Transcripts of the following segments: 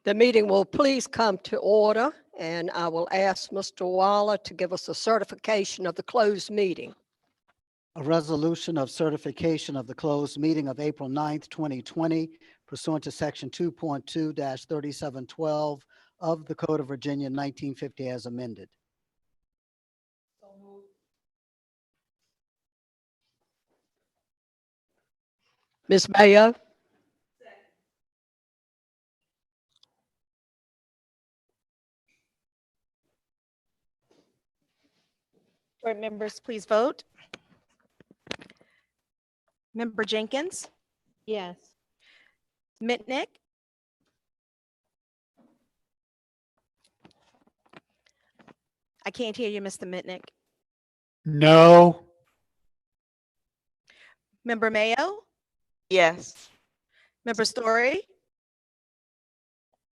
The meeting will please come to order, and I will ask Mr. Waller to give us a certification of the closed meeting. A resolution of certification of the closed meeting of April 9th, 2020 pursuant to section 2.2-3712 of the Code of Virginia 1950 as amended. Ms. Mayo? Board members, please vote. Member Jenkins, Yes. Mitnick, I can't hear you, Mr. Mitnick. No. Member Mayo, Yes. Member Story,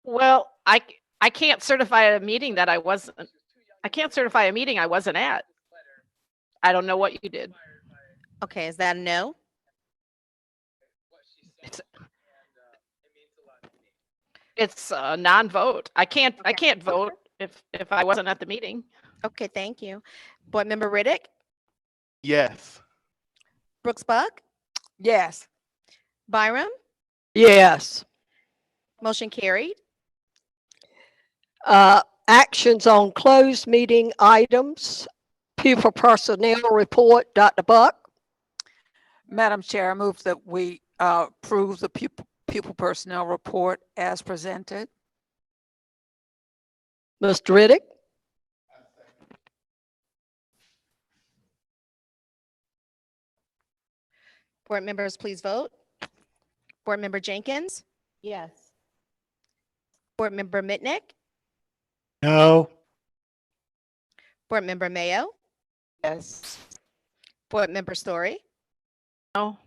Well, I can't certify a meeting that I wasn't. I can't certify a meeting I wasn't at. I don't know what you did. okay, is that a no? It's a non-vote. I can't vote if I wasn't at the meeting. Okay, thank you. Board Member Riddick, Yes. Brooks Buck, Yes. Byram, Yes. motion carried. Actions on closed meeting items. Pupil personnel report, Dr. Buck. Madam Chair, I move that we approve the pupil personnel report as presented. Mr. Riddick? Board members, please vote. Board Member Jenkins, Yes. Board Member Mitnick, No. Board Member Mayo, Yes. Board Member Story, No.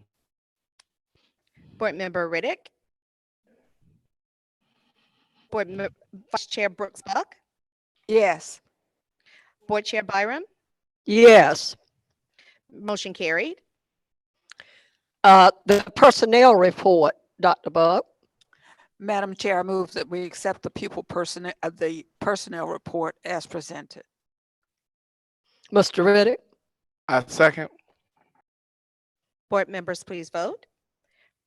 Board Member Riddick, Vice Chair Brooks Buck, Yes. Board Chair Byram, Yes. motion carried. The personnel report, Dr. Buck. Madam Chair, I move that we accept the personnel report as presented. Mr. Riddick? I second. Board members, please vote.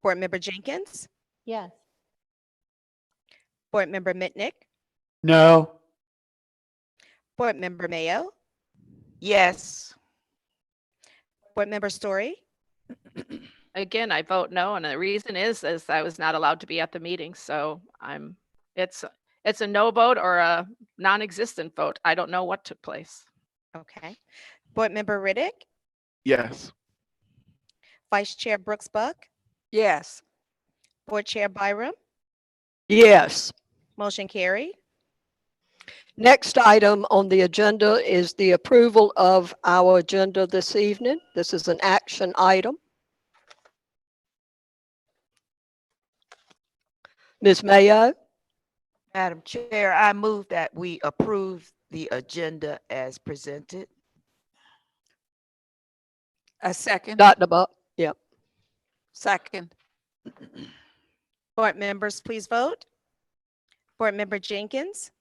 Board Member Jenkins, Yes. Board Member Mitnick, No. Board Member Mayo, Yes. Board Member Story, Again, I vote no, and the reason is I was not allowed to be at the meeting. So it's a no vote or a non-existent vote. I don't know what took place. okay. Board Member Riddick, Yes. Vice Chair Brooks Buck, Yes. Board Chair Byram, Yes. motion carried. Next item on the agenda is the approval of our agenda this evening. This is an action item. Ms. Mayo? Madam Chair, I move that we approve the agenda as presented. A second. Dr. Buck? Yep. Second. Board members, please vote. Board Member Jenkins,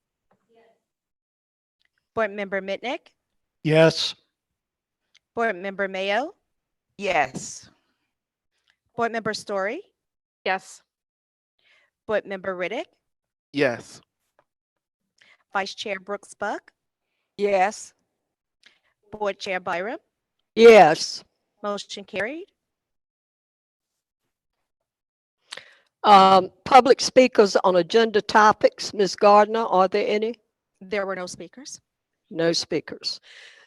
Board Member Mitnick, Yes. Board Member Mayo, Yes. Board Member Story, Yes. Board Member Riddick, Yes. Vice Chair Brooks Buck, Yes. Board Chair Byram, Yes. motion carried. Public speakers on agenda topics. Ms. Gardner, are there any? There were no speakers. No speakers.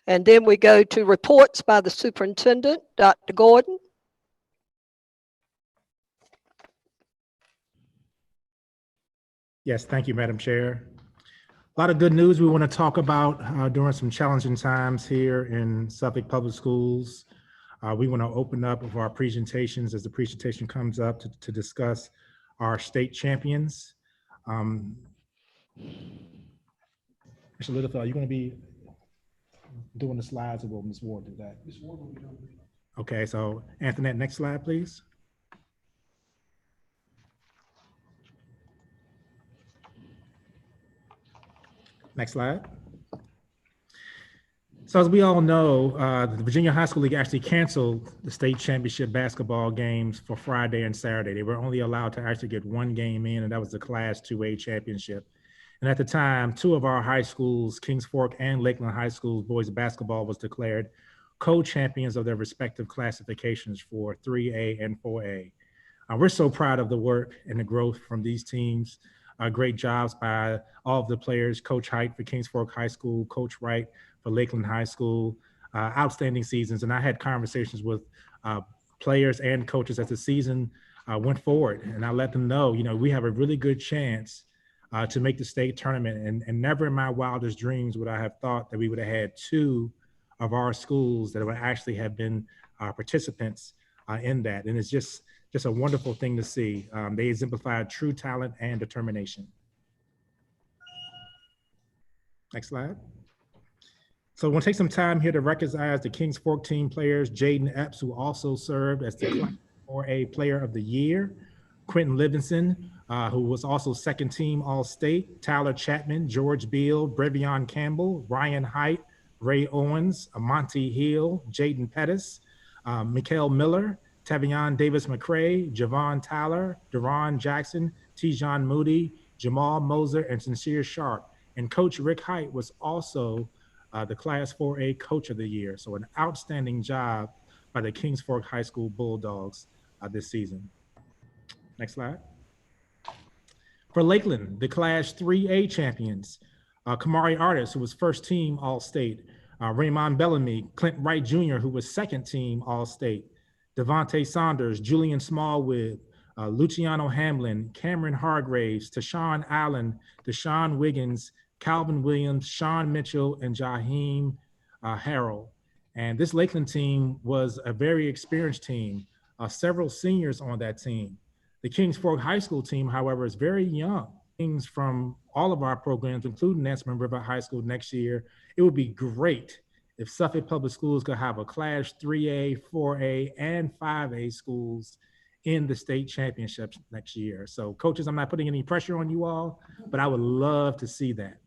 And then we go to reports by the superintendent, Dr. Gordon. Yes, thank you, Madam Chair. A lot of good news we want to talk about during some challenging times here in Suffolk Public Schools. We want to open up with our presentations as the presentation comes up to discuss our state champions. Mr. Littlefeld, are you going to be doing the slides, or will Ms. Ward do that? Ms. Ward will be doing it. Okay, so Antoinette, next slide, please. Next slide. So as we all know, the Virginia High School League actually canceled the state championship basketball games for Friday and Saturday. They were only allowed to actually get one game in, and that was the Class 2A championship. And at the time, two of our high schools, Kings Fork and Lakeland High Schools, boys basketball was declared co-champions of their respective classifications for 3A and 4A. We're so proud of the work and the growth from these teams. Great jobs by all of the players, Coach Height for Kings Fork High School, Coach Wright for Lakeland High School, outstanding seasons. And I had conversations with players and coaches as the season went forward. And I let them know, we have a really good chance to make the state tournament. And never in my wildest dreams would I have thought that we would have had two of our schools that would actually have been participants in that. And it's just a wonderful thing to see. They exemplified true talent and determination. Next slide. So we'll take some time here to recognize the Kings Fork team players, Jaden Epps, who also served as the Class 4A Player of the Year, Quentin Livingston, who was also second team All-State, Tyler Chapman, George Beal, Brevion Campbell, Ryan Height, Ray Owens, Monty Hill, Jaden Pettis, Mikael Miller, Tavion Davis McCray, Javon Tyler, Deron Jackson, Tijon Moody, Jamal Moser, and Sincere Sharp. And Coach Rick Height was also the Class 4A Coach of the Year. So an outstanding job by the Kings Fork High School Bulldogs this season. Next slide. For Lakeland, the Class 3A champions, Kamari Artis, who was first team All-State, Raymond Bellamy, Clint Wright Jr., who was second team All-State, Devontae Saunders, Julian Smallwood, Luciano Hamlin, Cameron Hargraves, Tashawn Allen, Deshaun Wiggins, Calvin Williams, Sean Mitchell, and Jaheim Harrell. And this Lakeland team was a very experienced team, several seniors on that team. The Kings Fork High School team, however, is very young. Things from all of our programs, including Nansemond River High School next year. It would be great if Suffolk Public Schools could have a Class 3A, 4A, and 5A schools in the state championships next year. So coaches, I'm not putting any pressure on you all, but I would love to see that.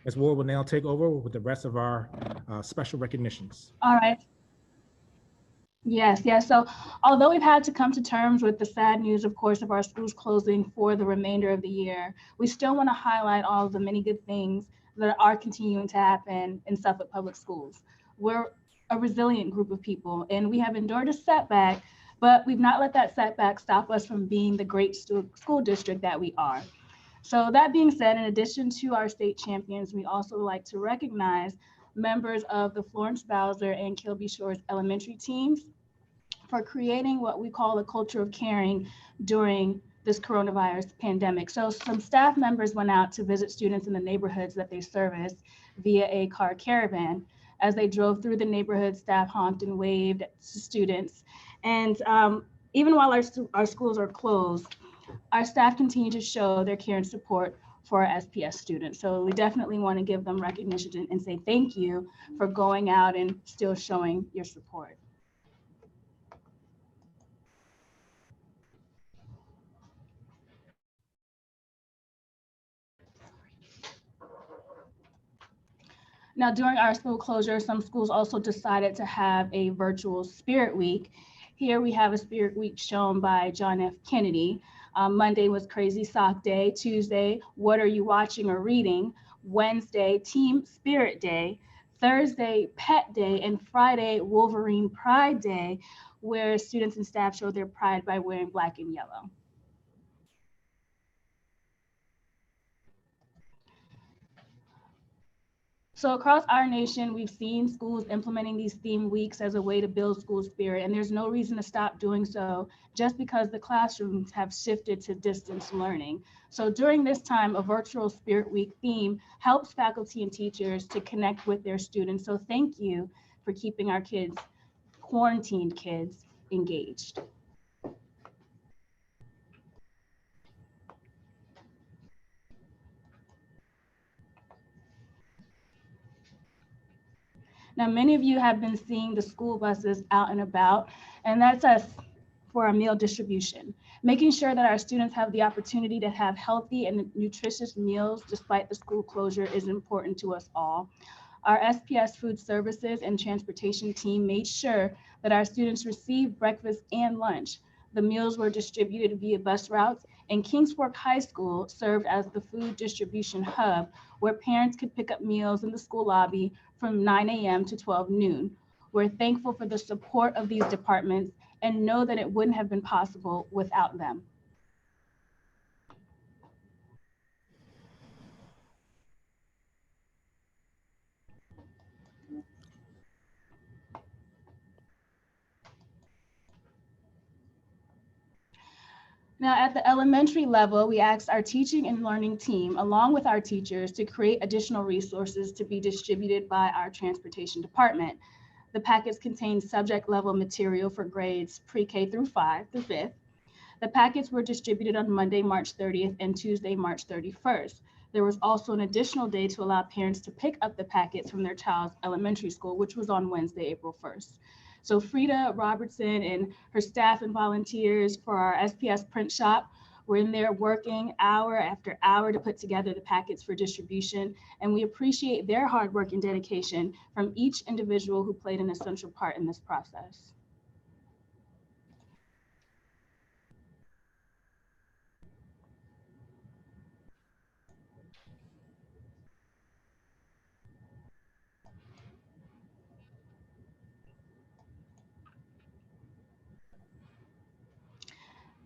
Ms. Ward will now take over with the rest of our special recognitions. All right. Yes. So although we've had to come to terms with the sad news, of course, of our schools closing for the remainder of the year, we still want to highlight all of the many good things that are continuing to happen in Suffolk Public Schools. We're a resilient group of people, and we have endured a setback, but we've not let that setback stop us from being the great school district that we are. So that being said, in addition to our state champions, we also like to recognize members of the Florence Bowser and Kilby Shores elementary teams for creating what we call a culture of caring during this coronavirus pandemic. So some staff members went out to visit students in the neighborhoods that they service via a car caravan. As they drove through the neighborhood, staff honked and waved to students. And even while our schools are closed, our staff continue to show their care and support for our SPS students. So we definitely want to give them recognition and say thank you for going out and still showing your support. Now, during our school closure, some schools also decided to have a virtual Spirit Week. Here we have a Spirit Week shown by John F. Kennedy. Monday was Crazy Sock Day. Tuesday, What Are You Watching or Reading? Wednesday, Team Spirit Day. Thursday, Pet Day. And Friday, Wolverine Pride Day, where students and staff show their pride by wearing black and yellow. So across our nation, we've seen schools implementing these theme weeks as a way to build school spirit, and there's no reason to stop doing so just because the classrooms have shifted to distance learning. So during this time, a virtual Spirit Week theme helps faculty and teachers to connect with their students. So thank you for keeping our kids, quarantined kids, engaged. Now, many of you have been seeing the school buses out and about, and that's us for our meal distribution. Making sure that our students have the opportunity to have healthy and nutritious meals despite the school closure is important to us all. Our SPS Food Services and Transportation team made sure that our students received breakfast and lunch. The meals were distributed via bus routes, and Kings Fork High School served as the food distribution hub where parents could pick up meals in the school lobby from 9 a.m. to 12 noon. We're thankful for the support of these departments and know that it wouldn't have been possible without them. Now, at the elementary level, we asked our teaching and learning team, along with our teachers, to create additional resources to be distributed by our transportation department. The packets contain subject level material for grades pre-K through 5th. The packets were distributed on Monday, March 30th and Tuesday, March 31st. There was also an additional day to allow parents to pick up the packets from their child's elementary school, which was on Wednesday, April 1st. So Frida Robertson and her staff and volunteers for our SPS print shop were in there working hour after hour to put together the packets for distribution. And we appreciate their hard work and dedication from each individual who played an essential part in this process.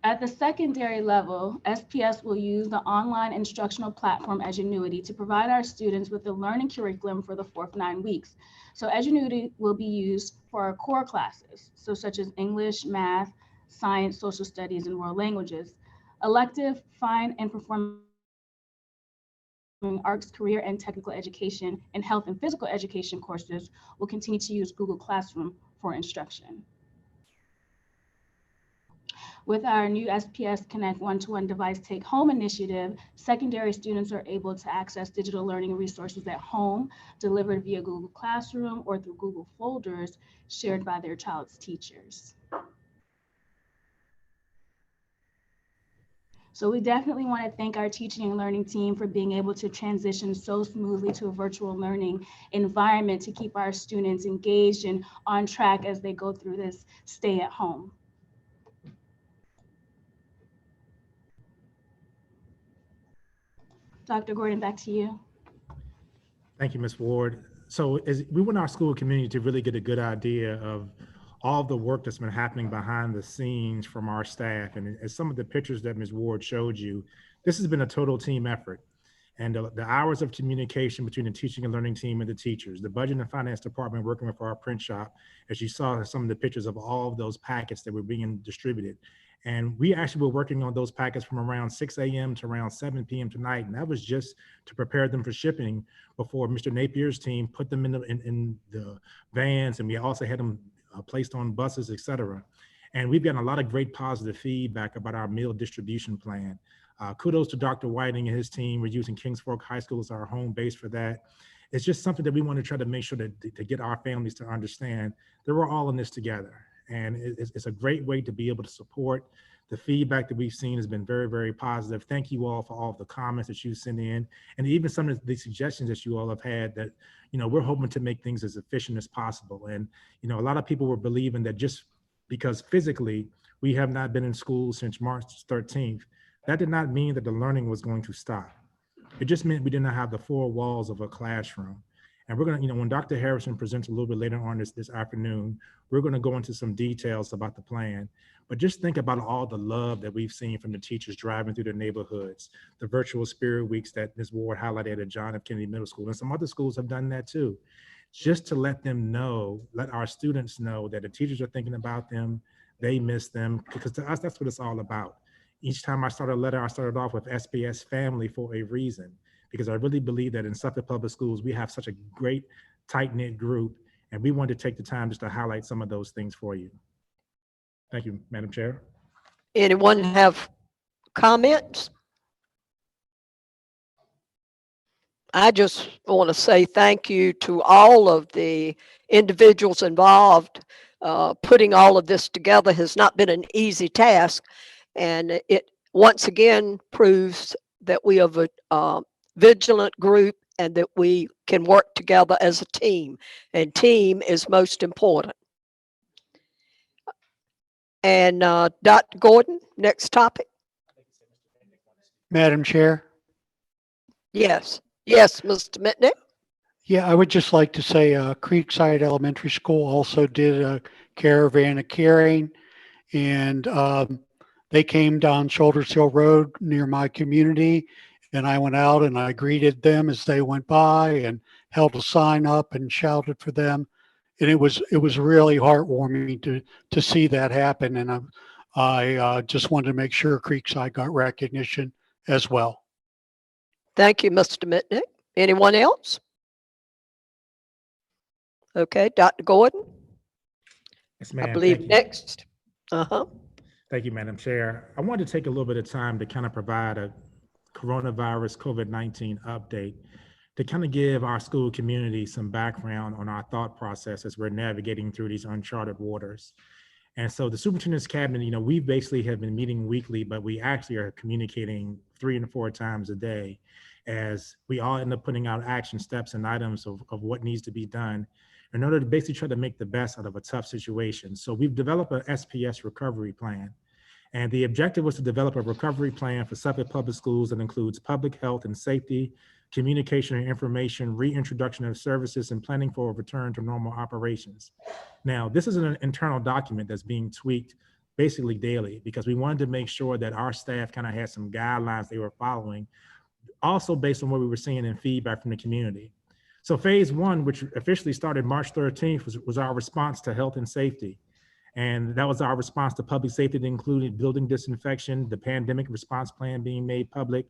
At the secondary level, SPS will use the online instructional platform Edgenuity to provide our students with the learning curriculum for the fourth 9 weeks. So Edgenuity will be used for our core classes, so such as English, math, science, social studies, and world languages. Elective, fine, and performing arts, career and technical education, and health and physical education courses will continue to use Google Classroom for instruction. With our new SPS Connect one-to-one device take home initiative, secondary students are able to access digital learning resources at home, delivered via Google Classroom or through Google folders shared by their child's teachers. So we definitely want to thank our teaching and learning team for being able to transition so smoothly to a virtual learning environment to keep our students engaged and on track as they go through this stay at home. Dr. Gordon, back to you. Thank you, Ms. Ward. So as we want our school community to really get a good idea of all the work that's been happening behind the scenes from our staff. And as some of the pictures that Ms. Ward showed you, this has been a total team effort. And the hours of communication between the teaching and learning team and the teachers, the budget and finance department working with our print shop, as you saw some of the pictures of all of those packets that were being distributed. And we actually were working on those packets from around 6 a.m. to around 7 p.m. tonight. And that was just to prepare them for shipping before Mr. Napier's team put them in the vans. And we also had them placed on buses, et cetera. And we've gotten a lot of great positive feedback about our meal distribution plan. Kudos to Dr. Whiting and his team. We're using Kings Fork High School as our home base for that. It's just something that we want to try to make sure that to get our families to understand that we're all in this together. And it's a great way to be able to support. The feedback that we've seen has been very, very positive. Thank you all for all of the comments that you sent in, and even some of the suggestions that you all have had that, we're hoping to make things as efficient as possible. And, a lot of people were believing that just because physically we have not been in school since March 13th, that did not mean that the learning was going to stop. It just meant we did not have the four walls of a classroom. And we're going to, when Dr. Harrison presents a little bit later on this afternoon, we're going to go into some details about the plan. But just think about all the love that we've seen from the teachers driving through the neighborhoods, the virtual spirit weeks that Ms. Ward highlighted at John F. Kennedy Middle School, and some other schools have done that too. Just to let them know, let our students know that the teachers are thinking about them, they miss them, because to us, that's what it's all about. Each time I start a letter, I started off with SPS family for a reason, because I really believe that in Suffolk Public Schools, we have such a great tight-knit group, and we wanted to take the time just to highlight some of those things for you. Thank you, Madam Chair. Anyone have comments? I just want to say thank you to all of the individuals involved putting all of this together has not been an easy task. And it once again proves that we are a vigilant group and that we can work together as a team. And team is most important. And Dr. Gordon, next topic. Madam Chair? Yes, yes, Mr. Mitnick. Yeah, I would just like to say Creekside Elementary School also did a caravan of caring, and they came down Shoulders Hill Road near my community, and I went out and I greeted them as they went by and held a sign up and shouted for them. And it was really heartwarming to see that happen. And I just wanted to make sure Creekside got recognition as well. Thank you, Mr. Mitnick. Anyone else? Okay, Dr. Gordon, Yes, I ma'am. believe Thank you. next. Uh-huh. Thank you, Madam Chair. I wanted to take a little bit of time to kind of provide a coronavirus COVID-19 update to kind of give our school community some background on our thought process as we're navigating through these uncharted waters. And so the superintendent's cabinet, you know, we basically have been meeting weekly, but we actually are communicating 3 and 4 times a day as we all end up putting out action steps and items of what needs to be done in order to basically try to make the best out of a tough situation. So we've developed an SPS recovery plan. And the objective was to develop a recovery plan for Suffolk Public Schools that includes public health and safety, communication and information, reintroduction of services, and planning for a return to normal operations. Now, this is an internal document that's being tweaked basically daily because we wanted to make sure that our staff kind of had some guidelines they were following, also based on what we were seeing in feedback from the community. So phase 1, which officially started March 13th, was our response to health and safety. And that was our response to public safety that included building disinfection, the pandemic response plan being made public,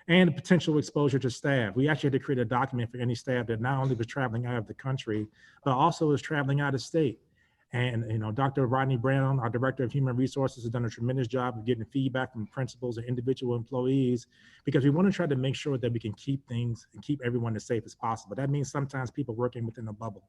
and potential exposure to staff. We actually had to create a document for any staff that not only was traveling out of the country, but also was traveling out of state. And, you know, Dr. Rodney Brown, our Director of Human Resources, has done a tremendous job of getting feedback from principals and individual employees, because we want to try to make sure that we can keep things and keep everyone as safe as possible. That means sometimes people working within a bubble.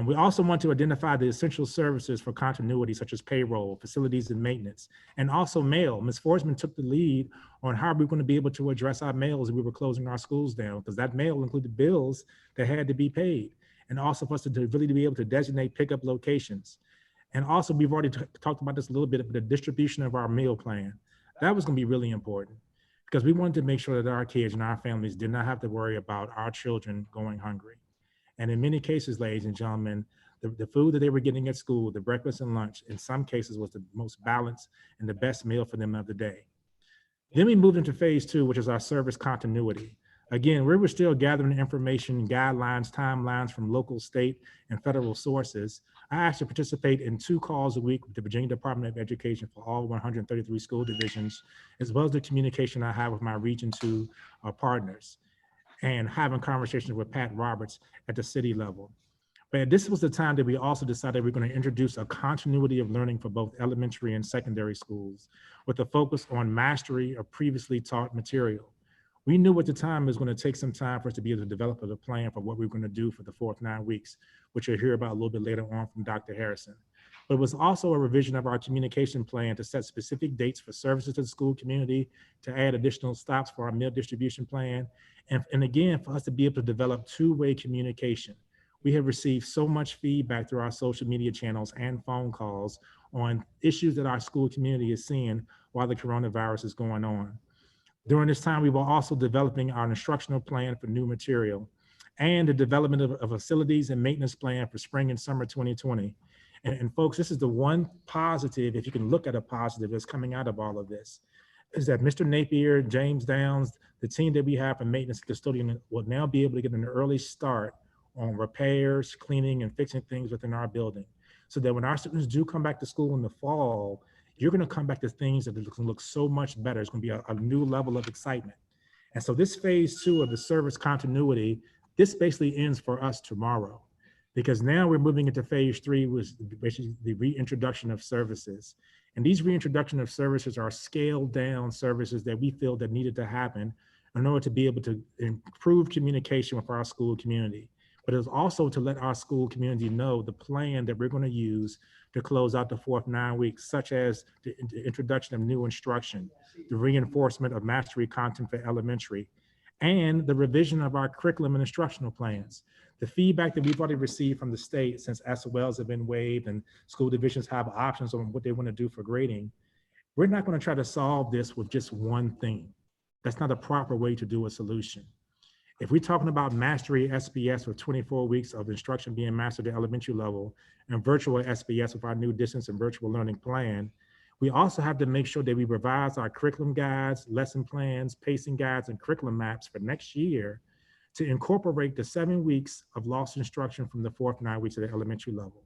We also want to identify the essential services for continuity, such as payroll, facilities and maintenance, and also mail. Ms. Forsman took the lead on how we're going to be able to address our mail as we were closing our schools down, because that mail included bills that had to be paid, and also for us to really be able to designate pickup locations. And also, we've already talked about this a little bit, but the distribution of our meal plan. That was going to be really important, because we wanted to make sure that our kids and our families did not have to worry about our children going hungry. And in many cases, ladies and gentlemen, the food that they were getting at school, the breakfast and lunch, in some cases was the most balanced and the best meal for them of the day. Then we moved into phase 2, which is our service continuity. Again, we were still gathering information, guidelines, timelines from local, state, and federal sources. I actually participate in 2 calls a week with the Virginia Department of Education for all 133 school divisions, as well as the communication I have with my Region 2 partners, and having conversations with Pat Roberts at the city level. But this was the time that we also decided we're going to introduce a continuity of learning for both elementary and secondary schools, with a focus on mastery of previously taught material. We knew at the time it was going to take some time for us to be able to develop a plan for what we were going to do for the 4th 9 weeks, which you'll hear about a little bit later on from Dr. Harrison. But it was also a revision of our communication plan to set specific dates for services to the school community, to add additional stops for our meal distribution plan, and again, for us to be able to develop 2-way communication. We have received so much feedback through our social media channels and phone calls on issues that our school community is seeing while the coronavirus is going on. During this time, we were also developing our instructional plan for new material and the development of facilities and maintenance plan for spring and summer 2020. And folks, this is the one positive, if you can look at a positive that's coming out of all of this, is that Mr. Napier, James Downs, the team that we have for maintenance and custodian will now be able to get an early start on repairs, cleaning, and fixing things within our building, so that when our students do come back to school in the fall, you're going to come back to things that look so much better. It's going to be a new level of excitement. And so this phase 2 of the service continuity, this basically ends for us tomorrow, because now we're moving into phase 3, which is basically the reintroduction of services. And these reintroduction of services are scaled down services that we feel that needed to happen in order to be able to improve communication with our school community. but it was also to let our school community know the plan that we're going to use to close out the fourth 9 weeks, such as the introduction of new instruction, the reinforcement of mastery content for elementary, and the revision of our curriculum and instructional plans. The feedback that we've already received from the state since SOLs have been waived and school divisions have options on what they want to do for grading, we're not going to try to solve this with just one thing. That's not a proper way to do a solution. If we're talking about mastery SBS with 24 weeks of instruction being mastered at elementary level and virtual SBS with our new distance and virtual learning plan, we also have to make sure that we revise our curriculum guides, lesson plans, pacing guides, and curriculum maps for next year to incorporate the 7 weeks of lost instruction from the fourth 9 weeks at the elementary level.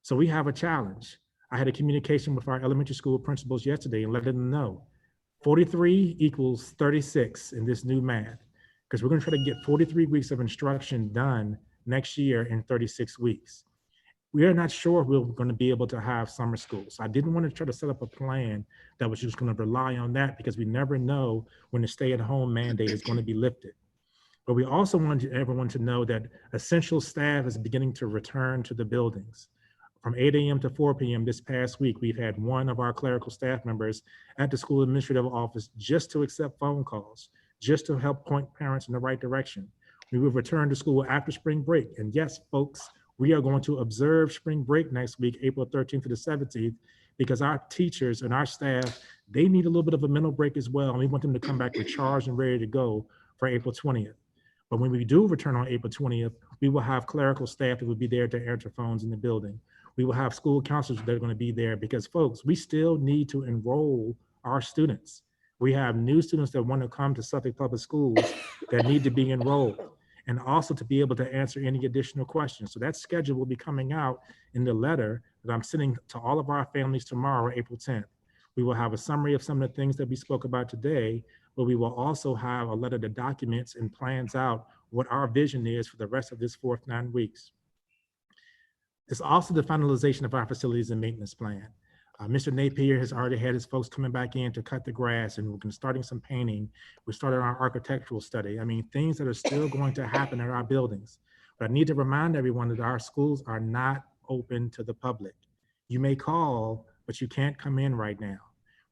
So we have a challenge. I had a communication with our elementary school principals yesterday and let them know 43 equals 36 in this new math, because we're going to try to get 43 weeks of instruction done next year in 36 weeks. We are not sure if we're going to be able to have summer school. So I didn't want to try to set up a plan that was just going to rely on that, because we never know when the stay-at-home mandate is going to be lifted. But we also wanted everyone to know that essential staff is beginning to return to the buildings. From 8 a.m. to 4 p.m. this past week, we've had one of our clerical staff members at the school administrative office just to accept phone calls, just to help point parents in the right direction. We will return to school after spring break. And yes, folks, we are going to observe spring break next week, April 13th to the 17th, because our teachers and our staff, they need a little bit of a mental break as well. And we want them to come back recharged and ready to go for April 20th. But when we do return on April 20th, we will have clerical staff that will be there to answer phones in the building. We will have school counselors that are going to be there, because folks, we still need to enroll our students. We have new students that want to come to Suffolk Public Schools that need to be enrolled, and also to be able to answer any additional questions. So that schedule will be coming out in the letter that I'm sending to all of our families tomorrow, April 10th. We will have a summary of some of the things that we spoke about today, but we will also have a letter that documents and plans out what our vision is for the rest of this fourth 9 weeks. It's also the finalization of our facilities and maintenance plan. Mr. Napier has already had his folks coming back in to cut the grass, and we're going to starting some painting. We started our architectural study. I mean, things that are still going to happen in our buildings. But I need to remind everyone that our schools are not open to the public. You may call, but you can't come in right now.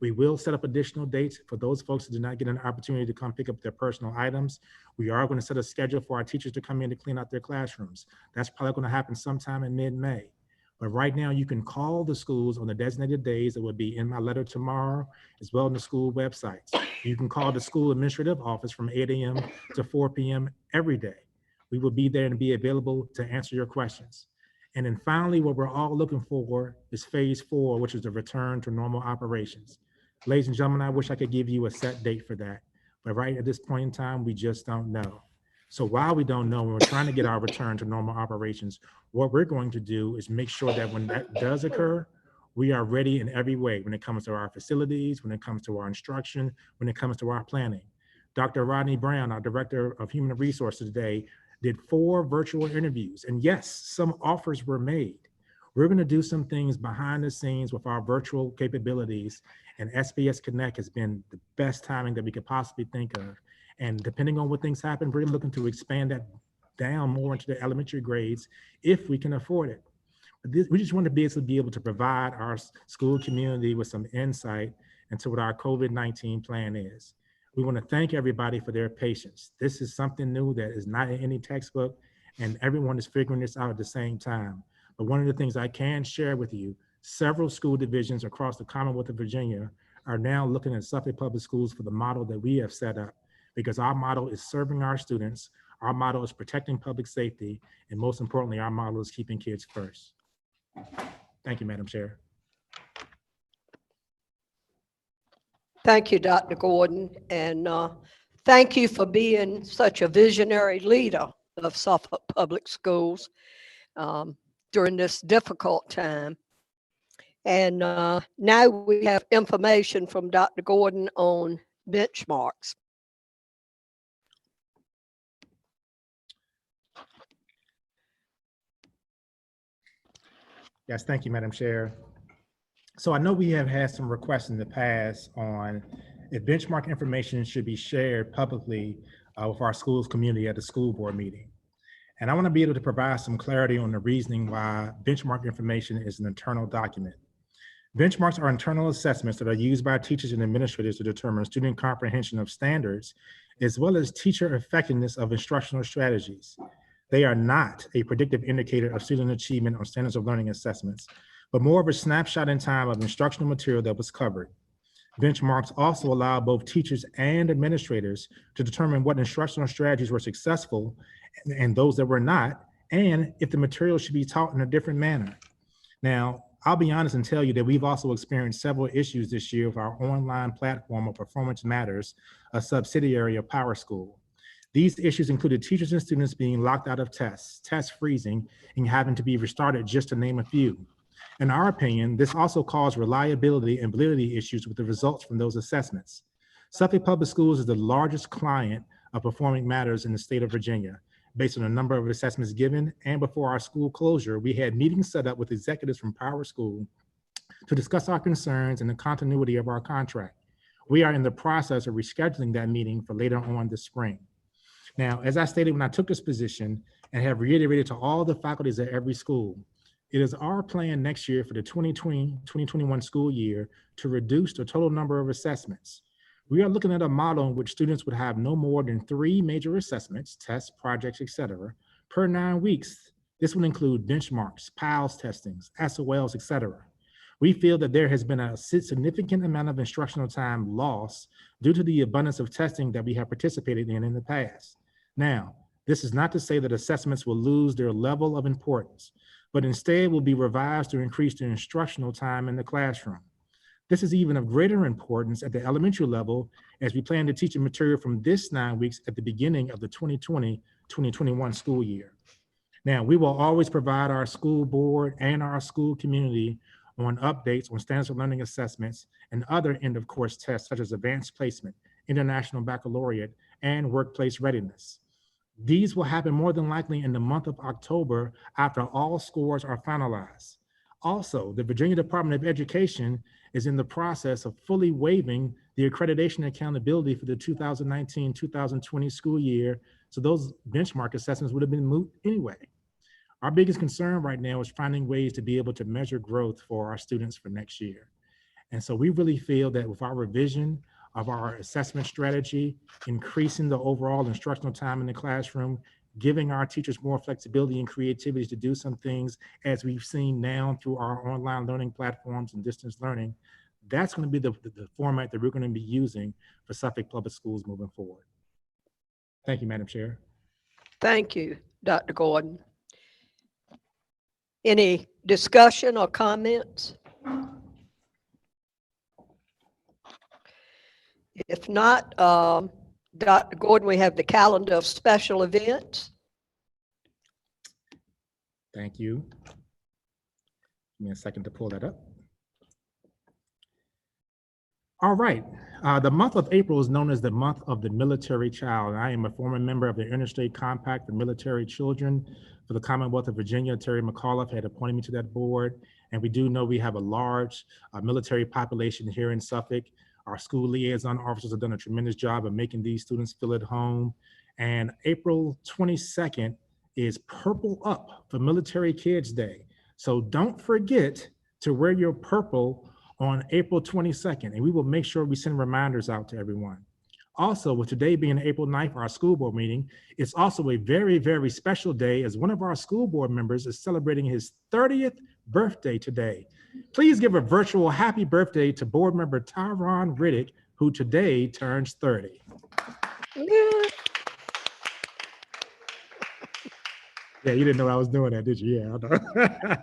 We will set up additional dates for those folks who did not get an opportunity to come pick up their personal items. We are going to set a schedule for our teachers to come in to clean out their classrooms. That's probably going to happen sometime in mid-May. But right now, you can call the schools on the designated days that will be in my letter tomorrow, as well as the school websites. You can call the school administrative office from 8 a.m. to 4 p.m. every day. We will be there and be available to answer your questions. And then finally, what we're all looking for is phase 4, which is the return to normal operations. Ladies and gentlemen, I wish I could give you a set date for that, but right at this point in time, we just don't know. So while we don't know, when we're trying to get our return to normal operations, what we're going to do is make sure that when that does occur, we are ready in every way when it comes to our facilities, when it comes to our instruction, when it comes to our planning. Dr. Rodney Brown, our Director of Human Resources today, did 4 virtual interviews. And yes, some offers were made. We're going to do some things behind the scenes with our virtual capabilities, and SBS Connect has been the best timing that we could possibly think of. And depending on what things happen, we're looking to expand that down more into the elementary grades if we can afford it. But we just want to be able to provide our school community with some insight into what our COVID-19 plan is. We want to thank everybody for their patience. This is something new that is not in any textbook, and everyone is figuring this out at the same time. But one of the things I can share with you, several school divisions across the Commonwealth of Virginia are now looking at Suffolk Public Schools for the model that we have set up, because our model is serving our students, our model is protecting public safety, and most importantly, our model is keeping kids first. Thank you, Madam Chair. Thank you, Dr. Gordon, and thank you for being such a visionary leader of Suffolk Public Schools during this difficult time. And now we have information from Dr. Gordon on benchmarks. Yes, thank you, Madam Chair. So I know we have had some requests in the past on if benchmark information should be shared publicly with our schools community at the school board meeting. And I want to be able to provide some clarity on the reasoning why benchmark information is an internal document. Benchmarks are internal assessments that are used by teachers and administrators to determine student comprehension of standards, as well as teacher effectiveness of instructional strategies. They are not a predictive indicator of student achievement or standards of learning assessments, but more of a snapshot in time of instructional material that was covered. Benchmarks also allow both teachers and administrators to determine what instructional strategies were successful and those that were not, and if the material should be taught in a different manner. Now, I'll be honest and tell you that we've also experienced several issues this year with our online platform of Performance Matters, a subsidiary of PowerSchool. These issues included teachers and students being locked out of tests, test freezing, and having to be restarted, just to name a few. In our opinion, this also caused reliability and validity issues with the results from those assessments. Suffolk Public Schools is the largest client of Performing Matters in the state of Virginia. Based on the number of assessments given, and before our school closure, we had meetings set up with executives from PowerSchool to discuss our concerns and the continuity of our contract. We are in the process of rescheduling that meeting for later on this spring. Now, as I stated when I took this position and have reiterated to all the faculties at every school, it is our plan next year for the 2020-2021 school year to reduce the total number of assessments. We are looking at a model in which students would have no more than 3 major assessments, tests, projects, etc., per 9 weeks. This would include benchmarks, PALS testings, SOLs, etc. We feel that there has been a significant amount of instructional time lost due to the abundance of testing that we have participated in the past. Now, this is not to say that assessments will lose their level of importance, but instead will be revised to increase the instructional time in the classroom. This is even of greater importance at the elementary level, as we plan to teach the material from this 9 weeks at the beginning of the 2020-2021 school year. Now, we will always provide our school board and our school community on updates on standards of learning assessments and other end of course tests such as advanced placement, international baccalaureate, and workplace readiness. These will happen more than likely in the month of October after all scores are finalized. Also, the Virginia Department of Education is in the process of fully waiving the accreditation accountability for the 2019-2020 school year, so those benchmark assessments would have been moot anyway. Our biggest concern right now is finding ways to be able to measure growth for our students for next year. And so we really feel that with our revision of our assessment strategy, increasing the overall instructional time in the classroom, giving our teachers more flexibility and creativity to do some things, as we've seen now through our online learning platforms and distance learning, that's going to be the format that we're going to be using for Suffolk Public Schools moving forward. Thank you, Madam Chair. Thank you, Dr. Gordon. Any discussion or comments? If not, Dr. Gordon, we have the calendar of special events. Thank you. Give me a second to pull that up. All right, the month of April is known as the month of the military child. I am a former member of the Interstate Compact for Military Children for the Commonwealth of Virginia. Terry McAuliffe had appointed me to that board, and we do know we have a large military population here in Suffolk. Our school liaison officers have done a tremendous job of making these students feel at home. And April 22nd is Purple Up for Military Kids Day. So don't forget to wear your purple on April 22nd, and we will make sure we send reminders out to everyone. Also, with today being April 9th, our school board meeting, it's also a very, very special day as one of our school board members is celebrating his 30th birthday today. Please give a virtual happy birthday to board member Tyron Riddick, who today turns 30. Yeah. Yeah, you didn't know I was doing that, did you? Yeah, I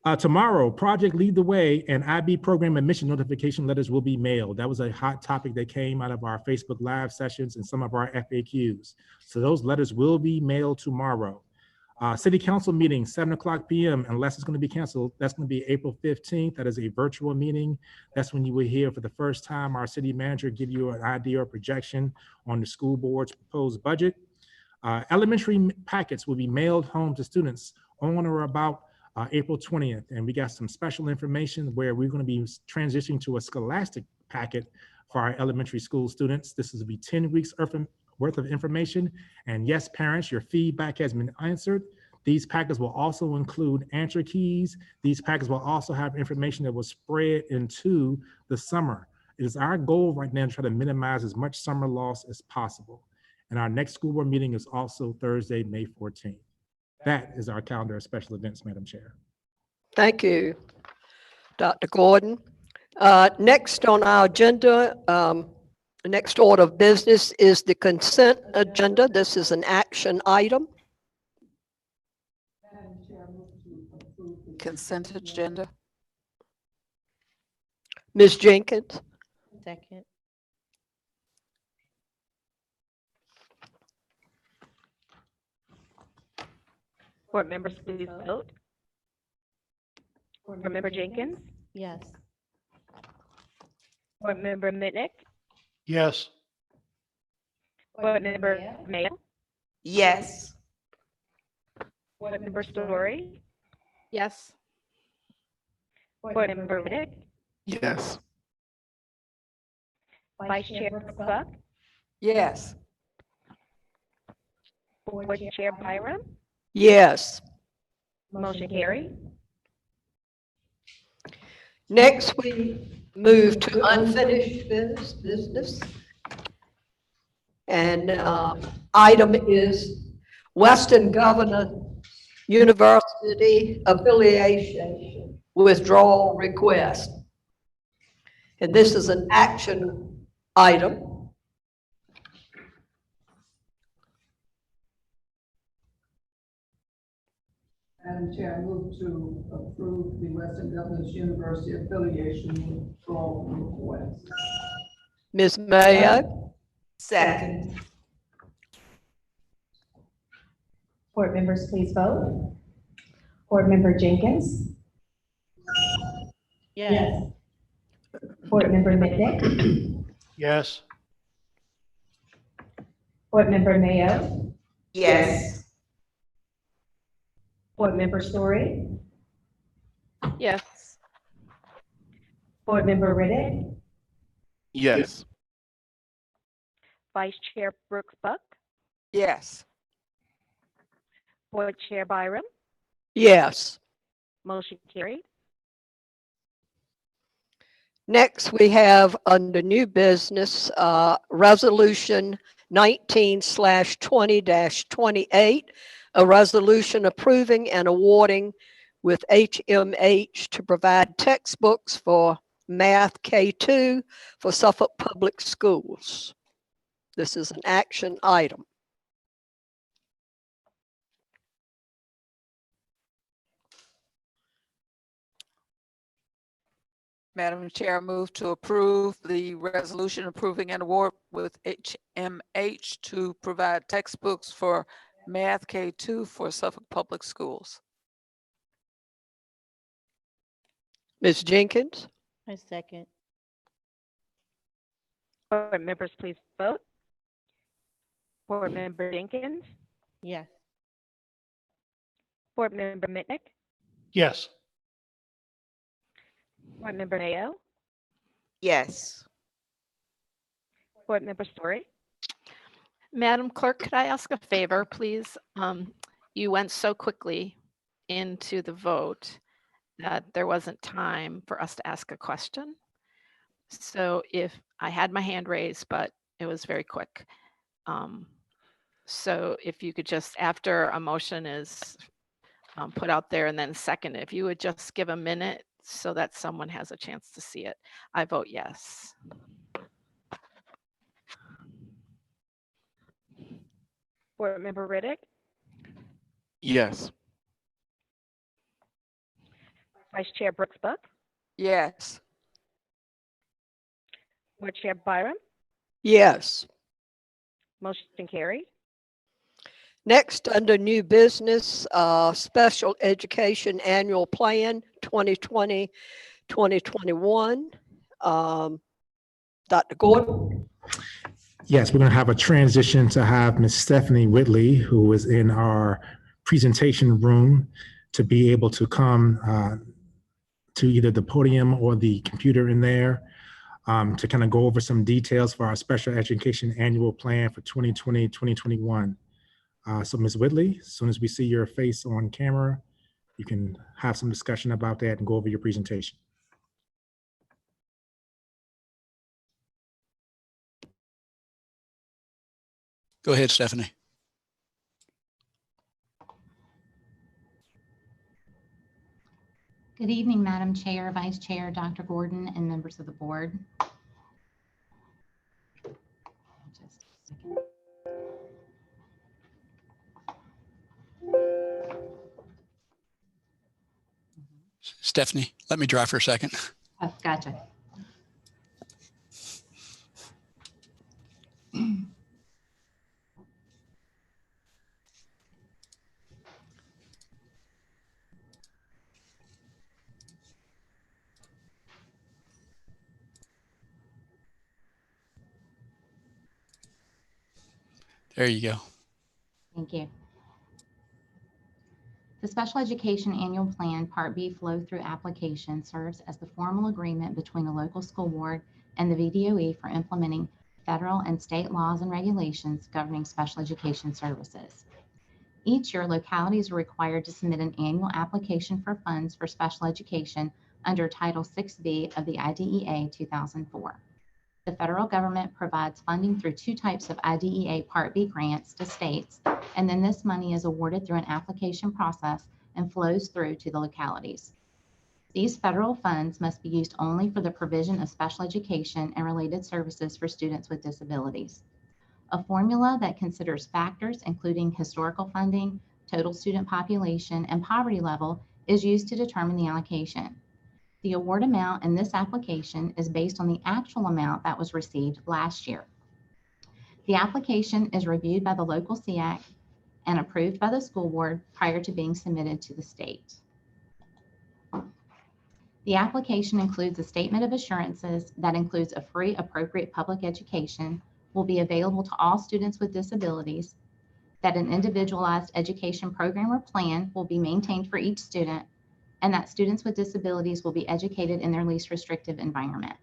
know. Tomorrow, Project Lead the Way and IB program admission notification letters will be mailed. That was a hot topic that came out of our Facebook Live sessions and some of our FAQs. So those letters will be mailed tomorrow. City Council meeting, 7:00 p.m., unless it's going to be canceled. That's going to be April 15th. That is a virtual meeting. That's when you will hear for the first time our city manager give you an idea or projection on the school board's proposed budget. Elementary packets will be mailed home to students on or about April 20th. And we got some special information where we're going to be transitioning to a scholastic packet for our elementary school students. This is to be 10 weeks worth of information. And yes, parents, your feedback has been answered. These packets will also include answer keys. These packets will also have information that will spread into the summer. It is our goal right now to try to minimize as much summer loss as possible. And our next school board meeting is also Thursday, May 14th. That is our calendar of special events, Madam Chair. Thank you, Dr. Gordon. Next on our agenda, the next order of business is the consent agenda. This is an action item. Consent agenda. Ms. Jenkins? Second. Board members, please vote. Board member Jenkins, Yes. board member Mitnick, Yes. board member Mayo, Yes. board member Story. Yes. Board member Riddick, Yes. Vice Chair Buck, Yes. Board Chair Byram, Yes. motion carried. Next, we move to unfinished business. And item is Western Governor University affiliation withdrawal request. And this is an action item. Madam Chair, I move to approve the Western Governors University affiliation withdrawal request. Ms. Mayo? Second. Board members, please vote. Board member Jenkins? Yes. Board member Mitnick? Yes. Board member Mayo? Yes. Board member Story? Yes. Board member Riddick? Yes. Vice Chair Brooks Buck, Yes. board Chair Byram, Yes. motion carried. Next, we have under new business, resolution 19/20-28, a resolution approving and awarding with HMH to provide textbooks for Math K2 for Suffolk Public Schools. This is an action item. Madam Chair, I move to approve the resolution approving an award with HMH to provide textbooks for Math K2 for Suffolk Public Schools. Ms. Jenkins? I second. Board members, please vote. Board member Jenkins, Yes. board member Mitnick, Yes. board member Mayo, Yes. board member Story. Madam Clerk, could I ask a favor, please? You went so quickly into the vote that there wasn't time for us to ask a question. So if I had my hand raised, but it was very quick. So if you could just, after a motion is put out there and then second, if you would just give a minute so that someone has a chance to see it. I vote yes. Board member Riddick, Yes. Vice Chair Brooks Buck, Yes. board Chair Byram, Yes. motion carried. Next, under new business, special education annual plan 2020-2021. Dr. Gordon? Yes, we're going to have a transition to have Ms. Stephanie Whitley, who is in our presentation room, to be able to come to either the podium or the computer in there. to kind of go over some details for our special education annual plan for 2020, 2021. So Ms. Whitley, as soon as we see your face on camera, you can have some discussion about that and go over your presentation. Go ahead, Stephanie. Good evening, Madam Chair, Vice Chair, Dr. Gordon, and members of the board. Just a second. Stephanie, let me drive for a second. Oh, gotcha. There you go. Thank you. The Special Education Annual Plan Part B flow-through application serves as the formal agreement between a local school board and the VDOE for implementing federal and state laws and regulations governing special education services. Each year, localities are required to submit an annual application for funds for special education under Title 6B of the IDEA 2004. The federal government provides funding through two types of IDEA Part B grants to states, and then this money is awarded through an application process and flows through to the localities. These federal funds must be used only for the provision of special education and related services for students with disabilities. A formula that considers factors including historical funding, total student population, and poverty level is used to determine the allocation. The award amount in this application is based on the actual amount that was received last year. The application is reviewed by the local SEAC and approved by the school board prior to being submitted to the state. The application includes a statement of assurances that includes a free appropriate public education, will be available to all students with disabilities, that an individualized education program or plan will be maintained for each student, and that students with disabilities will be educated in their least restrictive environment.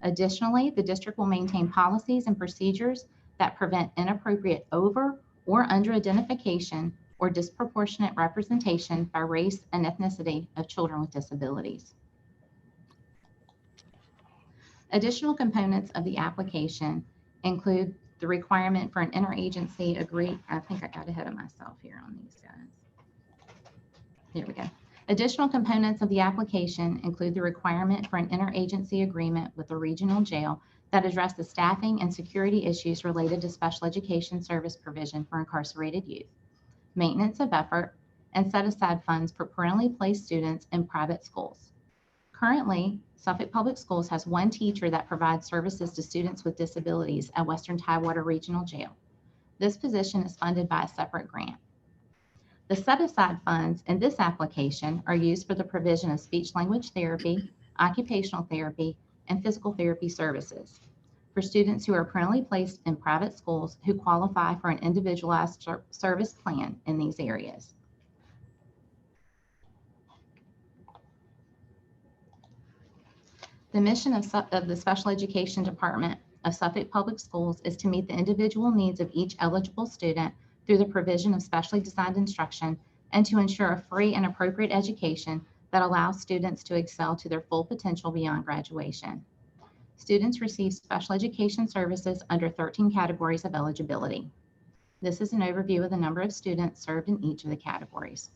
Additionally, the district will maintain policies and procedures that prevent inappropriate over or under identification or disproportionate representation by race and ethnicity of children with disabilities. Additional components of the application include the requirement for an interagency agreement. I think I got ahead of myself here on these guys. Here we go. Additional components of the application include the requirement for an interagency agreement with the regional jail that address the staffing and security issues related to special education service provision for incarcerated youth, maintenance of effort, and set aside funds for parentally placed students in private schools. Currently, Suffolk Public Schools has one teacher that provides services to students with disabilities at Western Tidewater Regional Jail. This position is funded by a separate grant. The set-aside funds in this application are used for the provision of speech-language therapy, occupational therapy, and physical therapy services for students who are currently placed in private schools who qualify for an individualized service plan in these areas. The mission of the Special Education Department of Suffolk Public Schools is to meet the individual needs of each eligible student through the provision of specially designed instruction and to ensure a free and appropriate education that allows students to excel to their full potential beyond graduation. Students receive special education services under 13 categories of eligibility. This is an overview of the number of students served in each of the categories.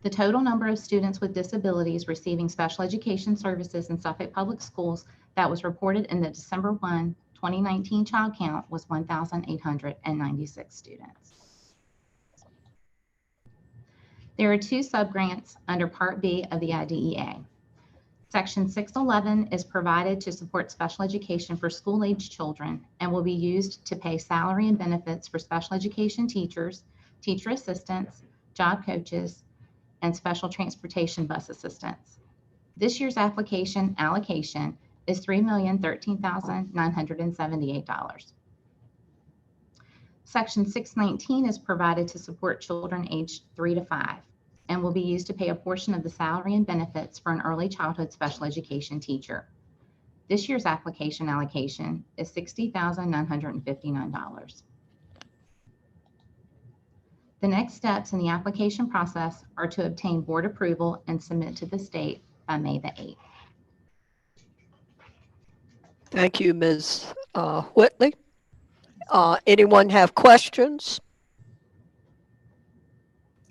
The total number of students with disabilities receiving special education services in Suffolk Public Schools that was reported in the December 1, 2019 child count was 1,896 students. There are two subgrants under Part B of the IDEA. Section 611 is provided to support special education for school-age children and will be used to pay salary and benefits for special education teachers, teacher assistants, job coaches, and special transportation bus assistants. This year's application allocation is $3,013,978. Section 619 is provided to support children aged 3 to 5. and will be used to pay a portion of the salary and benefits for an early childhood special education teacher. This year's application allocation is $60,959. The next steps in the application process are to obtain board approval and submit to the state by May the 8th. Thank you, Ms. Whitley. Anyone have questions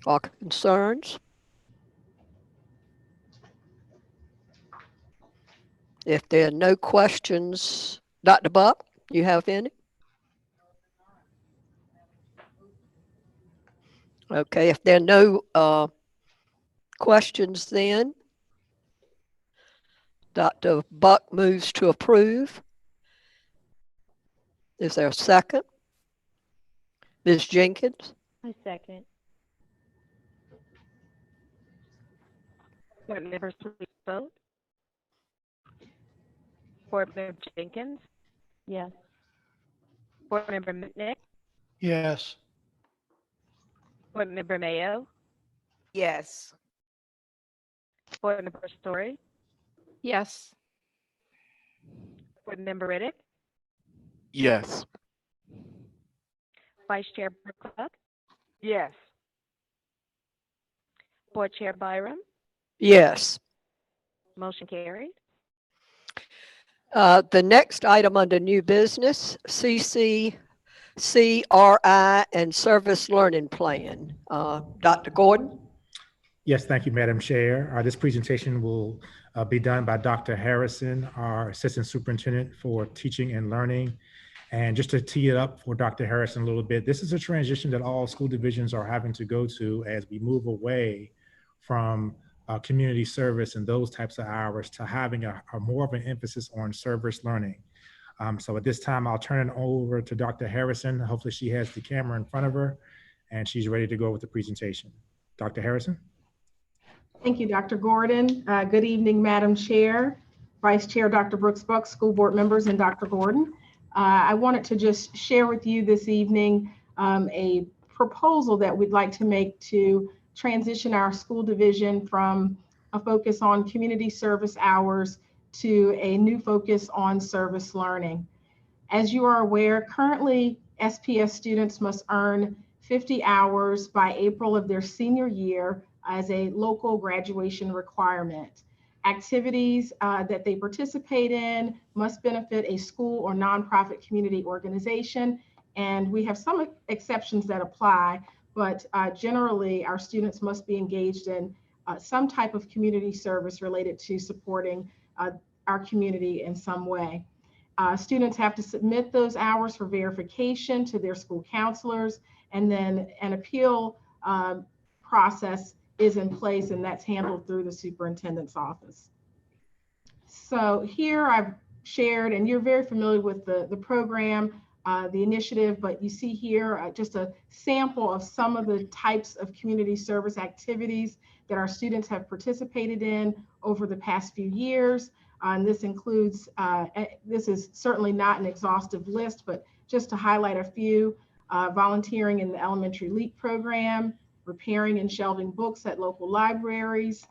or concerns? If there are no questions, Dr. Buck, you have any? Okay, if there are no questions, then Dr. Buck moves to approve. Is there a second? Ms. Jenkins? I second. Board members, please vote. Board Member Jenkins, Yes. Board Member Mitnick, Yes. Board Member Mayo, Yes. Board Member Story, Yes. Board Member Riddick, Yes. Vice Chair Burkluck, Yes. Board Chair Byram, Yes. motion carried. The next item under new business, CCCRI and Service Learning Plan. Dr. Gordon? Yes, thank you, Madam Chair. This presentation will be done by Dr. Harrison, our Assistant Superintendent for Teaching and Learning. And just to tee it up for Dr. Harrison a little bit, this is a transition that all school divisions are having to go to as we move away from community service and those types of hours to having a more of an emphasis on service learning. So at this time, I'll turn it over to Dr. Harrison. Hopefully she has the camera in front of her and she's ready to go with the presentation. Dr. Harrison? Thank you, Dr. Gordon. Good evening, Madam Chair, Vice Chair Dr. Brooks Buck, school board members, and Dr. Gordon. I wanted to just share with you this evening a proposal that we'd like to make to transition our school division from a focus on community service hours to a new focus on service learning. As you are aware, currently SPS students must earn 50 hours by April of their senior year as a local graduation requirement. Activities that they participate in must benefit a school or nonprofit community organization, and we have some exceptions that apply, but generally our students must be engaged in some type of community service related to supporting our community in some way. Students have to submit those hours for verification to their school counselors, and then an appeal process is in place, and that's handled through the superintendent's office. So here I've shared, and you're very familiar with the program, the initiative, but you see here just a sample of some of the types of community service activities that our students have participated in over the past few years. And this includes, this is certainly not an exhaustive list, but just to highlight a few, volunteering in the elementary LEAP program, repairing and shelving books at local libraries,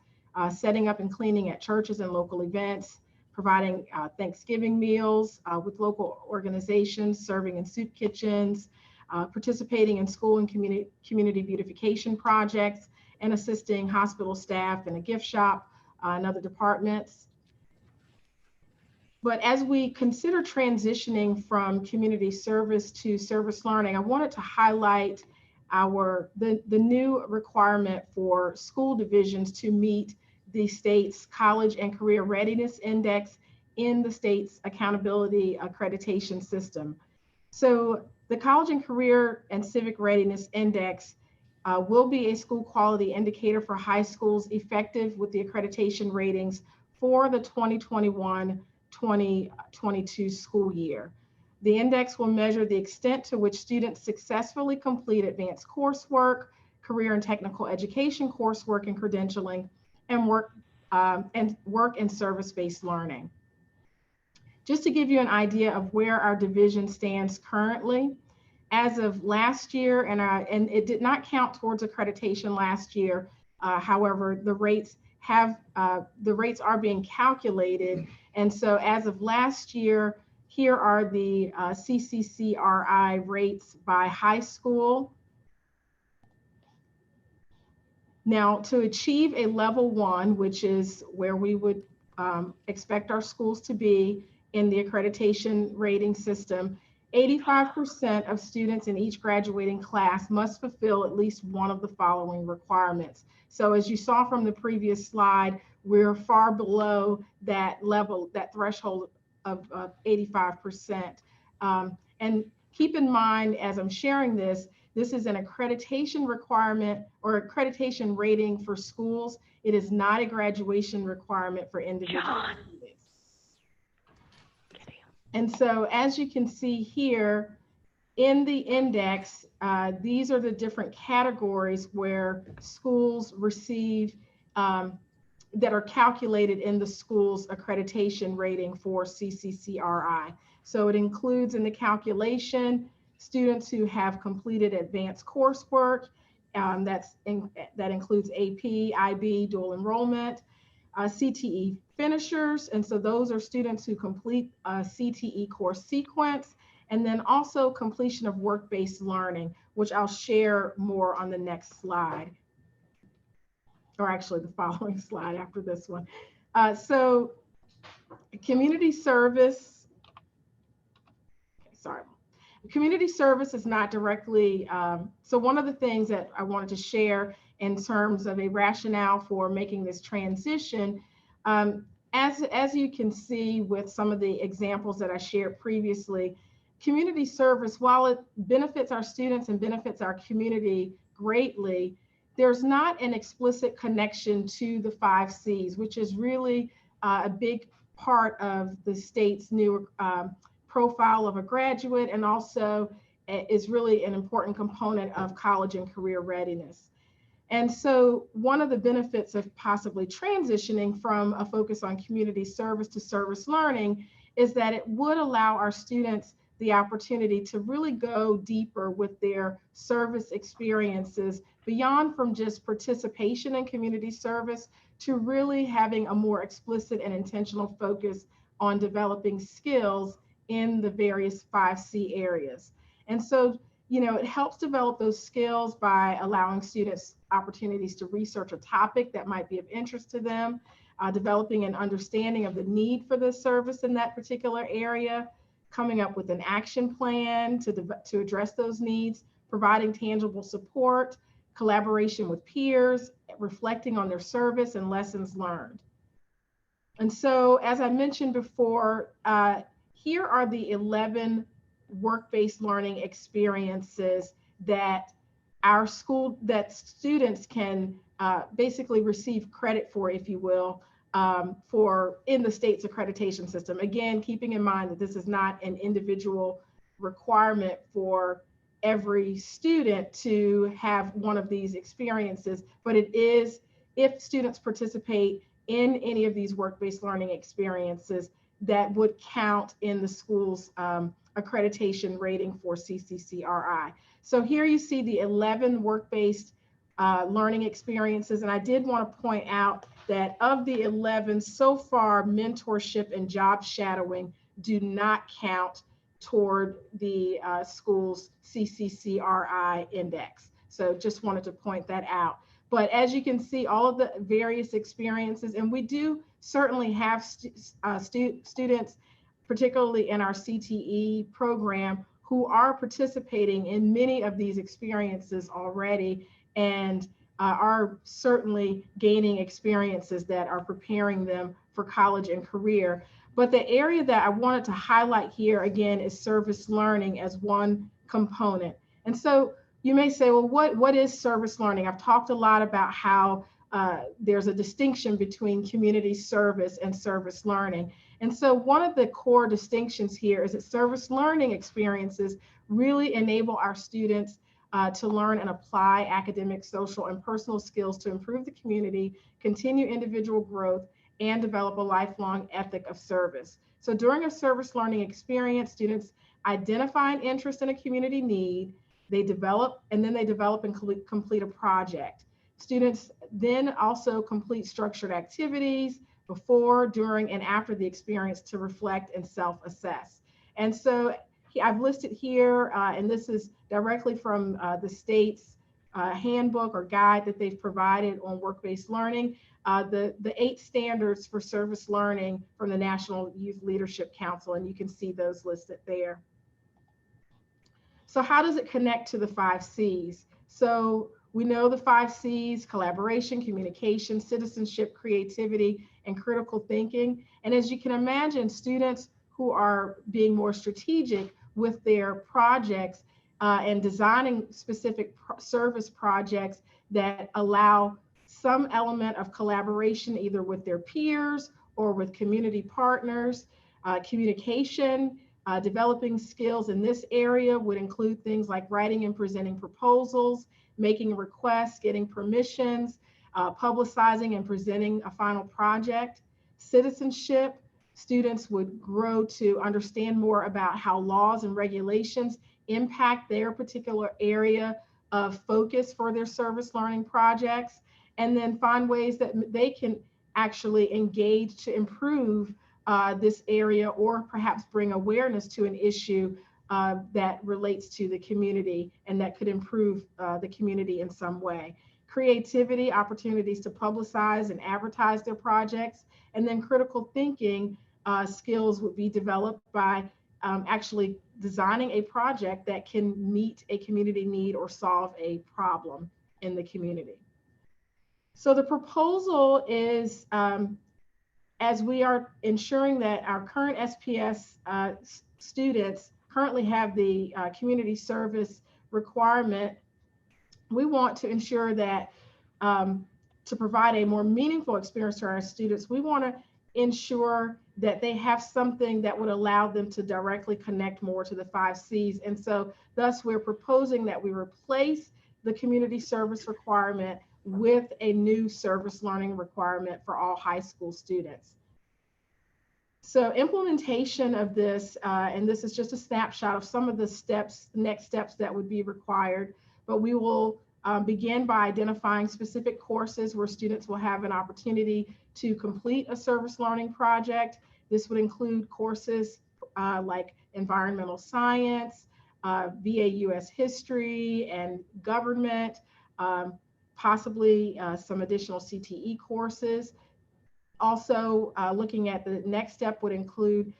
setting up and cleaning at churches and local events, providing Thanksgiving meals with local organizations, serving in soup kitchens, participating in school and community beautification projects, and assisting hospital staff in a gift shop and other departments. But as we consider transitioning from community service to service learning, I wanted to highlight the new requirement for school divisions to meet the state's College and Career Readiness Index in the state's accountability accreditation system. So the College and Career and Civic Readiness Index will be a school quality indicator for high schools effective with the accreditation ratings for the 2021-2022 school year. The index will measure the extent to which students successfully complete advanced coursework, career and technical education coursework and credentialing, and work and service-based learning. Just to give you an idea of where our division stands currently, as of last year, and it did not count towards accreditation last year, However, the rates are being calculated. And so as of last year, here are the CCCRI rates by high school. Now, to achieve a level 1, which is where we would expect our schools to be in the accreditation rating system, 85% of students in each graduating class must fulfill at least one of the following requirements. So as you saw from the previous slide, we're far below that level, that threshold of 85%. And keep in mind, as I'm sharing this, this is an accreditation requirement or accreditation rating for schools. It is not a graduation requirement for individual students. And so as you can see here in the index, these are the different categories where schools receive that are calculated in the school's accreditation rating for CCCRI. So it includes in the calculation students who have completed advanced coursework, that includes AP, IB, dual enrollment, CTE finishers, and so those are students who complete a CTE course sequence, and then also completion of work-based learning, which I'll share more on the next slide, or actually the following slide after this one. So community service, community service is not directly, so one of the things that I wanted to share in terms of a rationale for making this transition, as you can see with some of the examples that I shared previously, community service, while it benefits our students and benefits our community greatly, there's not an explicit connection to the 5 C's, which is really a big part of the state's new profile of a graduate, and also is really an important component of college and career readiness. And so one of the benefits of possibly transitioning from a focus on community service to service learning is that it would allow our students the opportunity to really go deeper with their service experiences beyond from just participation in community service to really having a more explicit and intentional focus on developing skills in the various 5 C areas. And so, you know, it helps develop those skills by allowing students opportunities to research a topic that might be of interest to them, developing an understanding of the need for the service in that particular area, coming up with an action plan to address those needs, providing tangible support, collaboration with peers, reflecting on their service and lessons learned. And so, as I mentioned before, here are the 11 work-based learning experiences that our school, that students can basically receive credit for, if you will, for in the state's accreditation system. Again, keeping in mind that this is not an individual requirement for every student to have one of these experiences, but it is if students participate in any of these work-based learning experiences that would count in the school's accreditation rating for CCCRI. So here you see the 11 work-based learning experiences, and I did want to point out that of the 11, so far, mentorship and job shadowing do not count toward the school's CCCRI index. So just wanted to point that out. But as you can see, all of the various experiences, and we do certainly have students, particularly in our CTE program, who are participating in many of these experiences already and are certainly gaining experiences that are preparing them for college and career. But the area that I wanted to highlight here again is service learning as one component. And so you may say, well, what is service learning? I've talked a lot about how there's a distinction between community service and service learning. And so one of the core distinctions here is that service learning experiences really enable our students to learn and apply academic, social, and personal skills to improve the community, continue individual growth, and develop a lifelong ethic of service. So during a service learning experience, students identify an interest in a community need, they develop and complete a project. Students then also complete structured activities before, during, and after the experience to reflect and self-assess. And so I've listed here, and this is directly from the state's handbook or guide that they've provided on work-based learning, the 8 standards for service learning from the National Youth Leadership Council, and you can see those listed there. So how does it connect to the 5 C's? So we know the 5 C's: collaboration, communication, citizenship, creativity, and critical thinking. And as you can imagine, students who are being more strategic with their projects and designing specific service projects that allow some element of collaboration either with their peers or with community partners, communication, developing skills in this area would include things like writing and presenting proposals, making requests, getting permissions, publicizing and presenting a final project. Citizenship, students would grow to understand more about how laws and regulations impact their particular area of focus for their service learning projects, and then find ways that they can actually engage to improve this area, or perhaps bring awareness to an issue that relates to the community and that could improve the community in some way. Creativity, opportunities to publicize and advertise their projects, and then critical thinking skills would be developed by actually designing a project that can meet a community need or solve a problem in the community. So the proposal is, as we are ensuring that our current SPS students currently have the community service requirement, we want to ensure that to provide a more meaningful experience to our students, we want to ensure that they have something that would allow them to directly connect more to the 5 C's. And so thus we're proposing that we replace the community service requirement with a new service learning requirement for all high school students. So implementation of this, and this is just a snapshot of some of the steps, next steps that would be required, but we will begin by identifying specific courses where students will have an opportunity to complete a service learning project. This would include courses like environmental science, VA US history and government, possibly some additional CTE courses. Also, looking at the next step would include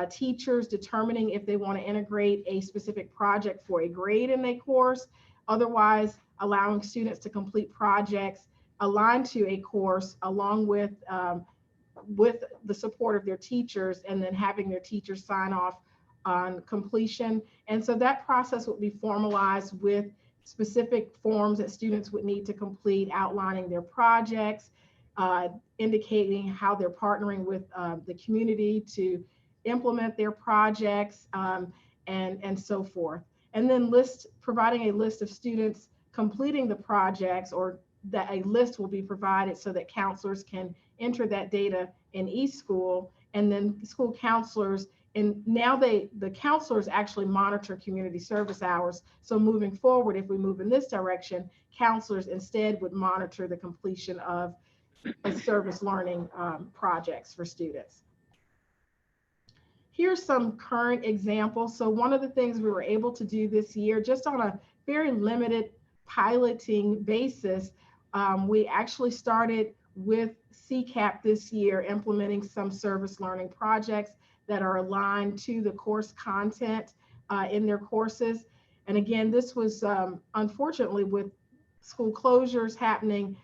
teachers determining if they want to integrate a specific project for a grade in a course, otherwise allowing students to complete projects aligned to a course along with the support of their teachers, and then having their teachers sign off on completion. And so that process would be formalized with specific forms that students would need to complete, outlining their projects, indicating how they're partnering with the community to implement their projects, and so forth. And then providing a list of students completing the projects, or that a list will be provided so that counselors can enter that data in eSchool, and then school counselors, and now the counselors actually monitor community service hours. So moving forward, if we move in this direction, counselors instead would monitor the completion of service learning projects for students. Here's some current examples. So one of the things we were able to do this year, just on a very limited piloting basis, we actually started with CCAP this year, implementing some service learning projects that are aligned to the course content in their courses. And again, this was unfortunately, with school closures happening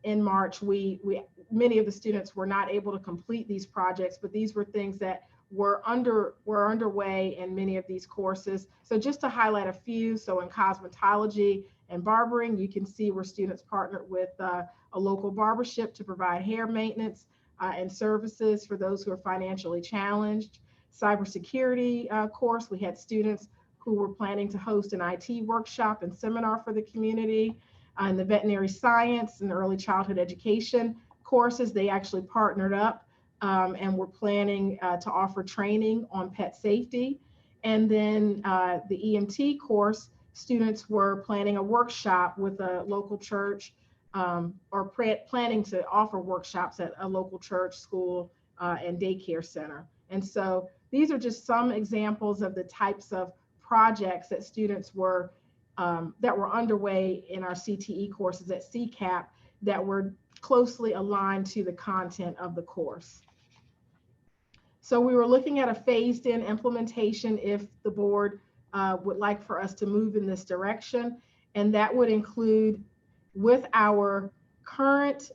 in March, many of the students were not able to complete these projects, but these were things that were underway in many of these courses. So just to highlight a few, so in cosmetology and barbering, you can see where students partnered with a local barbershop to provide hair maintenance and services for those who are financially challenged. Cybersecurity course, we had students who were planning to host an IT workshop and seminar for the community. In the veterinary science and early childhood education courses, they actually partnered up and were planning to offer training on pet safety. And then the EMT course, students were planning a workshop with a local church planning to offer workshops at a local church, school, and daycare center. And so these are just some examples of the types of projects that students were that were underway in our CTE courses at CCAP that were closely aligned to the content of the course. So we were looking at a phased-in implementation if the board would like for us to move in this direction, and that would include with our current,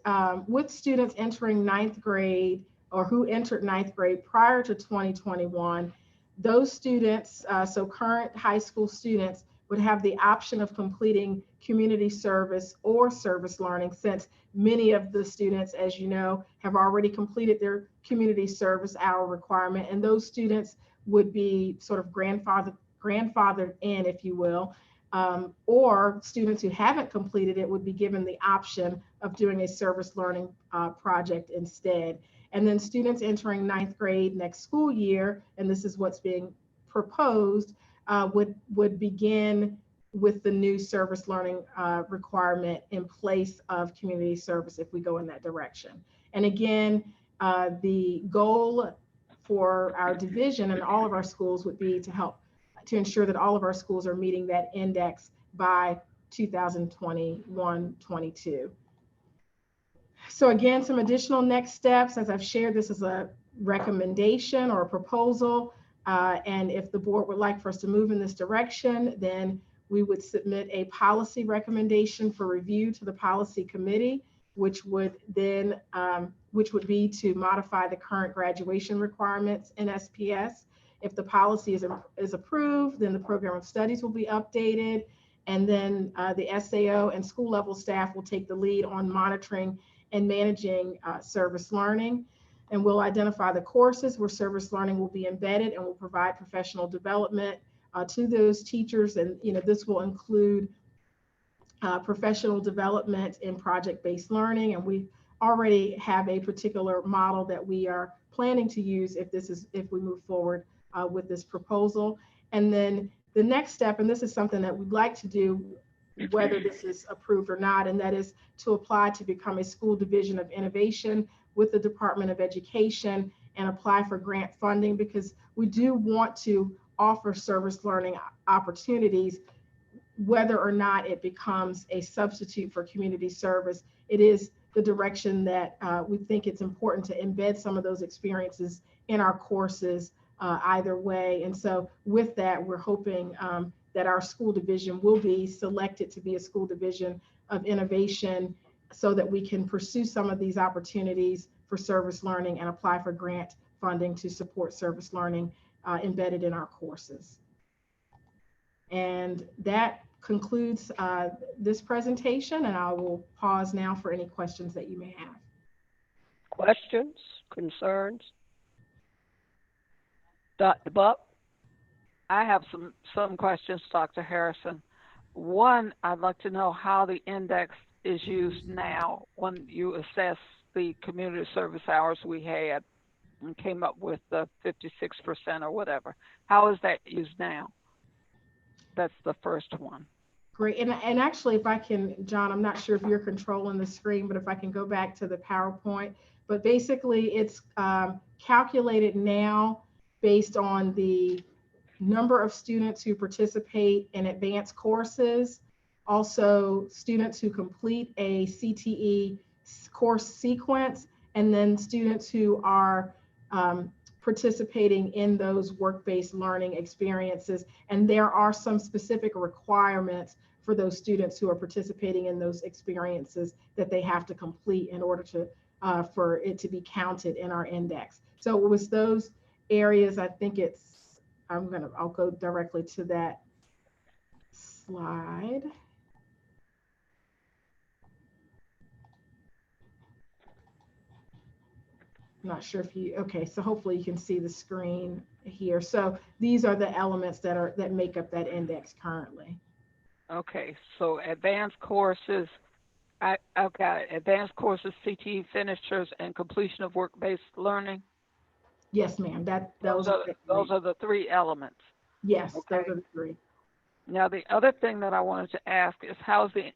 with students entering ninth grade or who entered ninth grade prior to 2021, those students, so current high school students, would have the option of completing community service or service learning, since many of the students, as you know, have already completed their community service hour requirement, and those students would be sort of grandfathered in, if you will, or students who haven't completed it would be given the option of doing a service learning project instead. And then students entering ninth grade next school year, and this is what's being proposed, would begin with the new service learning requirement in place of community service if we go in that direction. And again, the goal for our division and all of our schools would be to help to ensure that all of our schools are meeting that index by 2021-22. So again, some additional next steps. As I've shared, this is a recommendation or a proposal. And if the board would like for us to move in this direction, then we would submit a policy recommendation for review to the policy committee, which would then, which would be to modify the current graduation requirements in SPS. If the policy is approved, then the program of studies will be updated. And then the SAO and school level staff will take the lead on monitoring and managing service learning. And we'll identify the courses where service learning will be embedded, and will provide professional development to those teachers. And this will include professional development in project-based learning. And we already have a particular model that we are planning to use if we move forward with this proposal. And then the next step, and this is something that we'd like to do whether this is approved or not, and that is to apply to become a school division of innovation with the Department of Education and apply for grant funding, because we do want to offer service learning opportunities, whether or not it becomes a substitute for community service. It is the direction that we think it's important to embed some of those experiences in our courses either way. And so with that, we're hoping that our school division will be selected to be a school division of innovation so that we can pursue some of these opportunities for service learning and apply for grant funding to support service learning embedded in our courses. And that concludes this presentation, and I will pause now for any questions that you may have. Questions, concerns? Dr. Buck? I have some questions, Dr. Harrison. One, I'd like to know how the index is used now when you assess the community service hours we had and came up with the 56% or whatever. How is that used now? That's the first one. Great. And actually, if I can, John, I'm not sure if you're controlling the screen, but if I can go back to the PowerPoint. But basically, it's calculated now based on the number of students who participate in advanced courses, also students who complete a CTE course sequence, and then students who are participating in those work-based learning experiences. And there are some specific requirements for those students who are participating in those experiences that they have to complete in order to for it to be counted in our index. So it was those areas. I think it's, I'll go directly to that slide. I'm not sure if you, okay, so hopefully you can see the screen here. So these are the elements that make up that index currently. Okay, so advanced courses, I've got advanced courses, CTE finishers, and completion of work-based learning. Yes, ma'am. Those are the three elements. Yes, okay. Those are the three. Now, the other thing that I wanted to ask is how's the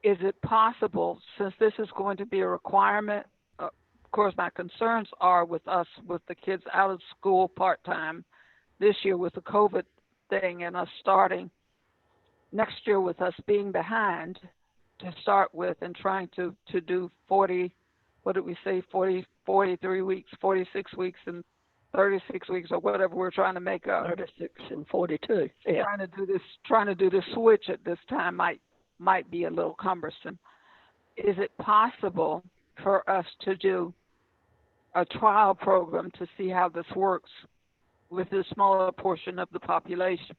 is it possible, since this is going to be a requirement, of course, my concerns are with us, with the kids out of school part-time this year with the COVID thing and us starting next year with us being behind to start with and trying to do 40, what did we say, 43 weeks, 46 weeks and 36 weeks or whatever we're trying to make up. 36 and 42. Yeah. Trying to do this switch at this time might be a little cumbersome. Is it possible for us to do a trial program to see how this works with this smaller portion of the population?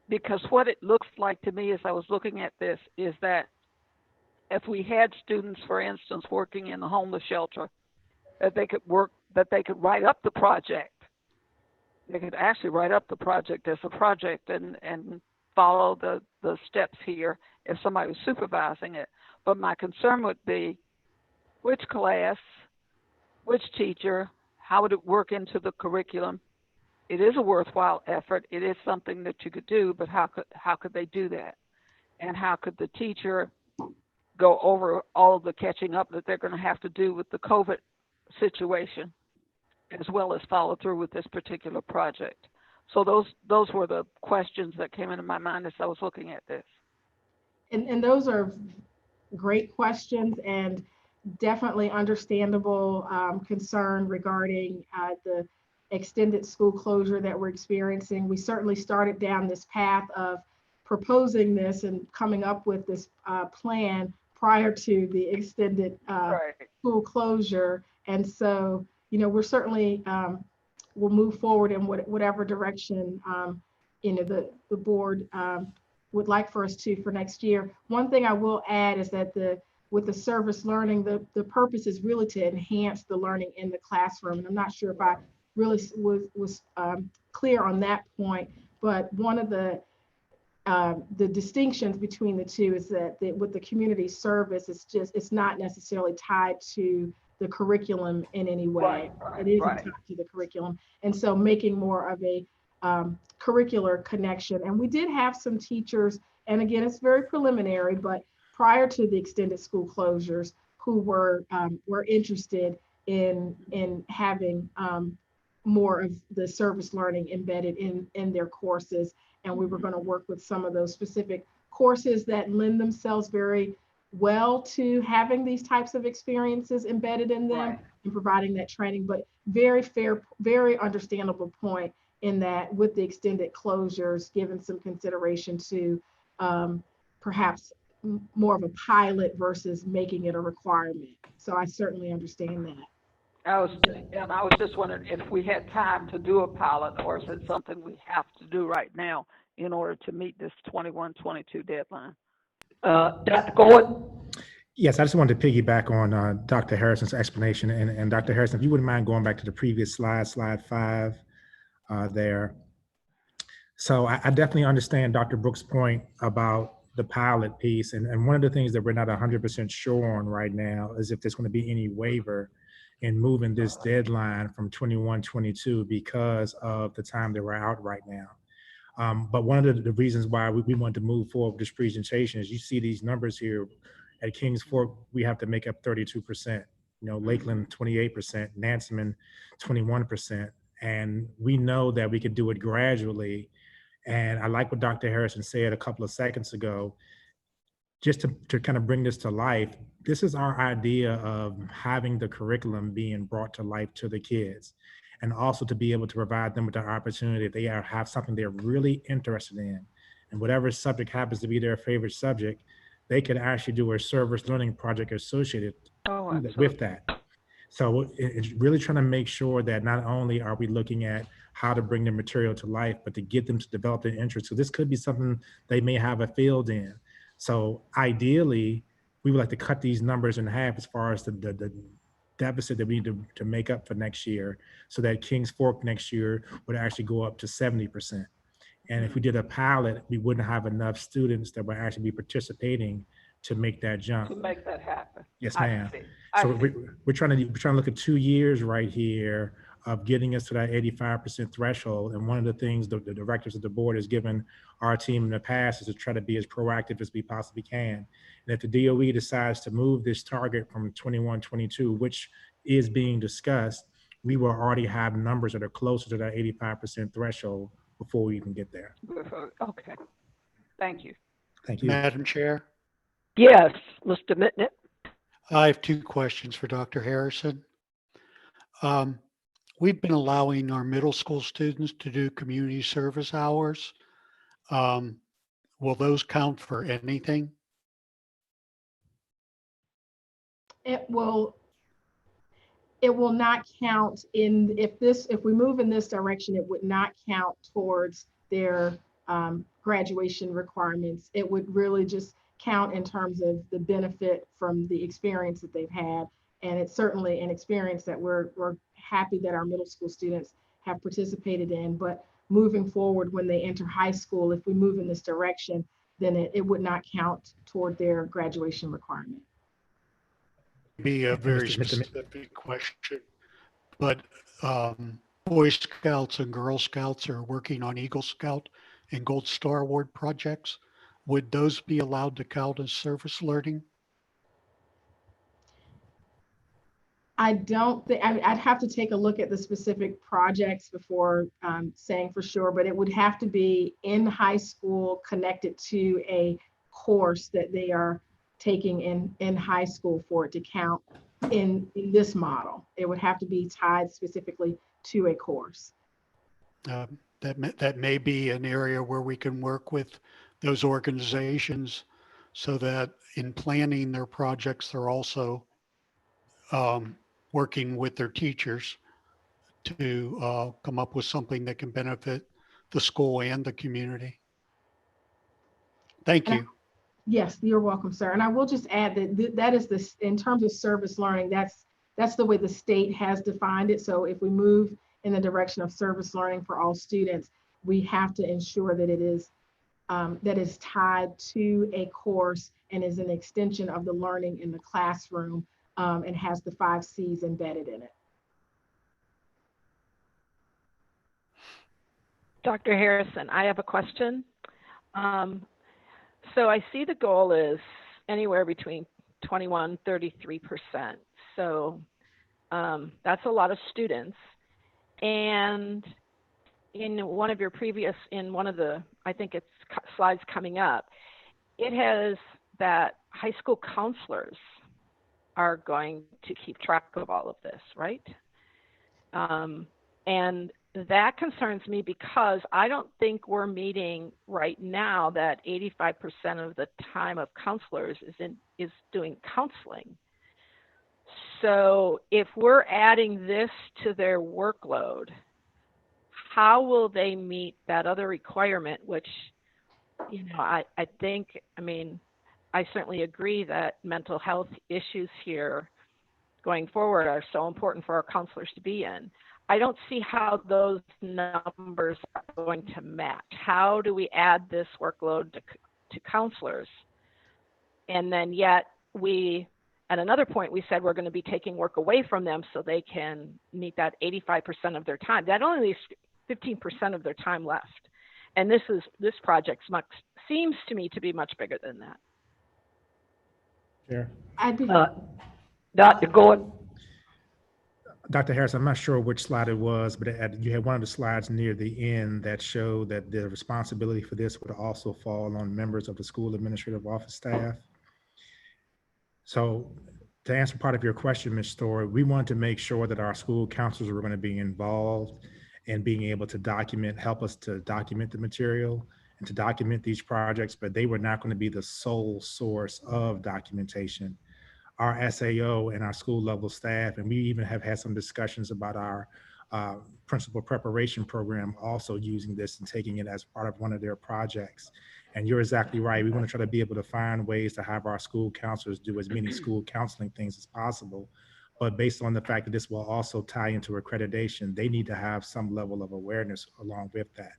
Because what it looks like to me as I was looking at this is that if we had students, for instance, working in the homeless shelter, that they could write up the project. They could actually write up the project as a project and follow the steps here if somebody was supervising it. But my concern would be which class, which teacher, how would it work into the curriculum? It is a worthwhile effort. It is something that you could do, but how could they do that? And how could the teacher go over all of the catching up that they're going to have to do with the COVID situation, as well as follow through with this particular project? So those were the questions that came into my mind as I was looking at this. And those are great questions and definitely understandable concern regarding the extended school closure that we're experiencing. We certainly started down this path of proposing this and coming up with this plan prior to the extended school closure. And so, we're certainly will move forward in whatever direction, the board would like for us to for next year. One thing I will add is that with the service learning, the purpose is really to enhance the learning in the classroom. And I'm not sure if I really was clear on that point, but one of the distinctions between the two is that with the community service, it's not necessarily tied to the curriculum in any way. It isn't tied to the curriculum. And so making more of a curricular connection. And we did have some teachers, and again, it's very preliminary, but prior to the extended school closures, who were interested in having more of the service learning embedded in their courses. And we were going to work with some of those specific courses that lend themselves very well to having these types of experiences embedded in them and providing that training. But very fair, very understandable point in that with the extended closures, given some consideration to perhaps more of a pilot versus making it a requirement. So I certainly understand that. I was just wondering if we had time to do a pilot, or is it something we have to do right now in order to meet this 21-22 deadline? Dr. Gordon? Yes, I just wanted to piggyback on Dr. Harrison's explanation. And Dr. Harrison, if you wouldn't mind going back to the previous slide 5 there. So I definitely understand Dr. Brooks' point about the pilot piece. And one of the things that we're not 100% sure on right now is if there's going to be any waiver in moving this deadline from 21-22 because of the time that we're out right now. But one of the reasons why we want to move forward with this presentation is you see these numbers here. At Kings Fork, we have to make up 32%, Lakeland 28%, Nansemond 21%. And we know that we could do it gradually. And I like what Dr. Harrison said a couple of seconds ago, just to kind of bring this to life. This is our idea of having the curriculum being brought to life to the kids, and also to be able to provide them with the opportunity if they have something they're really interested in, and whatever subject happens to be their favorite subject, they could actually do a service learning project associated with that. So it's really trying to make sure that not only are we looking at how to bring the material to life, but to get them to develop their interest. So this could be something they may have a field in. So ideally, we would like to cut these numbers in half as far as the deficit that we need to make up for next year, so that Kings Fork next year would actually go up to 70%. And if we did a pilot, we wouldn't have enough students that would actually be participating to make that jump. To make that happen. Yes, ma'am. I So see. we're trying to look at 2 years right here of getting us to that 85% threshold. And one of the things the directors of the board has given our team in the past is to try to be as proactive as we possibly can. And if the DOE decides to move this target from 21, 22, which is being discussed, we will already have numbers that are closer to that 85% threshold before we even get there. Okay, thank you. Thank you. Madam Chair, Yes, Mr. Mitnick. I have two questions for Dr. Harrison. We've been allowing our middle school students to do community service hours. Will those count for anything? It will not count if we move in this direction, it would not count towards their graduation requirements. It would really just count in terms of the benefit from the experience that they've had. And it's certainly an experience that we're happy that our middle school students have participated in. But moving forward, when they enter high school, if we move in this direction, then it would not count toward their graduation requirement. Be a very specific question, but Boy Scouts and Girl Scouts are working on Eagle Scout and Gold Star Award projects. Would those be allowed to count as service learning? I don't think, I'd have to take a look at the specific projects before saying for sure, but it would have to be in high school connected to a course that they are taking in high school for it to count in this model. It would have to be tied specifically to a course. That may be an area where we can work with those organizations so that in planning their projects, they're also working with their teachers to come up with something that can benefit the school and the community. Thank you. Yes, you're welcome, sir. And I will just add that that is this, in terms of service learning, that's the way the state has defined it. So if we move in the direction of service learning for all students, we have to ensure that it is tied to a course and is an extension of the learning in the classroom and has the 5 C's embedded in it. Dr. Harrison, I have a question. So I see the goal is anywhere between 21, 33%. So that's a lot of students. And in one of your previous, in one of the, I think it's slides coming up, it has that high school counselors are going to keep track of all of this, right? And that concerns me because I don't think we're meeting right now that 85% of the time of counselors is doing counseling. So if we're adding this to their workload, how will they meet that other requirement, which, you know, I think, I mean, I certainly agree that mental health issues here going forward are so important for our counselors to be in. I don't see how those numbers are going to match. How do we add this workload to counselors? And then yet we, at another point, we said we're going to be taking work away from them so they can meet that 85% of their time. That only leaves 15% of their time left. And this project seems to me to be much bigger than that. Chair. Dr. Gordon. Dr. Harris, I'm not sure which slide it was, but you had one of the slides near the end that showed that the responsibility for this would also fall on members of the school administrative office staff. So to answer part of your question, Ms. Story, we want to make sure that our school counselors were going to be involved in being able to help us to document the material and to document these projects, but they were not going to be the sole source of documentation. Our SAO and our school level staff, and we even have had some discussions about our principal preparation program also using this and taking it as part of one of their projects. And you're exactly right. We want to try to be able to find ways to have our school counselors do as many school counseling things as possible. But based on the fact that this will also tie into accreditation, they need to have some level of awareness along with that.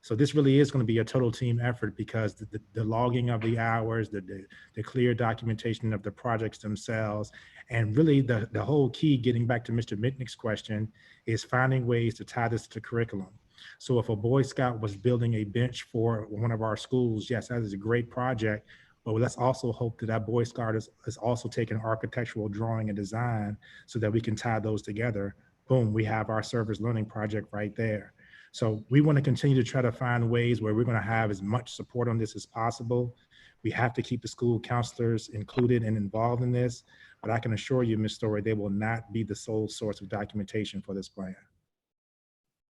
So this really is going to be a total team effort because the logging of the hours, the clear documentation of the projects themselves, and really the whole key, getting back to Mr. Mitnick's question, is finding ways to tie this to curriculum. So if a Boy Scout was building a bench for one of our schools, yes, that is a great project, but let's also hope that that Boy Scout is also taking architectural drawing and design so that we can tie those together. Boom, we have our ServiceLearning project right there. So we want to continue to try to find ways where we're going to have as much support on this as possible. We have to keep the school counselors included and involved in this, but I can assure you, Ms. Story, they will not be the sole source of documentation for this plan.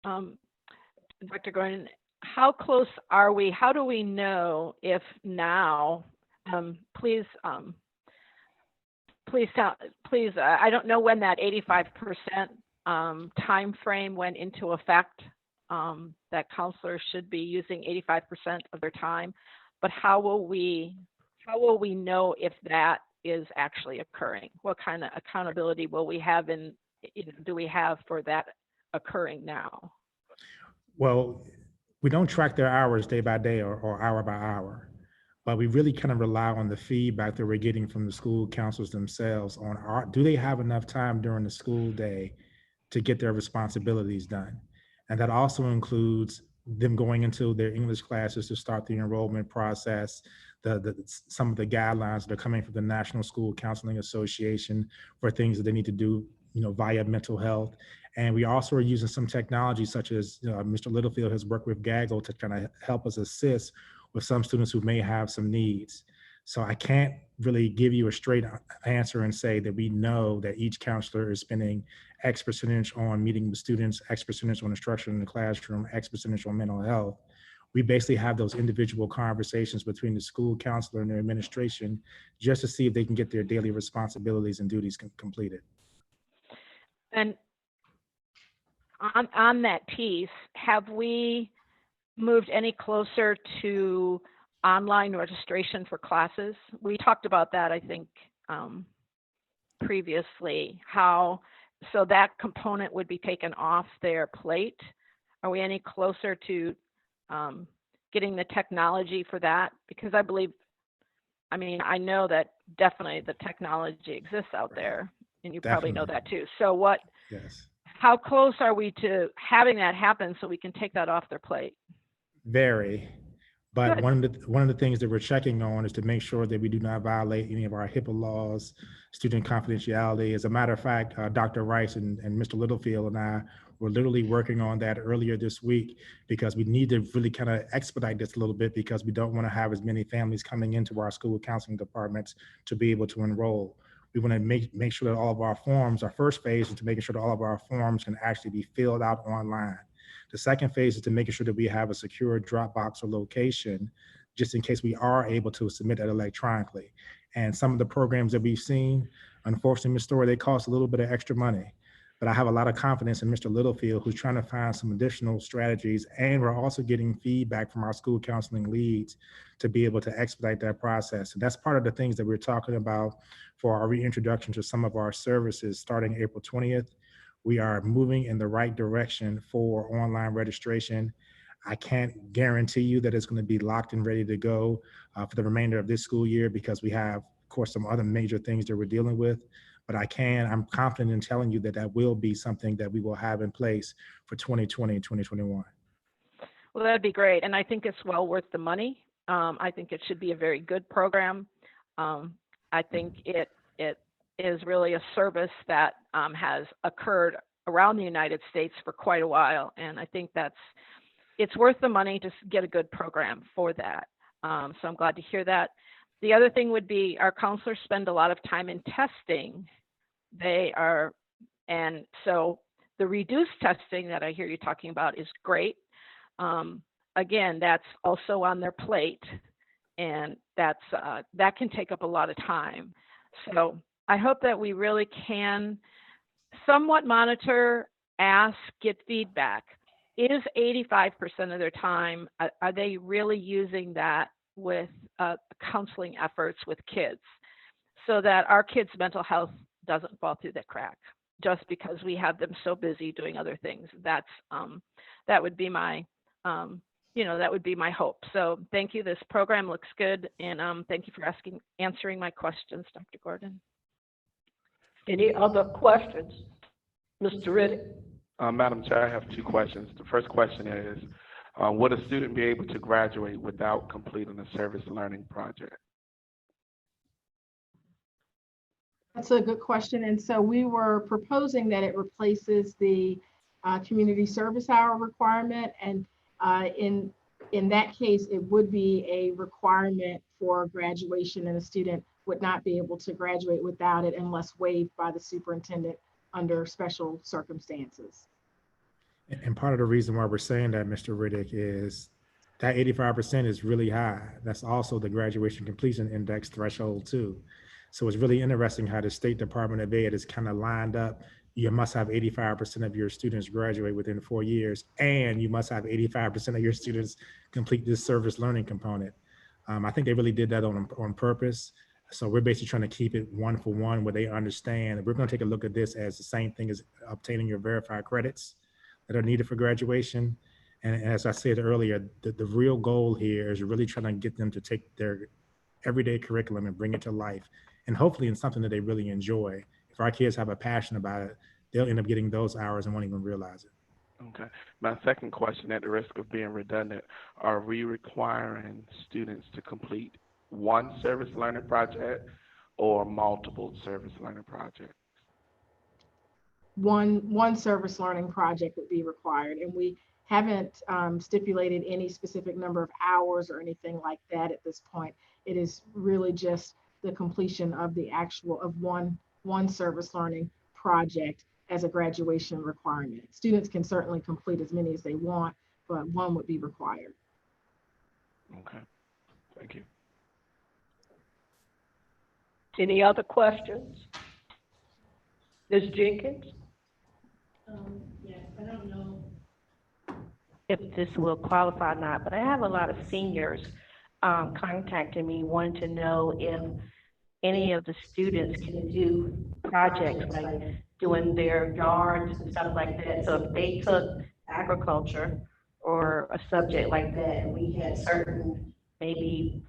Dr. Gordon, how close are we? How do we know if now, please, I don't know when that 85% time frame went into effect, that counselors should be using 85% of their time, but how will we know if that is actually occurring? What kind of accountability will we have do we have for that occurring now? Well, we don't track their hours day by day or hour by hour, but we really kind of rely on the feedback that we're getting from the school counselors themselves on do they have enough time during the school day to get their responsibilities done? And that also includes them going into their English classes to start the enrollment process, some of the guidelines that are coming from the National School Counseling Association for things that they need to do, via mental health. And we also are using some technology such as Mr. Littlefield has worked with Gaggle to kind of help us assist with some students who may have some needs. So I can't really give you a straight answer and say that we know that each counselor is spending X percentage on meeting with students, X percentage on instruction in the classroom, X percentage on mental health. We basically have those individual conversations between the school counselor and their administration just to see if they can get their daily responsibilities and duties completed. And on that piece, have we moved any closer to online registration for classes? We talked about that, I think, previously, so that component would be taken off their plate. Are we any closer to getting the technology for that? Because I know that definitely the technology exists out there, and you probably know that too. So Yes. How close are we to having that happen so we can take that off their plate? Very. But one of the things that we're checking on is to make sure that we do not violate any of our HIPAA laws, student confidentiality. As a matter of fact, Dr. Rice and Mr. Littlefield and I were literally working on that earlier this week because we need to really kind of expedite this a little bit because we don't want to have as many families coming into our school counseling departments to be able to enroll. We want to make sure that all of our forms, our first phase is to making sure that all of our forms can actually be filled out online. The second phase is to making sure that we have a secure Dropbox or location, just in case we are able to submit that electronically. And some of the programs that we've seen, unfortunately, Ms. Story, they cost a little bit of extra money. But I have a lot of confidence in Mr. Littlefield, who's trying to find some additional strategies. And we're also getting feedback from our school counseling leads to be able to expedite that process. And that's part of the things that we're talking about for our reintroduction to some of our services starting April 20th. We are moving in the right direction for online registration. I can't guarantee you that it's going to be locked and ready to go for the remainder of this school year because we have, of course, some other major things that we're dealing with. But I'm confident in telling you that that will be something that we will have in place for 2020 and 2021. Well, that'd be great. And I think it's well worth the money. I think it should be a very good program. I think it is really a service that has occurred around the United States for quite a while. And I think it's worth the money to get a good program for that. So I'm glad to hear that. The other thing would be our counselors spend a lot of time in testing. And so the reduced testing that I hear you talking about is great. Again, that's also on their plate, and that can take up a lot of time. So I hope that we really can somewhat monitor, ask, get feedback. Is 85% of their time, are they really using that with counseling efforts with kids so that our kids' mental health doesn't fall through the crack just because we have them so busy doing other things? That would be my that would be my hope. So thank you. This program looks good. And thank you for answering my questions, Dr. Gordon. Any other questions? Mr. Riddick? Madam Chair, I have two questions. The first question is, would a student be able to graduate without completing a service learning project? That's a good question. And so we were proposing that it replaces the community service hour requirement. And in that case, it would be a requirement for graduation, and a student would not be able to graduate without it unless waived by the superintendent under special circumstances. And part of the reason why we're saying that, Mr. Riddick, is that 85% is really high. That's also the graduation completion index threshold too. So it's really interesting how the State Department of Ed is kind of lined up. You must have 85% of your students graduate within 4 years, and you must have 85% of your students complete this service learning component. I think they really did that on purpose. So we're basically trying to keep it one for one, where they understand. We're going to take a look at this as the same thing as obtaining your verified credits that are needed for graduation. And as I said earlier, the real goal here is really trying to get them to take their everyday curriculum and bring it to life, and hopefully in something that they really enjoy. If our kids have a passion about it, they'll end up getting those hours and won't even realize it. Okay. My second question, at the risk of being redundant, are we requiring students to complete one service learning project or multiple service learning projects? One service learning project would be required, and we haven't stipulated any specific number of hours or anything like that at this point. It is really just the completion of the one service learning project as a graduation requirement. Students can certainly complete as many as they want, but one would be required. Okay, thank you. Any other questions? Ms. Jenkins? Yes, I don't know if this will qualify or not, but I have a lot of seniors contacting me wanting to know if any of the students can do projects like doing their yards and stuff like that. So if they took agriculture or a subject like that, and we had certain maybe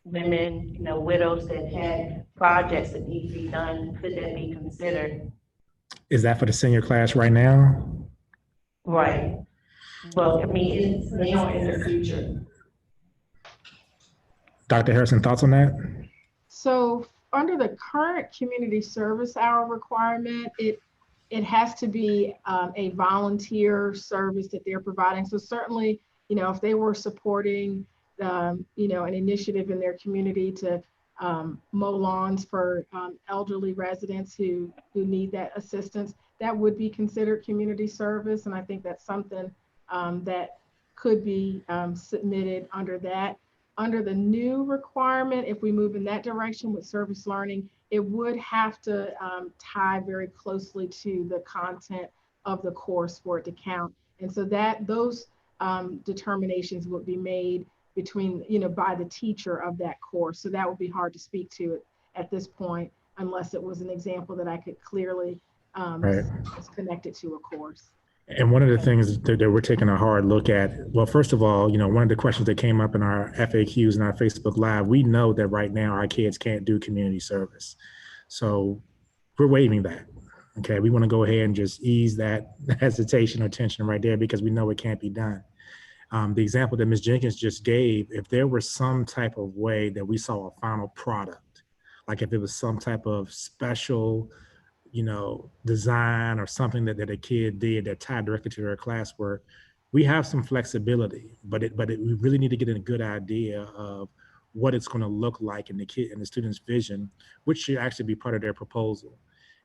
women, widows that had projects that need to be done, could that be considered? Is that for the senior class right now? Right. Well, I mean, it's now in the future. Dr. Harrison, thoughts on that? So under the current community service hour requirement, it has to be a volunteer service that they're providing. So certainly, if they were supporting, an initiative in their community to mow lawns for elderly residents who need that assistance, that would be considered community service. And I think that's something that could be submitted under that. Under the new requirement, if we move in that direction with service learning, it would have to tie very closely to the content of the course for it to count. And so those determinations would be made between, by the teacher of that course. So that would be hard to speak to it at this point, unless it was an example that I could clearly connect it to a course. And one of the things that we're taking a hard look at, well, first of all, one of the questions that came up in our FAQs and our Facebook Live, we know that right now our kids can't do community service. So we're waiving that. Okay, we want to go ahead and just ease that hesitation or tension right there, because we know it can't be done. The example that Ms. Jenkins just gave, if there were some type of way that we saw a final product, like if it was some type of special design or something that a kid did that tied directly to their classwork, we have some flexibility, but we really need to get a good idea of what it's going to look like in the student's vision, which should actually be part of their proposal.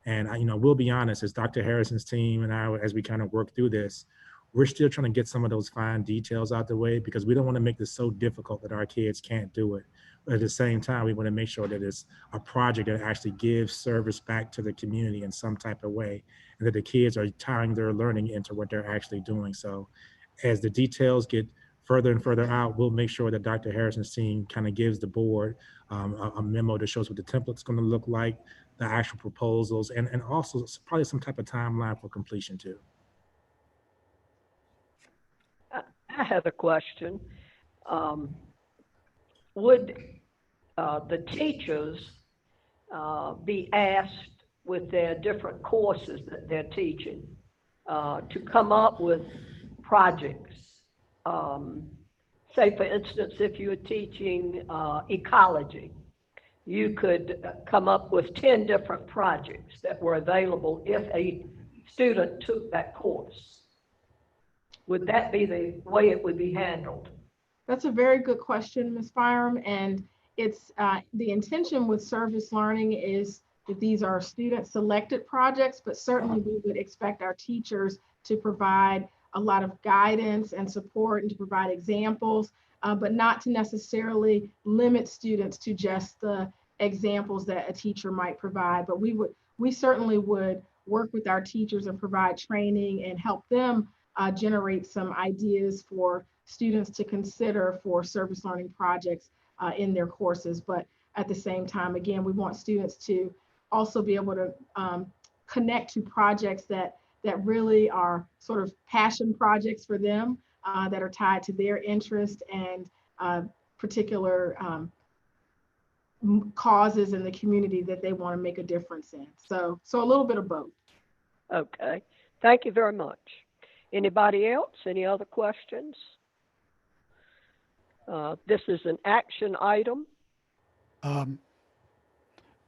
And we'll be honest, as Dr. Harrison's team and I, as we kind of work through this, we're still trying to get some of those fine details out the way, because we don't want to make this so difficult that our kids can't do it. But at the same time, we want to make sure that it's a project that actually gives service back to the community in some type of way, and that the kids are tying their learning into what they're actually doing. So as the details get further and further out, we'll make sure that Dr. Harrison's team kind of gives the board a memo that shows what the template's going to look like, the actual proposals, and also probably some type of timeline for completion too. I have a question. Would the teachers be asked with their different courses that they're teaching to come up with projects? Say, for instance, if you were teaching ecology, you could come up with 10 different projects that were available if a student took that course. Would that be the way it would be handled? That's a very good question, Ms. Byram, and it's the intention with service learning is that these are student selected projects, but certainly we would expect our teachers to provide a lot of guidance and support and to provide examples, but not to necessarily limit students to just the examples that a teacher might provide. But we certainly would work with our teachers and provide training and help them generate some ideas for students to consider for service learning projects in their courses. But at the same time, again, we want students to also be able to connect to projects that really are sort of passion projects for them, that are tied to their interest and particular causes in the community that they want to make a difference in. So a little bit of both. Okay, thank you very much. Anybody else? Any other questions? This is an action item.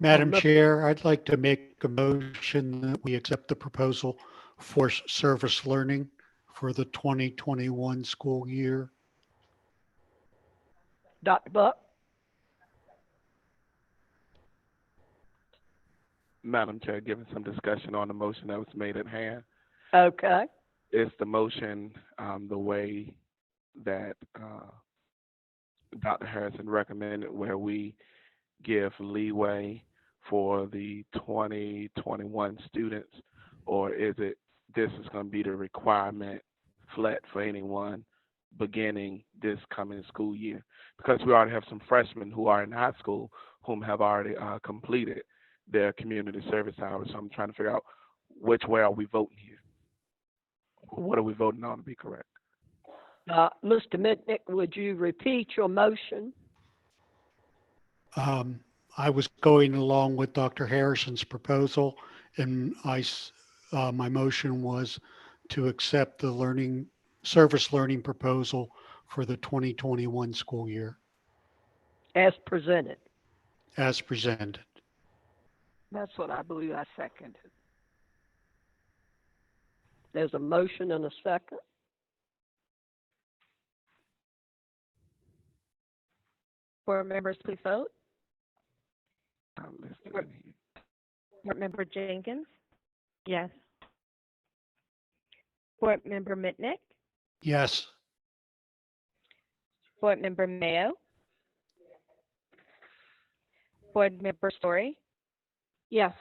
Madam Chair, I'd like to make a motion that we accept the proposal for service learning for the 2021 school year. Dr. Buck? Madam Chair, given some discussion on the motion that was made at hand. Okay. Is the motion the way that Dr. Harrison recommended, where we give leeway for the 2021 students, or is it this is going to be the requirement flat for anyone beginning this coming school year? Because we already have some freshmen who are in high school whom have already completed their community service hours. So I'm trying to figure out which way are we voting here? What are we voting on to be correct? Mr. Mitnick, would you repeat your motion? I was going along with Dr. Harrison's proposal, and my motion was to accept the service learning proposal for the 2021 school year. As presented. As presented. That's what I believe I seconded. There's a motion and a second. Board members, please vote. Board member Jenkins? Yes. Board member Mitnick? Yes. Board member Mayo? Board member Story? Yes.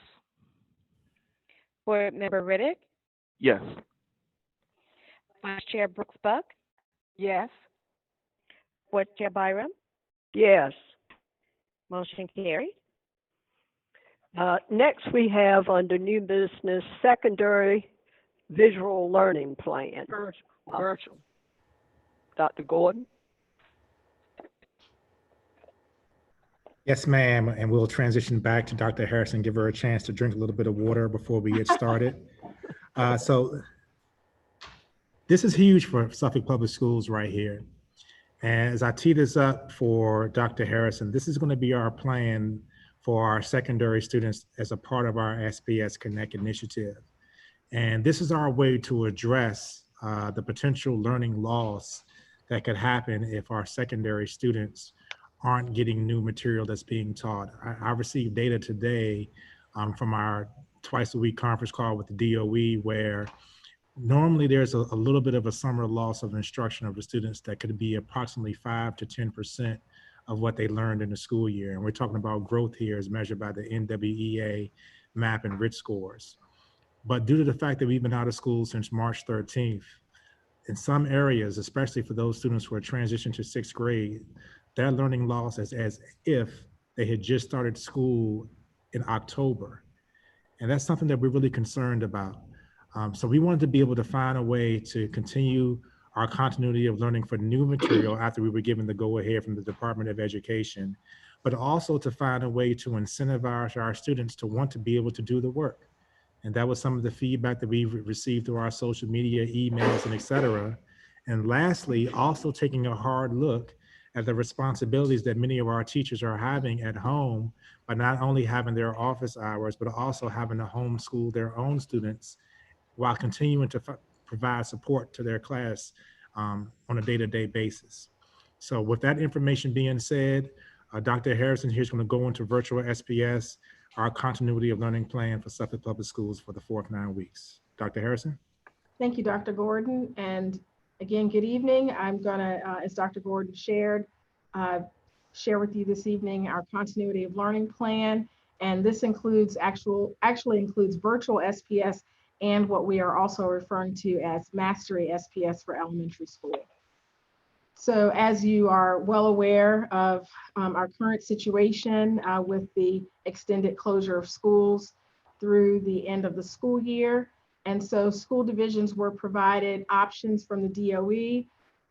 Board member Riddick? Yes. Vice Chair Brooks Buck? Yes. Board Chair Byram? Yes. Motion carried. Next, we have under new business, secondary visual learning plan. Virtual. Dr. Gordon? Yes, ma'am. And we'll transition back to Dr. Harrison, give her a chance to drink a little bit of water before we get started. So this is huge for Suffolk Public Schools right here. And as I tee this up for Dr. Harrison, this is going to be our plan for our secondary students as a part of our SBS Connect initiative. And this is our way to address the potential learning loss that could happen if our secondary students aren't getting new material that's being taught. I received data today from our twice a week conference call with the DOE, where normally there's a little bit of a summer loss of instruction of the students that could be approximately 5 to 10% of what they learned in the school year. And we're talking about growth here as measured by the NWEA MAP and RIT scores. But due to the fact that we've been out of school since March 13th, in some areas, especially for those students who are transitioned to 6th grade, their learning loss is as if they had just started school in October. And that's something that we're really concerned about. So we wanted to be able to find a way to continue our continuity of learning for new material after we were given the go-ahead from the Department of Education, but also to find a way to incentivize our students to want to be able to do the work. And that was some of the feedback that we've received through our social media, emails, and et cetera. And lastly, also taking a hard look at the responsibilities that many of our teachers are having at home by not only having their office hours, but also having to homeschool their own students while continuing to provide support to their class on a day-to-day basis. So with that information being said, Dr. Harrison here is going to go into virtual SPS, our continuity of learning plan for Suffolk Public Schools for the fourth 9 weeks. Dr. Harrison? Thank you, Dr. Gordon. And again, good evening. I'm gonna, as Dr. Gordon shared, share with you this evening our continuity of learning plan. And this includes actually includes virtual SPS and what we are also referring to as Mastery SPS for elementary school. So as you are well aware of our current situation with the extended closure of schools through the end of the school year. And so school divisions were provided options from the DOE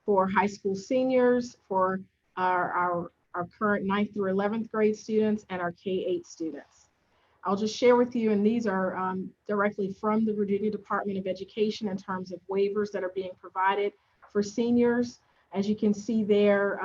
for high school seniors, for our current 9th through 11th grade students, and our K-8 students. I'll just share with you, and these are directly from the Virginia Department of Education in terms of waivers that are being provided for seniors. As you can see there,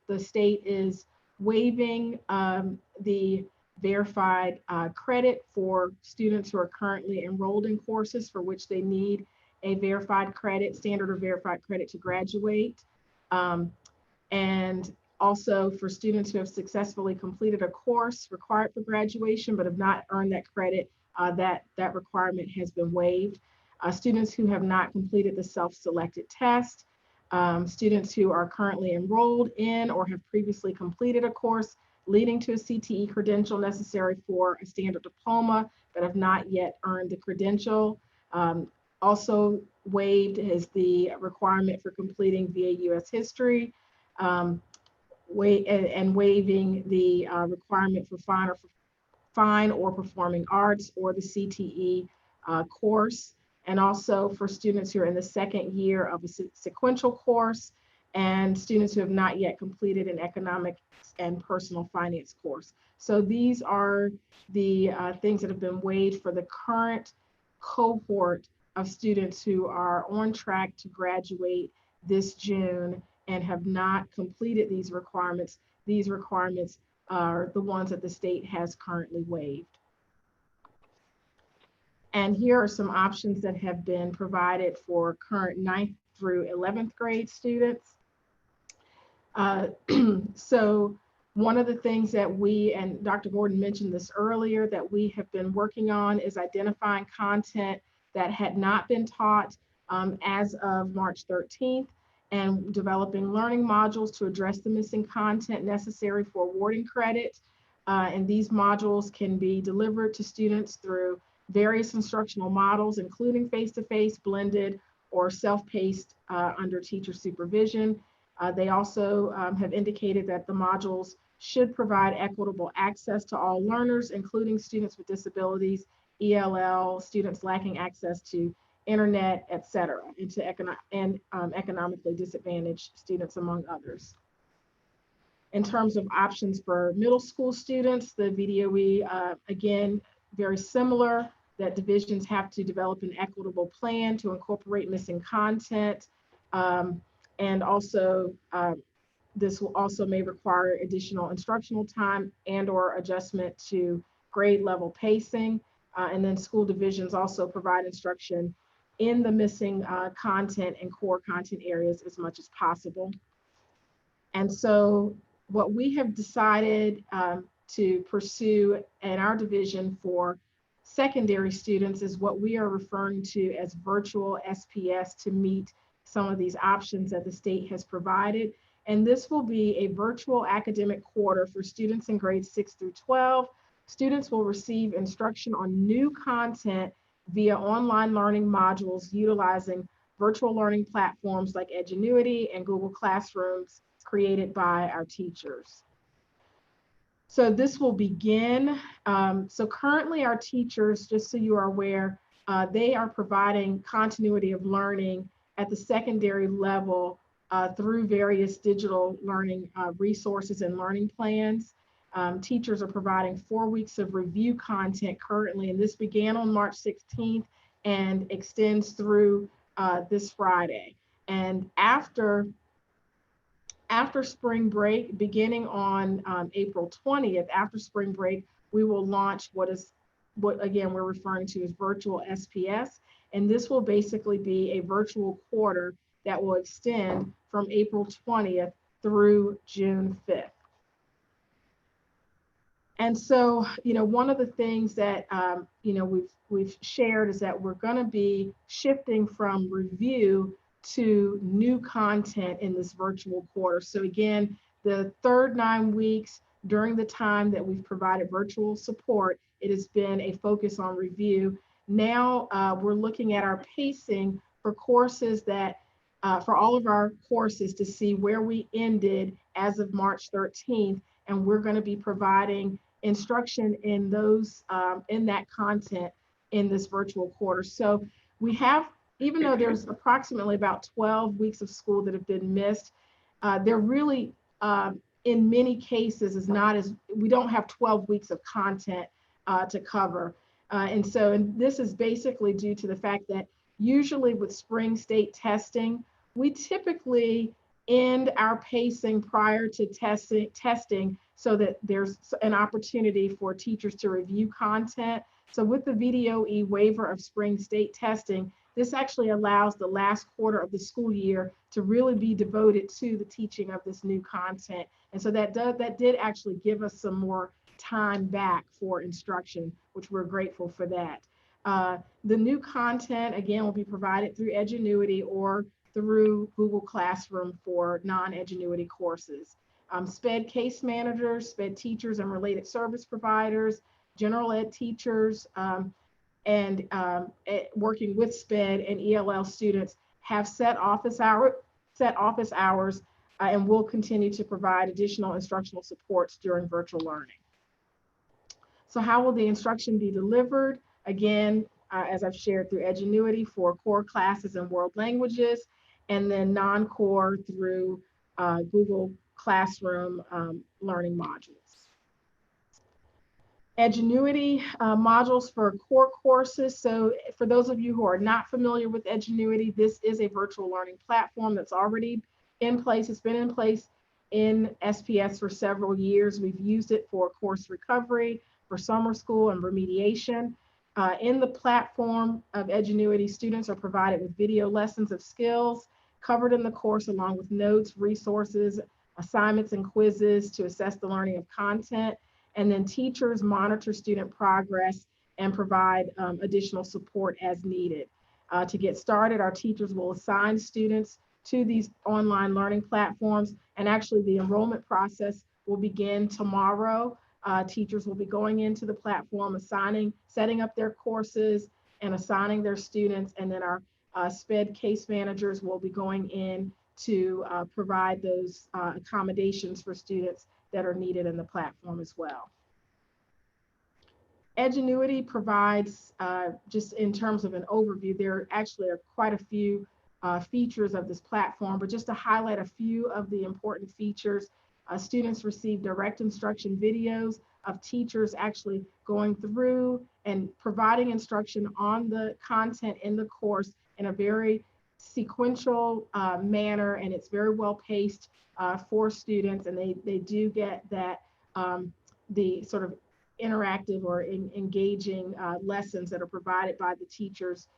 the state is waiving the verified credit for students who are currently enrolled in courses for which they need a verified credit, standard or verified credit to graduate. And also for students who have successfully completed a course required for graduation but have not earned that credit, that requirement has been waived. Students who have not completed the self-selected test, students who are currently enrolled in or have previously completed a course leading to a CTE credential necessary for a standard diploma but have not yet earned the credential. Also waived is the requirement for completing VA US history, and waiving the requirement for fine or performing arts or the CTE course. And also for students who are in the second year of a sequential course and students who have not yet completed an economics and personal finance course. So these are the things that have been waived for the current cohort of students who are on track to graduate this June and have not completed these requirements. These requirements are the ones that the state has currently waived. And here are some options that have been provided for current 9th through 11th grade students. So one of the things that we, and Dr. Gordon mentioned this earlier, that we have been working on is identifying content that had not been taught as of March 13th and developing learning modules to address the missing content necessary for awarding credit. And these modules can be delivered to students through various instructional models, including face-to-face, blended, or self-paced under teacher supervision. They also have indicated that the modules should provide equitable access to all learners, including students with disabilities, ELL, students lacking access to internet, et cetera, and to economically disadvantaged students, among others. In terms of options for middle school students, the VDOE, again, very similar, that divisions have to develop an equitable plan to incorporate missing content. And also, this will also may require additional instructional time and or adjustment to grade level pacing. And then school divisions also provide instruction in the missing content and core content areas as much as possible. And so what we have decided to pursue in our division for secondary students is what we are referring to as virtual SPS to meet some of these options that the state has provided. And this will be a virtual academic quarter for students in grades 6 through 12. Students will receive instruction on new content via online learning modules utilizing virtual learning platforms like Edgenuity and Google Classrooms created by our teachers. So this will begin. So currently our teachers, just so you are aware, they are providing continuity of learning at the secondary level through various digital learning resources and learning plans. Teachers are providing 4 weeks of review content currently, and this began on March 16th and extends through this Friday. And after spring break, beginning on April 20th, after spring break, we will launch what again we're referring to as virtual SPS. And this will basically be a virtual quarter that will extend from April 20th through June 5th. And so, one of the things that, we've shared is that we're going to be shifting from review to new content in this virtual quarter. So again, the third 9 weeks during the time that we've provided virtual support, it has been a focus on review. Now we're looking at our pacing for courses that, for all of our courses to see where we ended as of March 13th. And we're going to be providing instruction in those, in that content in this virtual quarter. So we have, even though there's approximately about 12 weeks of school that have been missed, there really, in many cases, is not as, we don't have 12 weeks of content to cover. And this is basically due to the fact that usually with spring state testing, we typically end our pacing prior to testing so that there's an opportunity for teachers to review content. So with the VDOE waiver of spring state testing, this actually allows the last quarter of the school year to really be devoted to the teaching of this new content. And so that did actually give us some more time back for instruction, which we're grateful for that. The new content, again, will be provided through Edgenuity or through Google Classroom for non-Edgenuity courses. SPED case managers, SPED teachers and related service providers, general ed teachers, and working with SPED and ELL students have set office hours and will continue to provide additional instructional supports during virtual learning. So how will the instruction be delivered? Again, as I've shared, through Edgenuity for core classes and world languages, and then non-core through Google Classroom learning modules. Edgenuity modules for core courses. So for those of you who are not familiar with Edgenuity, this is a virtual learning platform that's already in place. It's been in place in SPS for several years. We've used it for course recovery, for summer school and remediation. In the platform of Edgenuity, students are provided with video lessons of skills covered in the course, along with notes, resources, assignments, and quizzes to assess the learning of content. And then teachers monitor student progress and provide additional support as needed. To get started, our teachers will assign students to these online learning platforms, and actually the enrollment process will begin tomorrow. Teachers will be going into the platform, setting up their courses and assigning their students, and then our SPED case managers will be going in to provide those accommodations for students that are needed in the platform as well. Edgenuity provides, just in terms of an overview, there actually are quite a few features of this platform, but just to highlight a few of the important features, students receive direct instruction videos of teachers actually going through and providing instruction on the content in the course in a very sequential manner, and it's very well paced for students, and they do get that the sort of interactive or engaging lessons that are provided by the teachers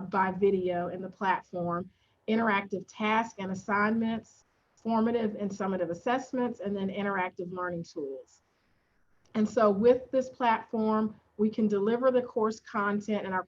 by video in the platform, interactive tasks and assignments, formative and summative assessments, and then interactive learning tools. And so with this platform, we can deliver the course content, and our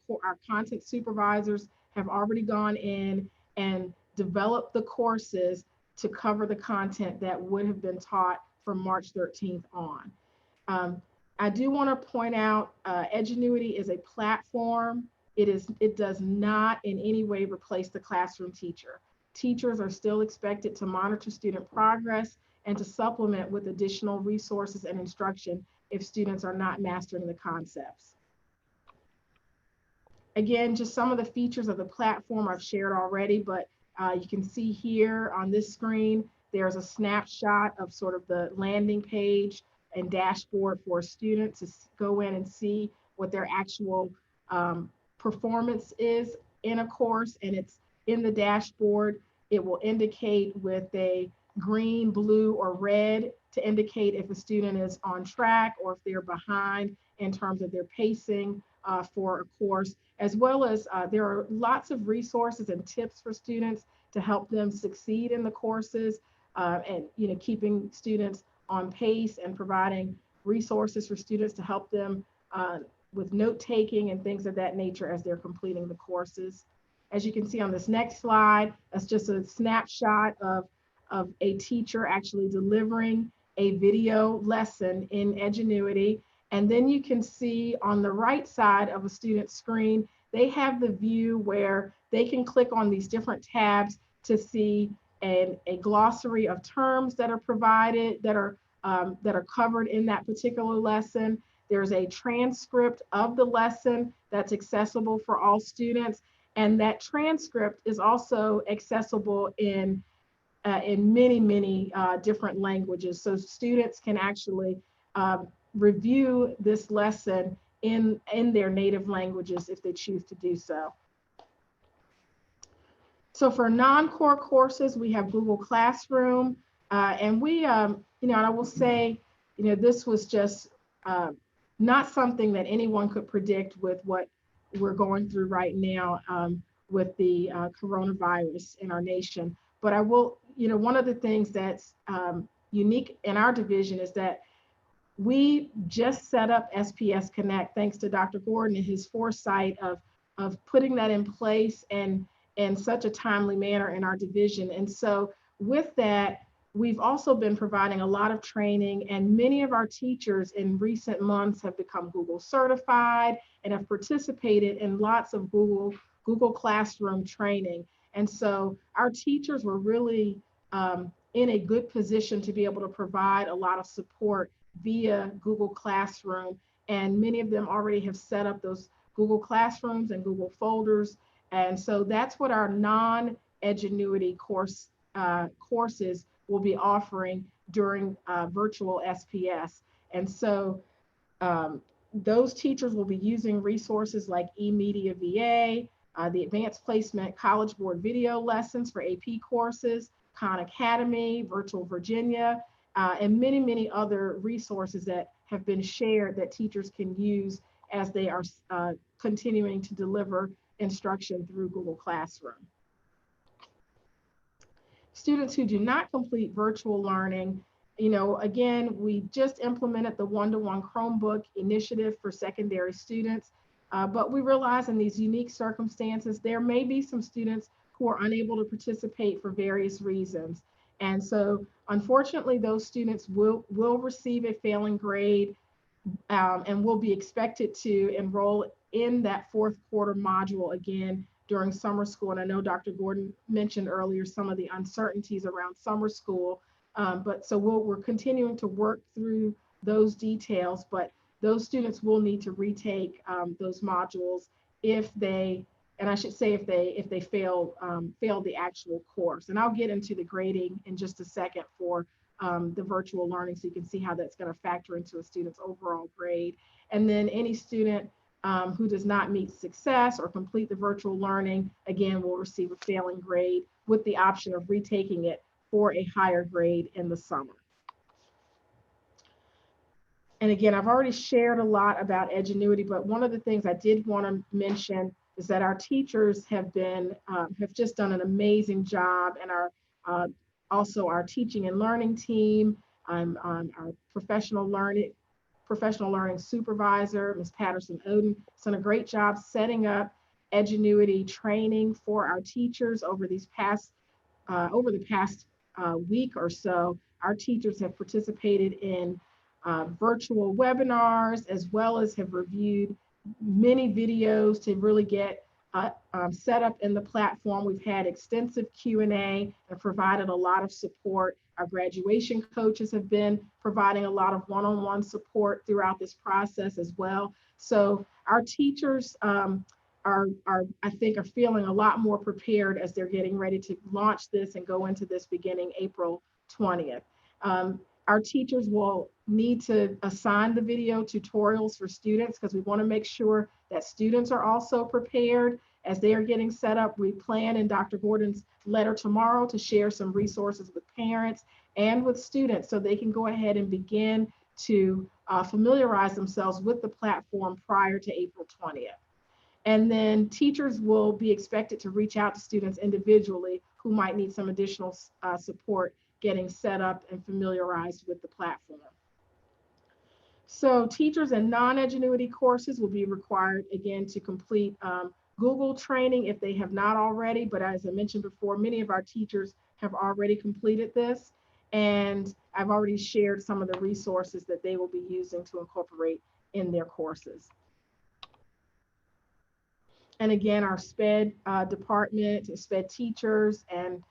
content supervisors have already gone in and developed the courses to cover the content that would have been taught from March 13th on. I do want to point out Edgenuity is a platform. It does not in any way replace the classroom teacher. Teachers are still expected to monitor student progress and to supplement with additional resources and instruction if students are not mastering the concepts. Again, just some of the features of the platform I've shared already, but You can see here on this screen, there's a snapshot of sort of the landing page and dashboard for a student to go in and see what their actual performance is in a course, and it's in the dashboard. It will indicate with a green, blue, or red to indicate if a student is on track or if they're behind in terms of their pacing for a course, as well as there are lots of resources and tips for students to help them succeed in the courses, and keeping students on pace and providing resources for students to help them with note taking and things of that nature as they're completing the courses. As you can see on this next slide, that's just a snapshot of a teacher actually delivering a video lesson in Edgenuity. And then you can see on the right side of a student's screen, they have the view where they can click on these different tabs to see a glossary of terms that are provided, that are covered in that particular lesson. There's a transcript of the lesson that's accessible for all students. And that transcript is also accessible in many different languages. So students can actually review this lesson in their native languages if they choose to do so. So for non-core courses, we have Google Classroom, and we, and I will say, this was just not something that anyone could predict with what we're going through right now with the coronavirus in our nation. But I will, one of the things that's unique in our division is that we just set up SPS Connect, thanks to Dr. Gordon and his foresight of putting that in place and in such a timely manner in our division. And so with that, we've also been providing a lot of training, and many of our teachers in recent months have become Google certified and have participated in lots of Google Classroom training. And so our teachers were really in a good position to be able to provide a lot of support via Google Classroom. And many of them already have set up those Google Classrooms and Google folders. And so that's what our non-Edgenuity courses will be offering during virtual SPS. And so those teachers will be using resources like eMedia VA, the Advanced Placement College Board video lessons for AP courses, Khan Academy, Virtual Virginia, and many other resources that have been shared that teachers can use as they are continuing to deliver instruction through Google Classroom. Students who do not complete virtual learning, again, we just implemented the one-to-one Chromebook initiative for secondary students, but we realize in these unique circumstances, there may be some students who are unable to participate for various reasons. And so unfortunately, those students will receive a failing grade and will be expected to enroll in that fourth quarter module again during summer school. And I know Dr. Gordon mentioned earlier some of the uncertainties around summer school, but so we're continuing to work through those details, but those students will need to retake those modules if they, and I should say if they fail the actual course. And I'll get into the grading in just a second for the virtual learning, so you can see how that's going to factor into a student's overall grade. And then any student who does not meet success or complete the virtual learning, again, will receive a failing grade with the option of retaking it for a higher grade in the summer. And again, I've already shared a lot about Edgenuity, but one of the things I did want to mention is that our teachers have just done an amazing job, and also our teaching and learning team, our professional learning supervisor, Ms. Patterson-Oden, has done a great job setting up Edgenuity training for our teachers over the past week or so. Our teachers have participated in virtual webinars, as well as have reviewed many videos to really get set up in the platform. We've had extensive Q&A and provided a lot of support. Our graduation coaches have been providing a lot of one-on-one support throughout this process as well. So our teachers I think are feeling a lot more prepared as they're getting ready to launch this and go into this beginning April 20th. Our teachers will need to assign the video tutorials for students because we want to make sure that students are also prepared as they are getting set up. We plan in Dr. Gordon's letter tomorrow to share some resources with parents and with students so they can go ahead and begin to familiarize themselves with the platform prior to April 20th. And then teachers will be expected to reach out to students individually who might need some additional support getting set up and familiarized with the platform. So teachers in non-Edgenuity courses will be required again to complete Google training if they have not already, but as I mentioned before, many of our teachers have already completed this, and I've already shared some of the resources that they will be using to incorporate in their courses. And again, our SPED department, SPED teachers and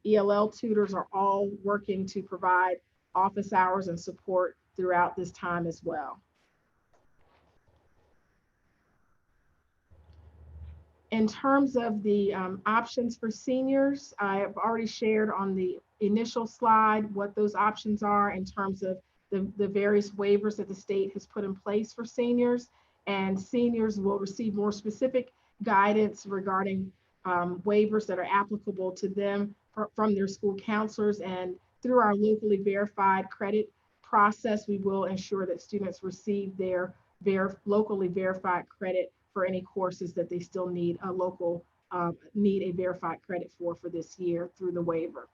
ELL tutors are all working to provide office hours and support throughout this time as well. In terms of the options for seniors, I have already shared on the initial slide what those options are in terms of the various waivers that the state has put in place for seniors. And seniors will receive more specific guidance regarding waivers that are applicable to them from their school counselors. And through our locally verified credit process, we will ensure that students receive their locally verified credit for any courses that they still need need a verified credit for this year through the waiver.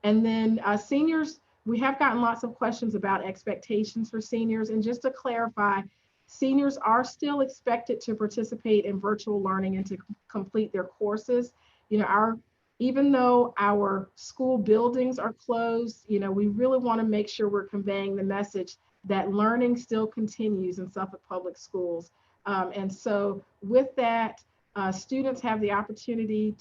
And then seniors, we have gotten lots of questions about expectations for seniors. And just to clarify, seniors are still expected to participate in virtual learning and to complete their courses. You know, even though our school buildings are closed, you know, we really want to make sure we're conveying the message that learning still continues in Suffolk Public Schools. And so with that, students have the opportunity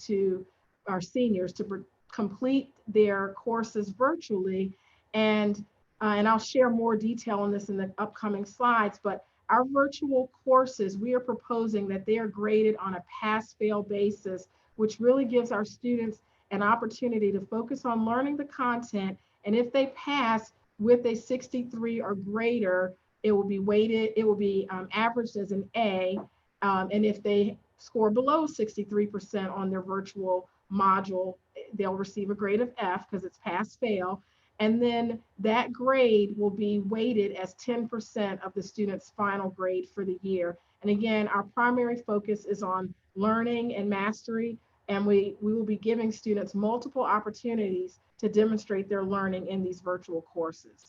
our seniors to complete their courses virtually. And I'll share more detail on this in the upcoming slides, but our virtual courses, we are proposing that they are graded on a pass-fail basis, which really gives our students an opportunity to focus on learning the content. And if they pass with a 63 or greater, it will be weighted, it will be averaged as an A. And if they score below 63% on their virtual module, they'll receive a grade of F because it's pass-fail. And then that grade will be weighted as 10% of the student's final grade for the year. And again, our primary focus is on learning and mastery, and we will be giving students multiple opportunities to demonstrate their learning in these virtual courses.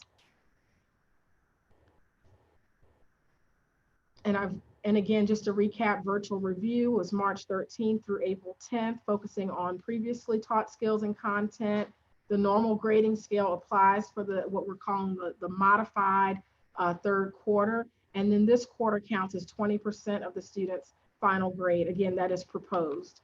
And again, just to recap, virtual review was March 13th through April 10th, focusing on previously taught skills and content. The normal grading scale applies for what we're calling the modified third quarter. And then this quarter counts as 20% of the student's final grade. Again, that is proposed.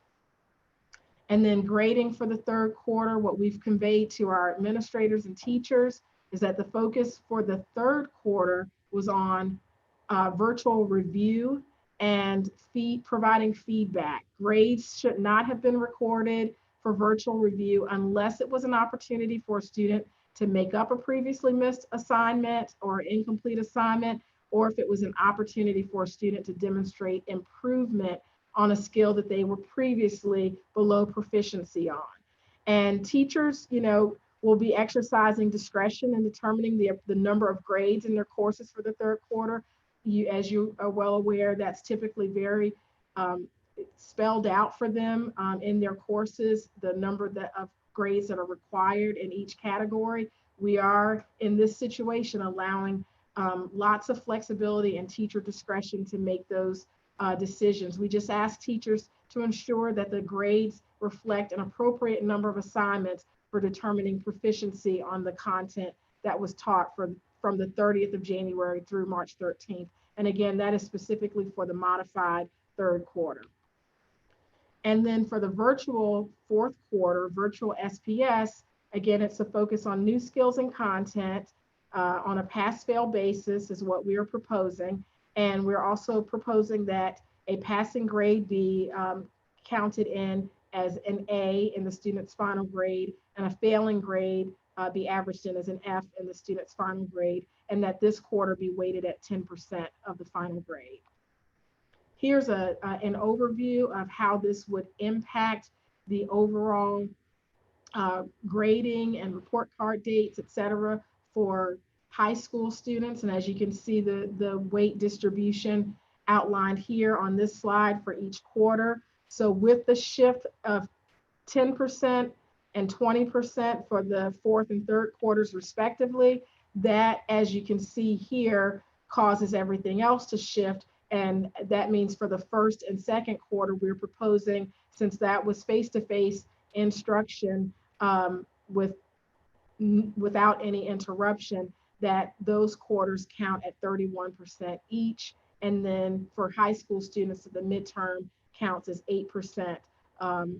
And then grading for the third quarter, what we've conveyed to our administrators and teachers is that the focus for the third quarter was on virtual review and providing feedback. Grades should not have been recorded for virtual review unless it was an opportunity for a student to make up a previously missed assignment or incomplete assignment, or if it was an opportunity for a student to demonstrate improvement on a skill that they were previously below proficiency on. And teachers, you know, will be exercising discretion in determining the number of grades in their courses for the third quarter. As you are well aware, that's typically very spelled out for them in their courses, the number of grades that are required in each category. We are in this situation allowing lots of flexibility and teacher discretion to make those decisions. We just ask teachers to ensure that the grades reflect an appropriate number of assignments for determining proficiency on the content that was taught from the 30th of January through March 13th. And again, that is specifically for the modified third quarter. And then for the virtual fourth quarter, virtual SPS, again, it's a focus on new skills and content on a pass-fail basis is what we are proposing. And we're also proposing that a passing grade be counted in as an A in the student's final grade, and a failing grade be averaged in as an F in the student's final grade, and that this quarter be weighted at 10% of the final grade. Here's an overview of how this would impact the overall grading and report card dates, et cetera, for high school students. And as you can see, the weight distribution outlined here on this slide for each quarter. So with the shift of 10% and 20% for the fourth and third quarters respectively, that, as you can see here, causes everything else to shift. And that means for the first and second quarter, we're proposing, since that was face-to-face instruction without any interruption, that those quarters count at 31% each. And then for high school students, the midterm counts as 8%,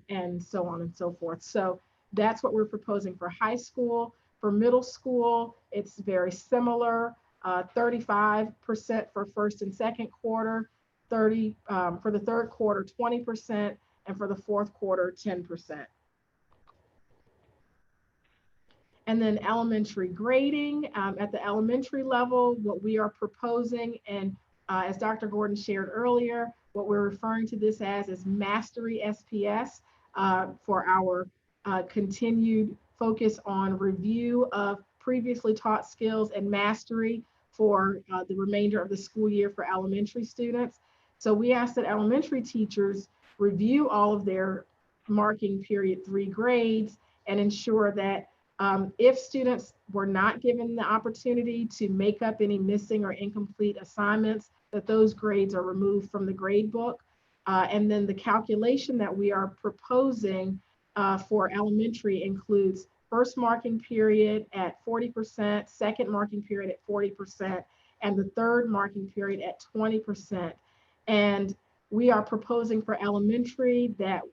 and so on and so forth. So that's what we're proposing for high school. For middle school, it's very similar. 35% for first and second quarter, 30 for the third quarter, 20%, and for the fourth quarter, 10%. And then elementary grading. At the elementary level, what we are proposing, and as Dr. Gordon shared earlier, what we're referring to this as is Mastery SPS for our continued focus on review of previously taught skills and mastery for the remainder of the school year for elementary students. So we ask that elementary teachers review all of their marking period 3 grades and ensure that if students were not given the opportunity to make up any missing or incomplete assignments, that those grades are removed from the grade book. And then the calculation that we are proposing for elementary includes first marking period at 40%, second marking period at 40%, and the third marking period at 20%. And we are proposing for elementary that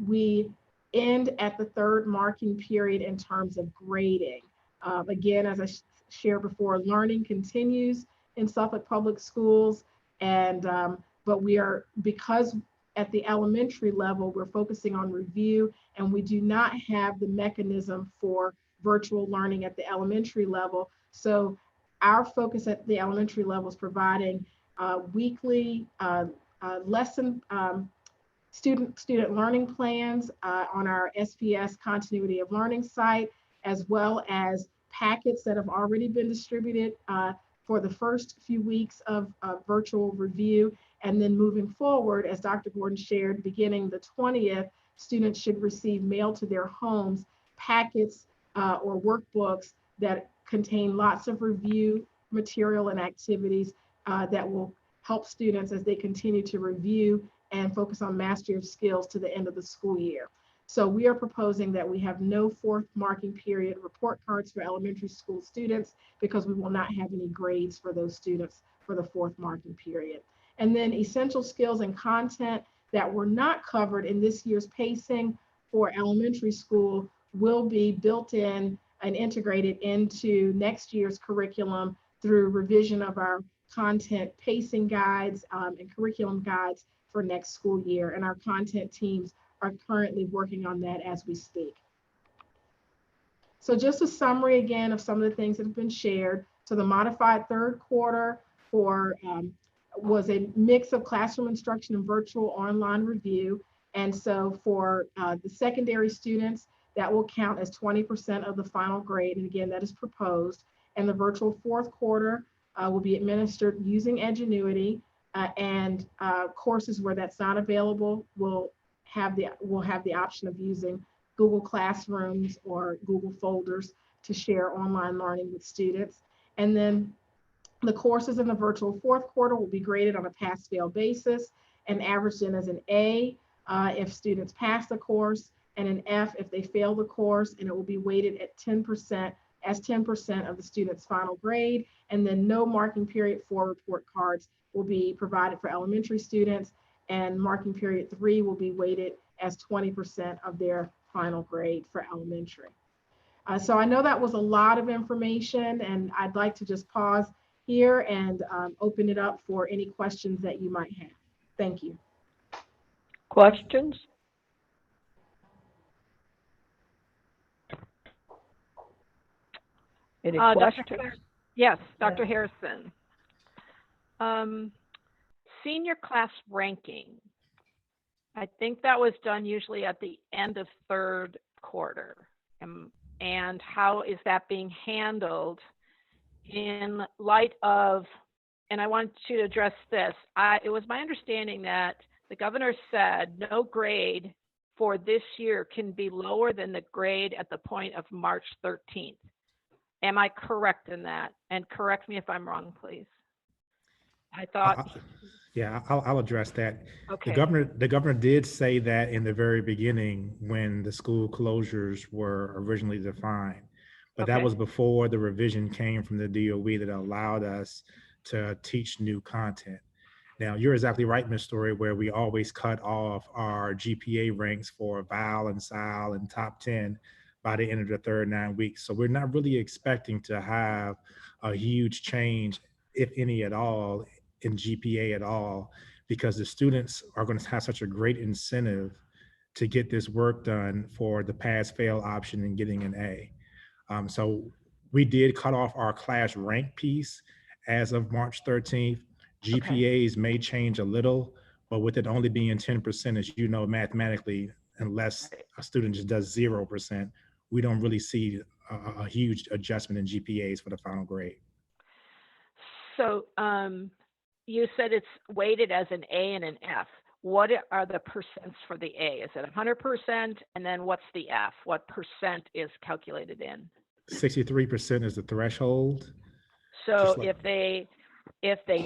we end at the third marking period in terms of grading. Again, as I shared before, learning continues in Suffolk Public Schools, and but we are, because at the elementary level, we're focusing on review, and we do not have the mechanism for virtual learning at the elementary level. So our focus at the elementary level is providing weekly lesson student learning plans on our SPS Continuity of Learning site, as well as packets that have already been distributed for the first few weeks of virtual review. And then moving forward, as Dr. Gordon shared, beginning the 20th, students should receive mailed to their homes packets or workbooks that contain lots of review material and activities that will help students as they continue to review and focus on mastery of skills to the end of the school year. So we are proposing that we have no fourth marking period report cards for elementary school students, because we will not have any grades for those students for the fourth marking period. And then essential skills and content that were not covered in this year's pacing for elementary school will be built in and integrated into next year's curriculum through revision of our content pacing guides and curriculum guides for next school year. And our content teams are currently working on that as we speak. So just a summary again of some of the things that have been shared. So the modified third quarter was a mix of classroom instruction and virtual online review. And so for the secondary students, that will count as 20% of the final grade. And again, that is proposed. And the virtual fourth quarter will be administered using Edgenuity, and courses where that's not available will have the option of using Google Classrooms or Google Folders to share online learning with students. And then the courses in the virtual fourth quarter will be graded on a pass-fail basis and averaged in as an A if students pass the course, and an F if they fail the course, and it will be weighted at 10% as 10% of the student's final grade. And then no marking period 4 report cards will be provided for elementary students, and marking period 3 will be weighted as 20% of their final grade for elementary. So I know that was a lot of information, and I'd like to just pause here and open it up for any questions that you might have. Thank you. Questions? Any Dr. questions? Yes, Dr. Harrison. Senior class ranking. I think that was done usually at the end of third quarter. And how is that being handled in light of, and I want you to address this. It was my understanding that the governor said no grade for this year can be lower than the grade at the point of March 13th. Am I correct in that? And correct me if I'm wrong, please. I thought. Yeah, I'll address that. Okay. The governor did say that in the very beginning when the school closures were originally defined, but that Okay. was before the revision came from the DOE that allowed us to teach new content. Now, you're exactly right, Ms. Story, where we always cut off our GPA ranks for Val and SIL and top 10 by the end of the third 9 weeks. So we're not really expecting to have a huge change, if any at all, in GPA at all, because the students are going to have such a great incentive to get this work done for the pass-fail option and getting an A. So we did cut off our class rank piece as of March 13th. GPAs may change a little, but with it only being 10%, as you know, mathematically, unless a student just does 0%, we don't really see a huge adjustment in GPAs for the final grade. So you said it's weighted as an A and an F. What are the percents for the A? Is it 100%? And then what's the F? What percent is calculated in? 63% is the threshold. So if they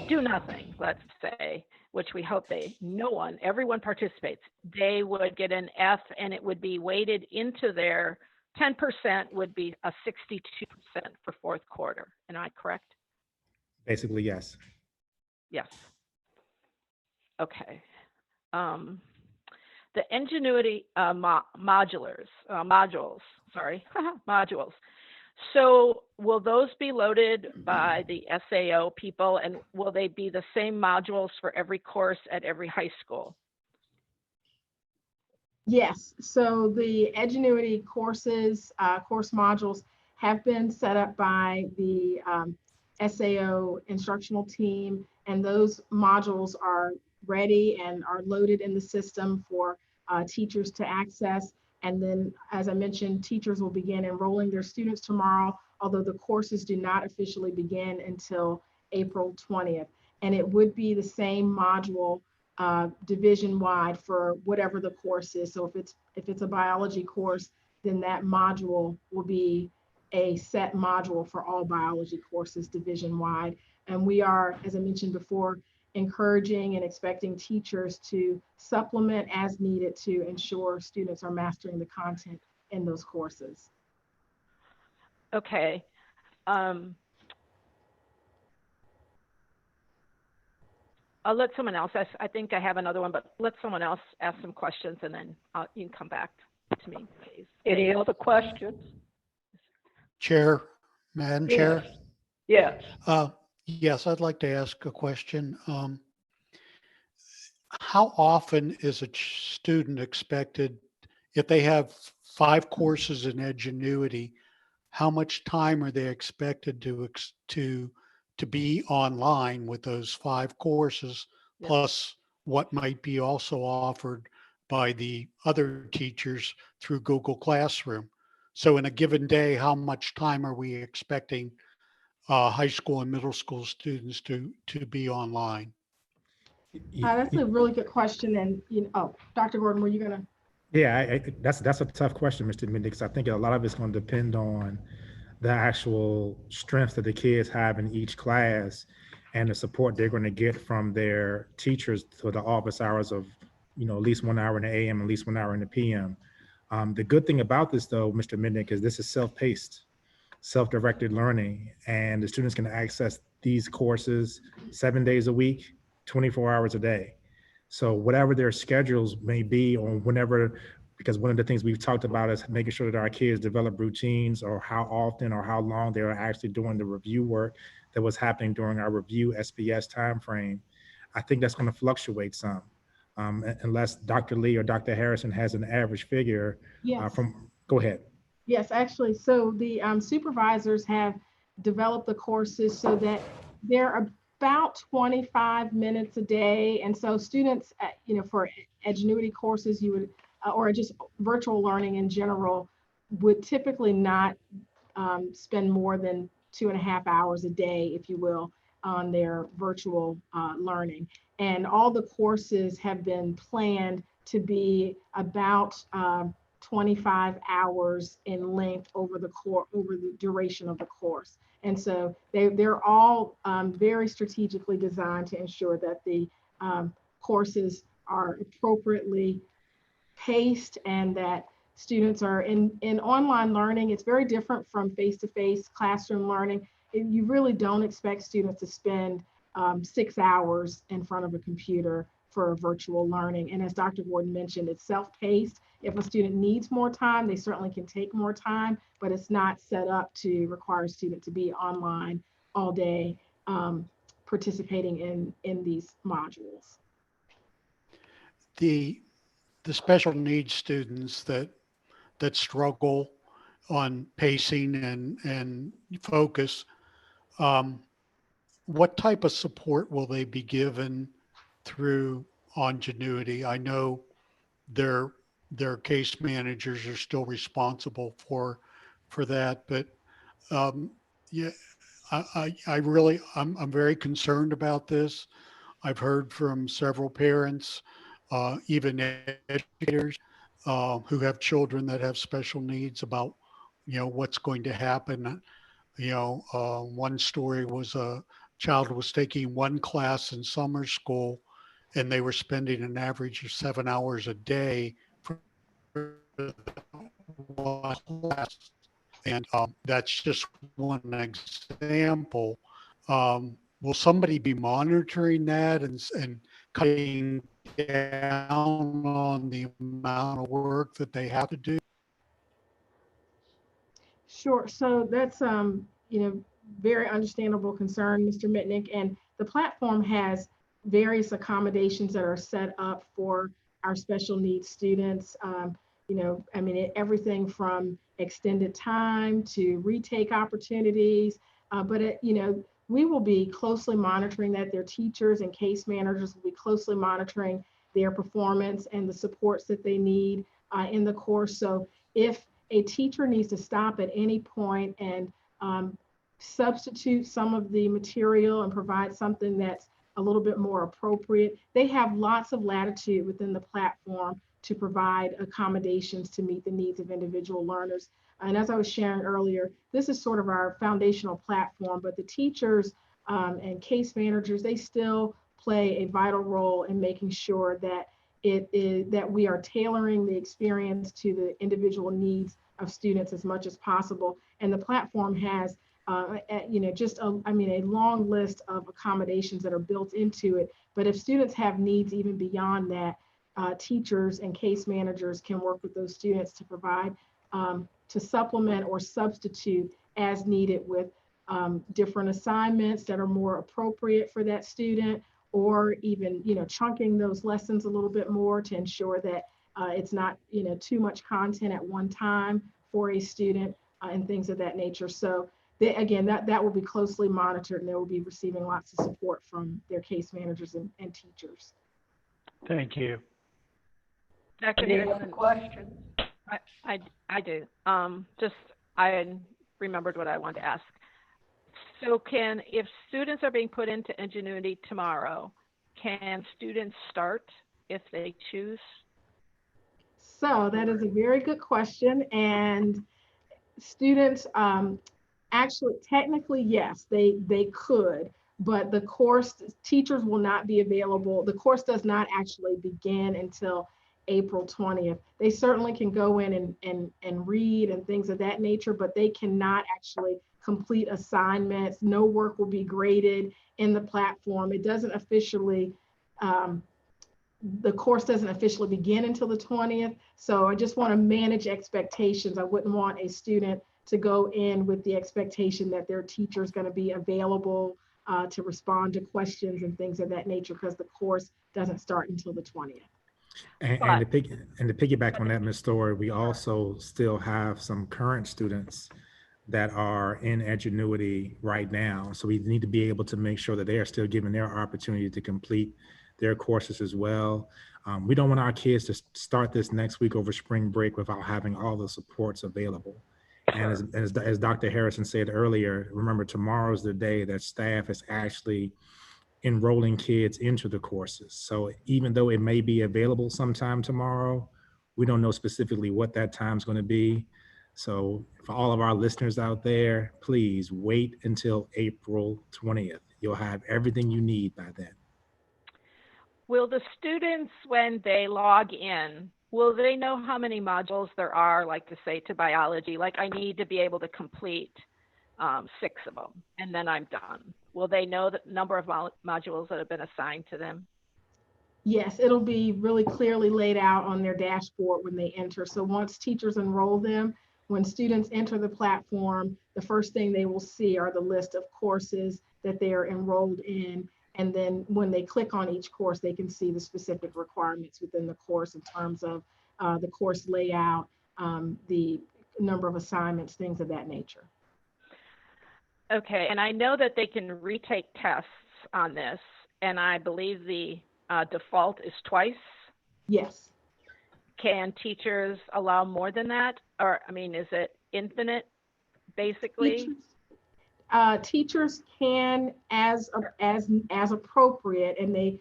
do nothing, let's say, which we hope everyone participates, they would get an F and it would be weighted into their 10% would be a 62% for fourth quarter. Am I correct? Basically, yes. Yes. Okay. The Ingenuity modules. So will those be loaded by the SAO people, and will they be the same modules for every course at every high school? Yes, so the Edgenuity courses, course modules have been set up by the SAO instructional team, and those modules are ready and are loaded in the system for teachers to access. And then, as I mentioned, teachers will begin enrolling their students tomorrow, although the courses do not officially begin until April 20th. And it would be the same module division-wide for whatever the course is. So if it's a biology course, then that module will be a set module for all biology courses division-wide. And we are, as I mentioned before, encouraging and expecting teachers to supplement as needed to ensure students are mastering the content in those courses. Okay. I'll let someone else ask. I think I have another one, but let someone else ask some questions and then you can come back to me, please. Any other questions? Chair, Madam Chair? Yes. Yes, I'd like to ask a question. How often is a student expected, if they have 5 courses in Edgenuity, how much time are they expected to be online with those 5 courses, plus what might be also offered by the other teachers through Google Classroom? So in a given day, how much time are we expecting high school and middle school students to be online? That's a really good question. And, Dr. Gordon, were you going to? Yeah, that's a tough question, Mr. Mindy, because I think a lot of it's going to depend on the actual strengths that the kids have in each class and the support they're going to get from their teachers for the office hours of, at least 1 hour in the AM, at least 1 hour in the PM. The good thing about this, though, Mr. Minnick, is this is self-paced, self-directed learning, and the students can access these courses 7 days a week, 24 hours a day. So whatever their schedules may be, or whenever, because one of the things we've talked about is making sure that our kids develop routines, or how often or how long they're actually doing the review work that was happening during our review SPS timeframe. I think that's going to fluctuate some. unless Dr. Lee or Dr. Harrison has an average figure Yes. go ahead. Yes, actually, so the supervisors have developed the courses so that they're about 25 minutes a day. And so students, for Edgenuity courses, you would, or just virtual learning in general, would typically not spend more than 2.5 hours a day, if you will, on their virtual learning. And all the courses have been planned to be about 25 hours in length over the duration of the course. And so they're all very strategically designed to ensure that the courses are appropriately paced and that students are in online learning. It's very different from face-to-face classroom learning. You really don't expect students to spend 6 hours in front of a computer for virtual learning. And as Dr. Gordon mentioned, it's self-paced. If a student needs more time, they certainly can take more time, but it's not set up to require a student to be online all day participating in these modules. The special needs students that struggle on pacing and focus, what type of support will they be given through Ongenuity? I know their case managers are still responsible for that, but yeah, I'm very concerned about this. I've heard from several parents, even educators who have children that have special needs about, what's going to happen. One story was a child was taking one class in summer school and they were spending an average of 7 hours a day for one class. And that's just one example. Will somebody be monitoring that and cutting down on the amount of work that they have to do? Sure. So that's very understandable concern, Mr. Mitnick. And the platform has various accommodations that are set up for our special needs students. Everything from extended time to retake opportunities. We will be closely monitoring that. Their teachers and case managers will be closely monitoring their performance and the supports that they need in the course. So if a teacher needs to stop at any point and substitute some of the material and provide something that's a little bit more appropriate, they have lots of latitude within the platform to provide accommodations to meet the needs of individual learners. And as I was sharing earlier, this is sort of our foundational platform, but the teachers and case managers, they still play a vital role in making sure that that we are tailoring the experience to the individual needs of students as much as possible. And the platform has a long list of accommodations that are built into it. But if students have needs even beyond that, teachers and case managers can work with those students to provide, to supplement or substitute as needed with different assignments that are more appropriate for that student, or even, chunking those lessons a little bit more to ensure that it's not, too much content at one time for a student and things of that nature. So again, that will be closely monitored, and they will be receiving lots of support from their case managers and teachers. Thank you. Any other questions? I do. I remembered what I wanted to ask. So if students are being put into Ingenuity tomorrow, can students start if they choose? So that is a very good question. And students, actually, technically, yes, they could, but the course, teachers will not be available. The course does not actually begin until April 20th. They certainly can go in and read and things of that nature, but they cannot actually complete assignments. No work will be graded in the platform. It doesn't officially, the course doesn't officially begin until the 20th. So I just want to manage expectations. I wouldn't want a student to go in with the expectation that their teacher is going to be available to respond to questions and things of that nature, because the course doesn't start until the 20th. And to piggyback on that, Ms. Story, we also still have some current students that are in Edgenuity right now. So we need to be able to make sure that they are still given their opportunity to complete their courses as well. We don't want our kids to start this next week over spring break without having all the supports available. And as Dr. Harrison said earlier, remember, tomorrow's the day that staff is actually enrolling kids into the courses. So even though it may be available sometime tomorrow, we don't know specifically what that time's going to be. So for all of our listeners out there, please wait until April 20th. You'll have everything you need by then. Will the students, when they log in, will they know how many modules there are, like to say to biology, like I need to be able to complete 6 of them and then I'm done? Will they know the number of modules that have been assigned to them? Yes, it'll be really clearly laid out on their dashboard when they enter. So once teachers enroll them, when students enter the platform, the first thing they will see are the list of courses that they are enrolled in. And then when they click on each course, they can see the specific requirements within the course in terms of the course layout, the number of assignments, things of that nature. Okay, and I know that they can retake tests on this, and I believe the default is twice. Yes. Can teachers allow more than that? Or, I mean, is it infinite, basically? Teachers can, as appropriate, and they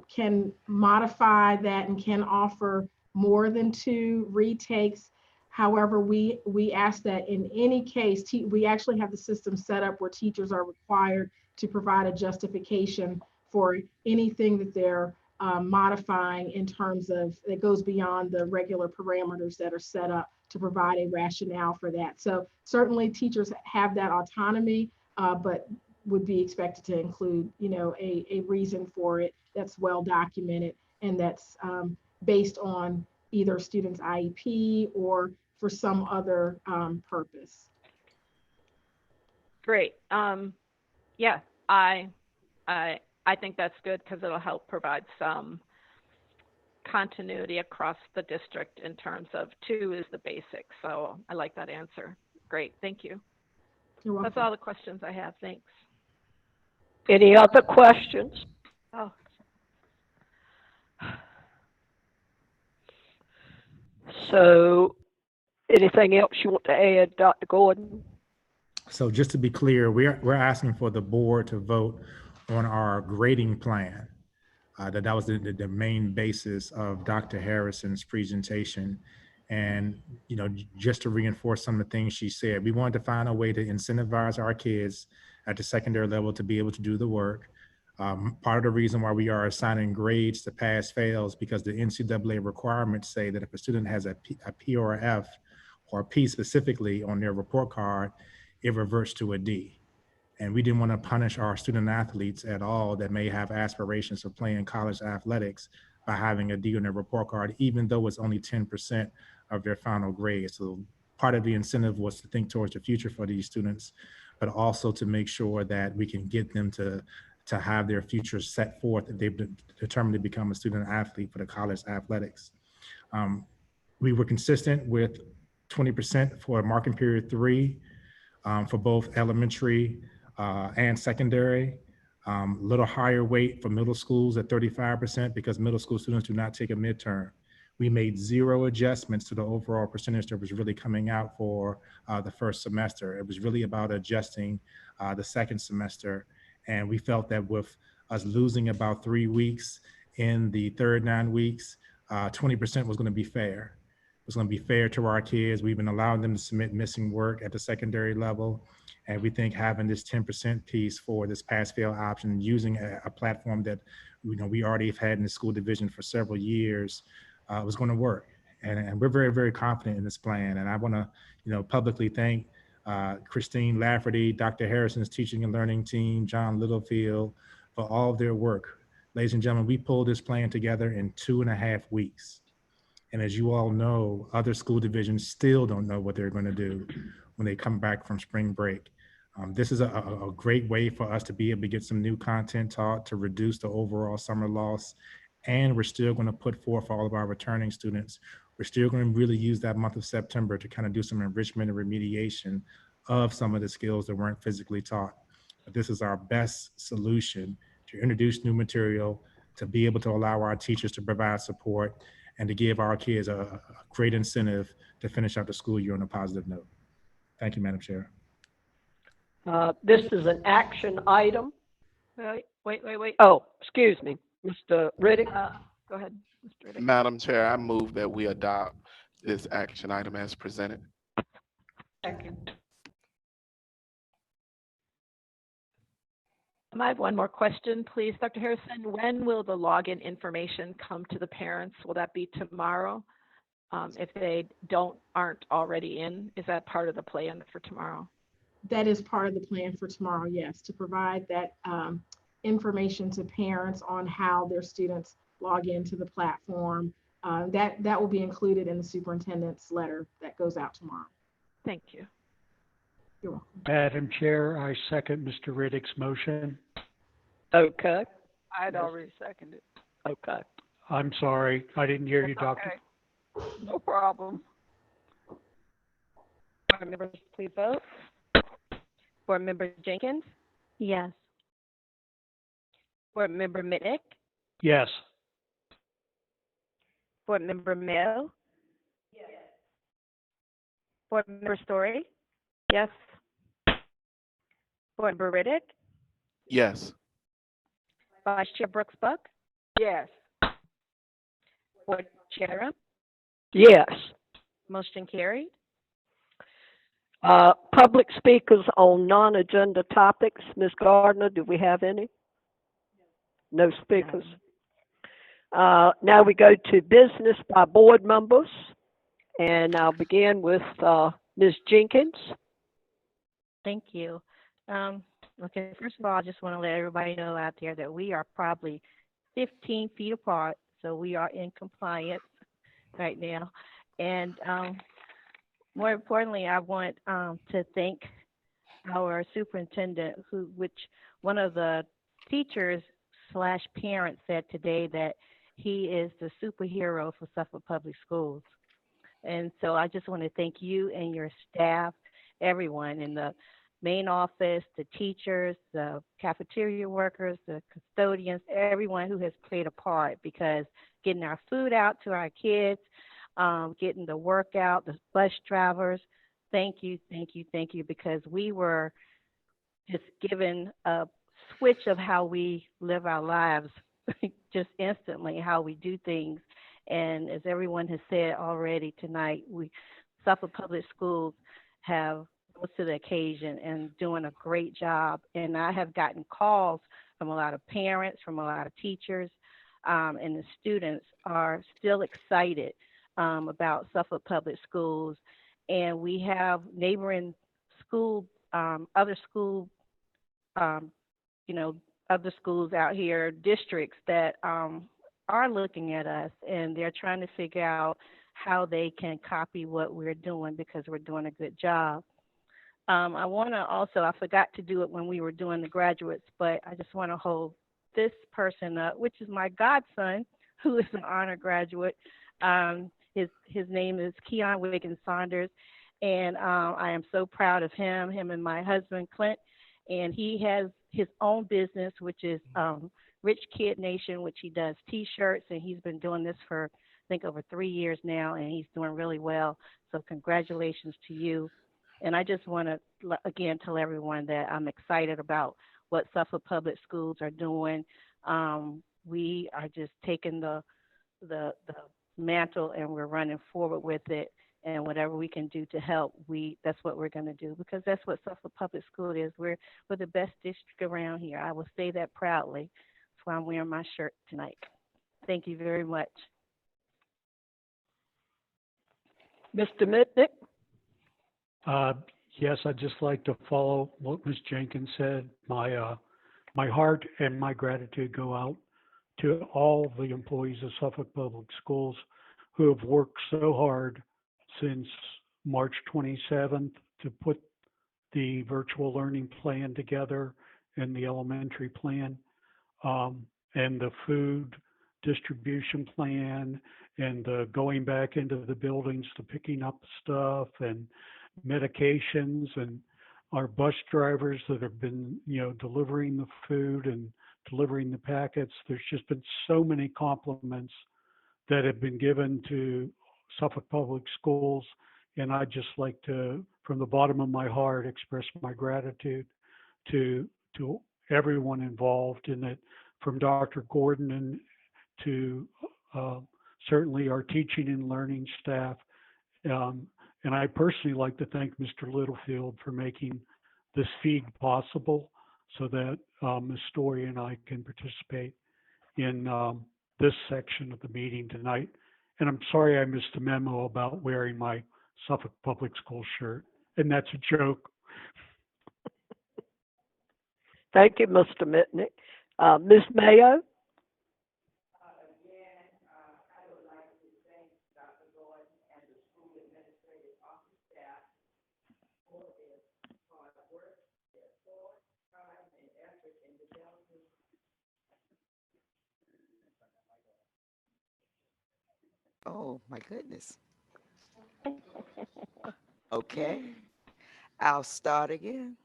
can modify that and can offer more than 2 retakes. However, we ask that in any case, we actually have the system set up where teachers are required to provide a justification for anything that they're modifying in terms of, it goes beyond the regular parameters that are set up to provide a rationale for that. So certainly teachers have that autonomy, but would be expected to include, a reason for it that's well documented and that's based on either student's IEP or for some other purpose. Great. Yeah, I think that's good because it'll help provide some continuity across the district in terms of 2 is the basic. So I like that answer. Great, thank you. You're welcome. That's all the questions I have. Thanks. Any other questions? Oh. So anything else you want to add, Dr. Gordon? So just to be clear, we're asking for the board to vote on our grading plan. That was the main basis of Dr. Harrison's presentation. And, just to reinforce some of the things she said, we wanted to find a way to incentivize our kids at the secondary level to be able to do the work. Part of the reason why we are assigning grades to pass fails because the NCAA requirements say that if a student has a P or a F, or a P specifically on their report card, it reverts to a D. And we didn't want to punish our student athletes at all that may have aspirations of playing college athletics by having a D on their report card, even though it's only 10% of their final grade. So part of the incentive was to think towards the future for these students, but also to make sure that we can get them to have their future set forth if they've determined to become a student athlete for the college athletics. We were consistent with 20% for marking period 3 for both elementary and secondary. Little higher weight for middle schools at 35% because middle school students do not take a midterm. We made 0 adjustments to the overall percentage that was really coming out for the first semester. It was really about adjusting the second semester. And we felt that with us losing about 3 weeks in the third 9 weeks, 20% was going to be fair. It was going to be fair to our kids. We've been allowing them to submit missing work at the secondary level. And we think having this 10% piece for this pass-fail option, using a platform that we already have had in the school division for several years, was going to work. And we're very, very confident in this plan. And I want to, publicly thank Christine Lafferty, Dr. Harrison's teaching and learning team, John Littlefield, for all of their work. Ladies and gentlemen, we pulled this plan together in 2.5 weeks. And as you all know, other school divisions still don't know what they're going to do when they come back from spring break. This is a great way for us to be able to get some new content taught to reduce the overall summer loss. And we're still going to put forth all of our returning students. We're still going to really use that month of September to kind of do some enrichment and remediation of some of the skills that weren't physically taught. But this is our best solution to introduce new material, to be able to allow our teachers to provide support, and to give our kids a great incentive to finish out the school year on a positive note. Thank you, Madam Chair. This is an action item. Wait. Oh, excuse me, Mr. Riddick. Go ahead, Mr. Riddick. Madam Chair, I move that we adopt this action item as presented. Second. I have one more question, please. Dr. Harrison, when will the login information come to the parents? Will that be tomorrow? If they aren't already in, is that part of the plan for tomorrow? That is part of the plan for tomorrow, yes, to provide that information to parents on how their students log into the platform. That will be included in the superintendent's letter that goes out tomorrow. Thank you. You're welcome. Madam Chair, I second Mr. Riddick's motion. Okay. I'd already seconded. Okay. I'm sorry, I didn't hear you, Doctor. Okay. No problem. Board members, please vote. Board Member Jenkins, Yes. Board Member Mitnick, Yes. Board Member Mayo, Board Member Story, Yes. Board Member Riddick, Yes. Vice Chair Brooks Buck, Yes. Board Chair, Yes. motion carried. Public speakers on non-agenda topics. Ms. Gardner, do we have any? No speakers. Now we go to business by board members, and I'll begin with Ms. Jenkins. Thank you. Okay, first of all, I just want to let everybody know out there that we are probably 15 feet apart, so we are in compliance right now. And more importantly, I want to thank our superintendent, which one of the teachers / parents said today that he is the superhero for Suffolk Public Schools. And so I just want to thank you and your staff, everyone in the main office, the teachers, the cafeteria workers, the custodians, everyone who has played a part, because getting our food out to our kids, getting the work out, the bus drivers, thank you, because we were just given a switch of how we live our lives just instantly, how we do things. And as everyone has said already tonight, Suffolk Public Schools have rose to the occasion and doing a great job. And I have gotten calls from a lot of parents, from a lot of teachers, and the students are still excited about Suffolk Public Schools. And we have neighboring school, other schools out here, districts that are looking at us, and they're trying to figure out how they can copy what we're doing, because we're doing a good job. I want to also, I forgot to do it when we were doing the graduates, but I just want to hold this person up, which is my godson, who is an honor graduate. His name is Keon Wiggins Saunders, and I am so proud of him and my husband, Clint. And he has his own business, which is Rich Kid Nation, which he does T-shirts, and he's been doing this for, I think, over 3 years now, and he's doing really well. So congratulations to you. And I just want to, again, tell everyone that I'm excited about what Suffolk Public Schools are doing. We are just taking the mantle, and we're running forward with it. And whatever we can do to help, that's what we're going to do, because that's what Suffolk Public School is. We're the best district around here. I will say that proudly. That's why I'm wearing my shirt tonight. Thank you very much. Mr. Mitnick? Yes, I'd just like to follow what Ms. Jenkins said. My heart and my gratitude go out to all the employees of Suffolk Public Schools who have worked so hard since March 27th to put the virtual learning plan together and the elementary plan, and the food distribution plan and the going back into the buildings to picking up stuff and medications and our bus drivers that have been, delivering the food and delivering the packets. There's just been so many compliments that have been given to Suffolk Public Schools. And I'd just like to, from the bottom of my heart, express my gratitude to everyone involved in it, from Dr. Gordon and to certainly our teaching and learning staff. And I personally like to thank Mr. Littlefield for making this feed possible so that Ms. Story and I can participate in this section of the meeting tonight. And I'm sorry I missed the memo about wearing my Suffolk Public School shirt. And that's a joke. Thank you, Mr. Mitnick. Ms. Mayo? Oh, my goodness. Okay, I'll start again.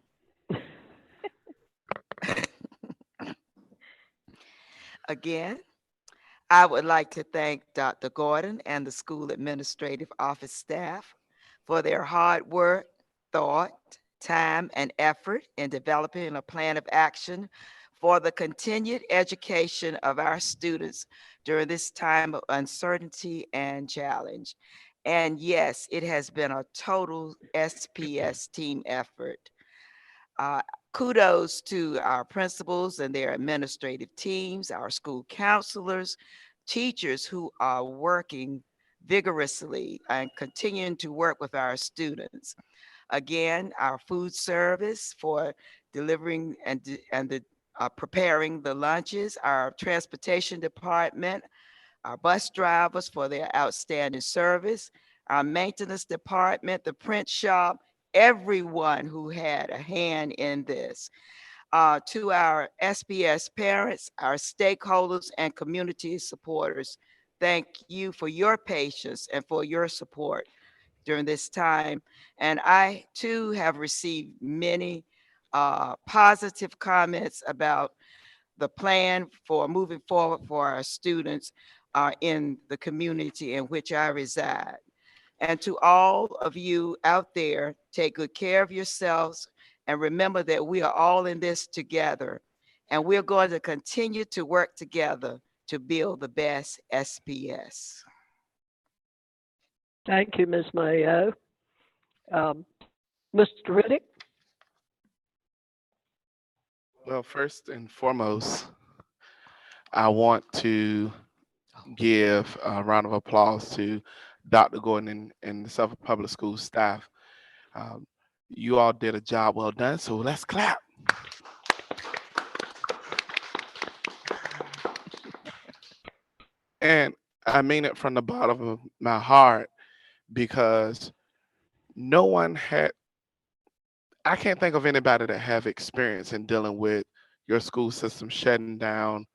Again, I would like to thank Dr. Gordon and the school administrative office staff for their hard work, thought, time, and effort in developing a plan of action for the continued education of our students during this time of uncertainty and challenge. And yes, it has been a total SPS team effort. Kudos to our principals and their administrative teams, our school counselors, teachers who are working vigorously and continuing to work with our students. Again, our food service for delivering and preparing the lunches, our transportation department, our bus drivers for their outstanding service, our maintenance department, the print shop, everyone who had a hand in this. To our SPS parents, our stakeholders, and community supporters, thank you for your patience and for your support during this time. And I too have received many positive comments about the plan for moving forward for our students in the community in which I reside. And to all of you out there, take good care of yourselves and remember that we are all in this together. And we're going to continue to work together to build the best SPS. Thank you, Ms. Mayo. Mr. Riddick? Well, first and foremost, I want to give a round of applause to Dr. Gordon and the Suffolk Public School staff. You all did a job well done, so let's clap. And I mean it from the bottom of my heart because no one had, I can't think of anybody that have experience in dealing with your school system shutting down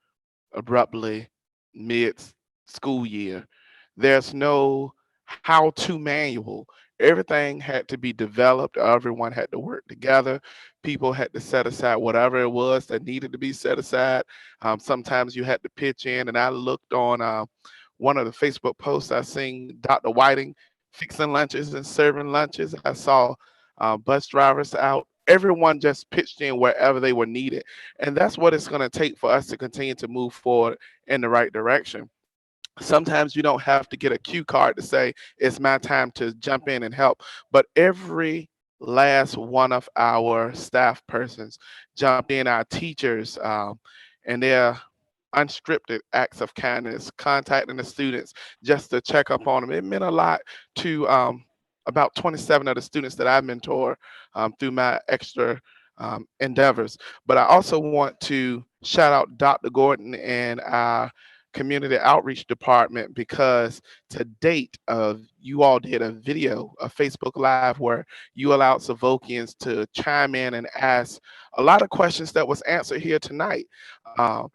abruptly mid-school year. There's no how-to manual. Everything had to be developed. Everyone had to work together. People had to set aside whatever it was that needed to be set aside. Sometimes you had to pitch in, and I looked on one of the Facebook posts. I seen Dr. Whiting fixing lunches and serving lunches. I saw bus drivers out. Everyone just pitched in wherever they were needed. And that's what it's going to take for us to continue to move forward in the right direction. Sometimes you don't have to get a cue card to say, it's my time to jump in and help. But every last one of our staff persons jumped in, our teachers, and their unscripted acts of kindness, contacting the students just to check up on them. It meant a lot to about 27 of the students that I mentor through my extra endeavors. But I also want to shout out Dr. Gordon and our community outreach department, because to date, you all did a video, a Facebook Live, where you allowed Savokians to chime in and ask a lot of questions that was answered here tonight. Uh,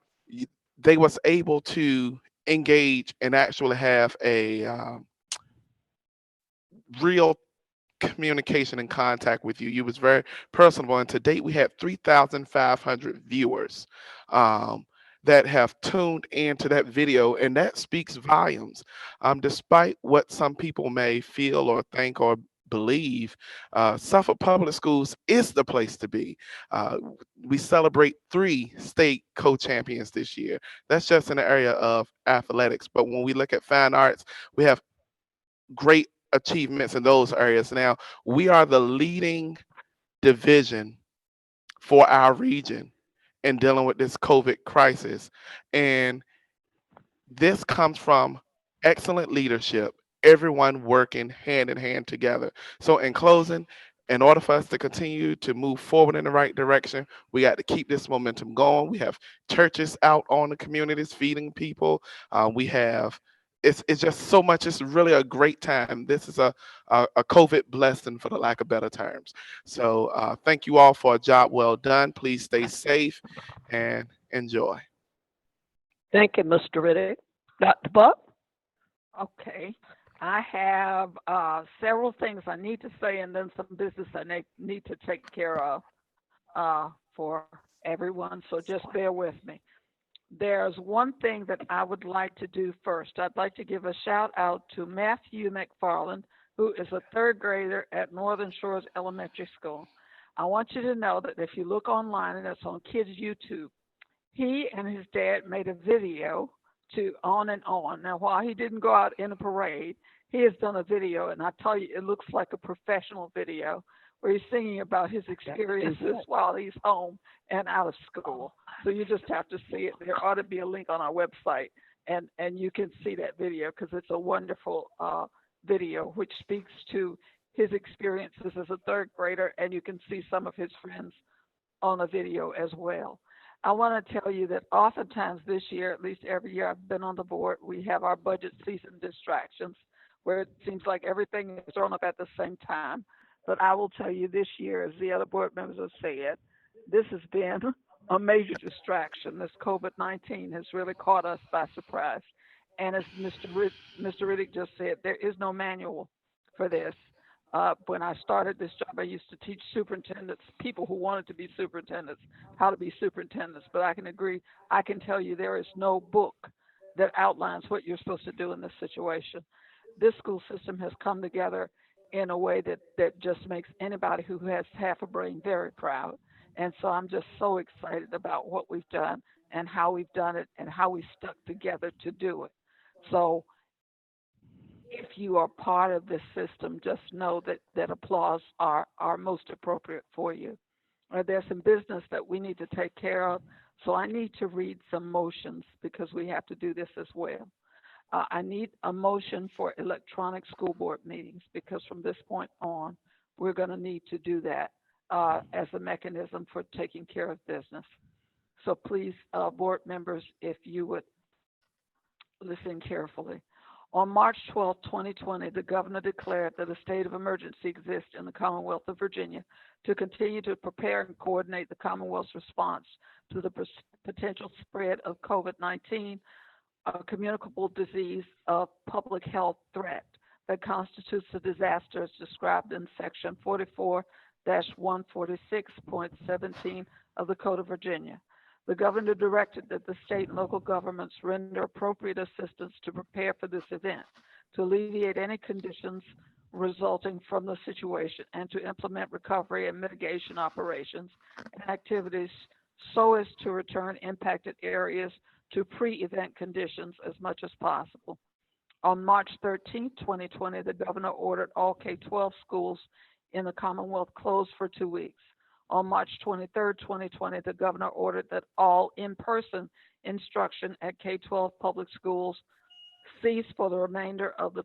they was able to engage and actually have a real communication and contact with you. You was very personable, and to date we had 3,500 viewers that have tuned into that video, and that speaks volumes. Despite what some people may feel or think or believe, Suffolk Public Schools is the place to be. We celebrate 3 state co-champions this year. That's just in the area of athletics. But when we look at fine arts, we have great achievements in those areas. Now, we are the leading division for our region in dealing with this COVID crisis. And this comes from excellent leadership, everyone working hand in hand together. So, in closing, in order for us to continue to move forward in the right direction, we got to keep this momentum going. We have churches out on the communities feeding people. We have it's just so much. It's really a great time. This is a COVID blessing, for the lack of better terms. So thank you all for a job well done. Please stay safe and enjoy. Thank you, Mr. Riddick. Dr. Buck? Okay. I have several things I need to say, and then some business I need to take care of for everyone. So just bear with me. There's one thing that I would like to do first. I'd like to give a shout out to Matthew McFarland, who is a 3rd grader at Northern Shores Elementary School. I want you to know that if you look online, and it's on Kids YouTube, he and his dad made a video to On and On. Now, while he didn't go out in a parade, he has done a video, and I tell you, it looks like a professional video where he's singing about his experiences while he's home and out of school. So you just have to see it. There ought to be a link on our website, and you can see that video, because it's a wonderful video which speaks to his experiences as a 3rd grader, and you can see some of his friends on the video as well. I want to tell you that oftentimes this year, at least every year I've been on the board, we have our budget season distractions, where it seems like everything is thrown up at the same time. But I will tell you this year, as the other board members have said, this has been a major distraction. This COVID-19 has really caught us by surprise. And as Mr. Riddick just said, there is no manual for this. When I started this job, I used to teach superintendents, people who wanted to be superintendents, how to be superintendents. But I can tell you there is no book that outlines what you're supposed to do in this situation. This school system has come together in a way that just makes anybody who has half a brain very proud. And so I'm just so excited about what we've done and how we've done it and how we stuck together to do it. So if you are part of this system, just know that applause are most appropriate for you. There's some business that we need to take care of. So I need to read some motions, because we have to do this as well. I need a motion for electronic school board meetings, because from this point on, we're going to need to do that as a mechanism for taking care of business. So please, board members, if you would listen carefully. On March 12, 2020, the governor declared that a state of emergency exists in the Commonwealth of Virginia to continue to prepare and coordinate the Commonwealth's response to the potential spread of COVID-19, a communicable disease of public health threat that constitutes a disaster as described in Section 44-146.17 of the Code of Virginia. The governor directed that the state and local governments render appropriate assistance to prepare for this event, to alleviate any conditions resulting from the situation, and to implement recovery and mitigation operations and activities so as to return impacted areas to pre-event conditions as much as possible. On March 13, 2020, the governor ordered all K-12 schools in the Commonwealth closed for 2 weeks. On March 23, 2020, the governor ordered that all in-person instruction at K-12 public schools cease for the remainder of the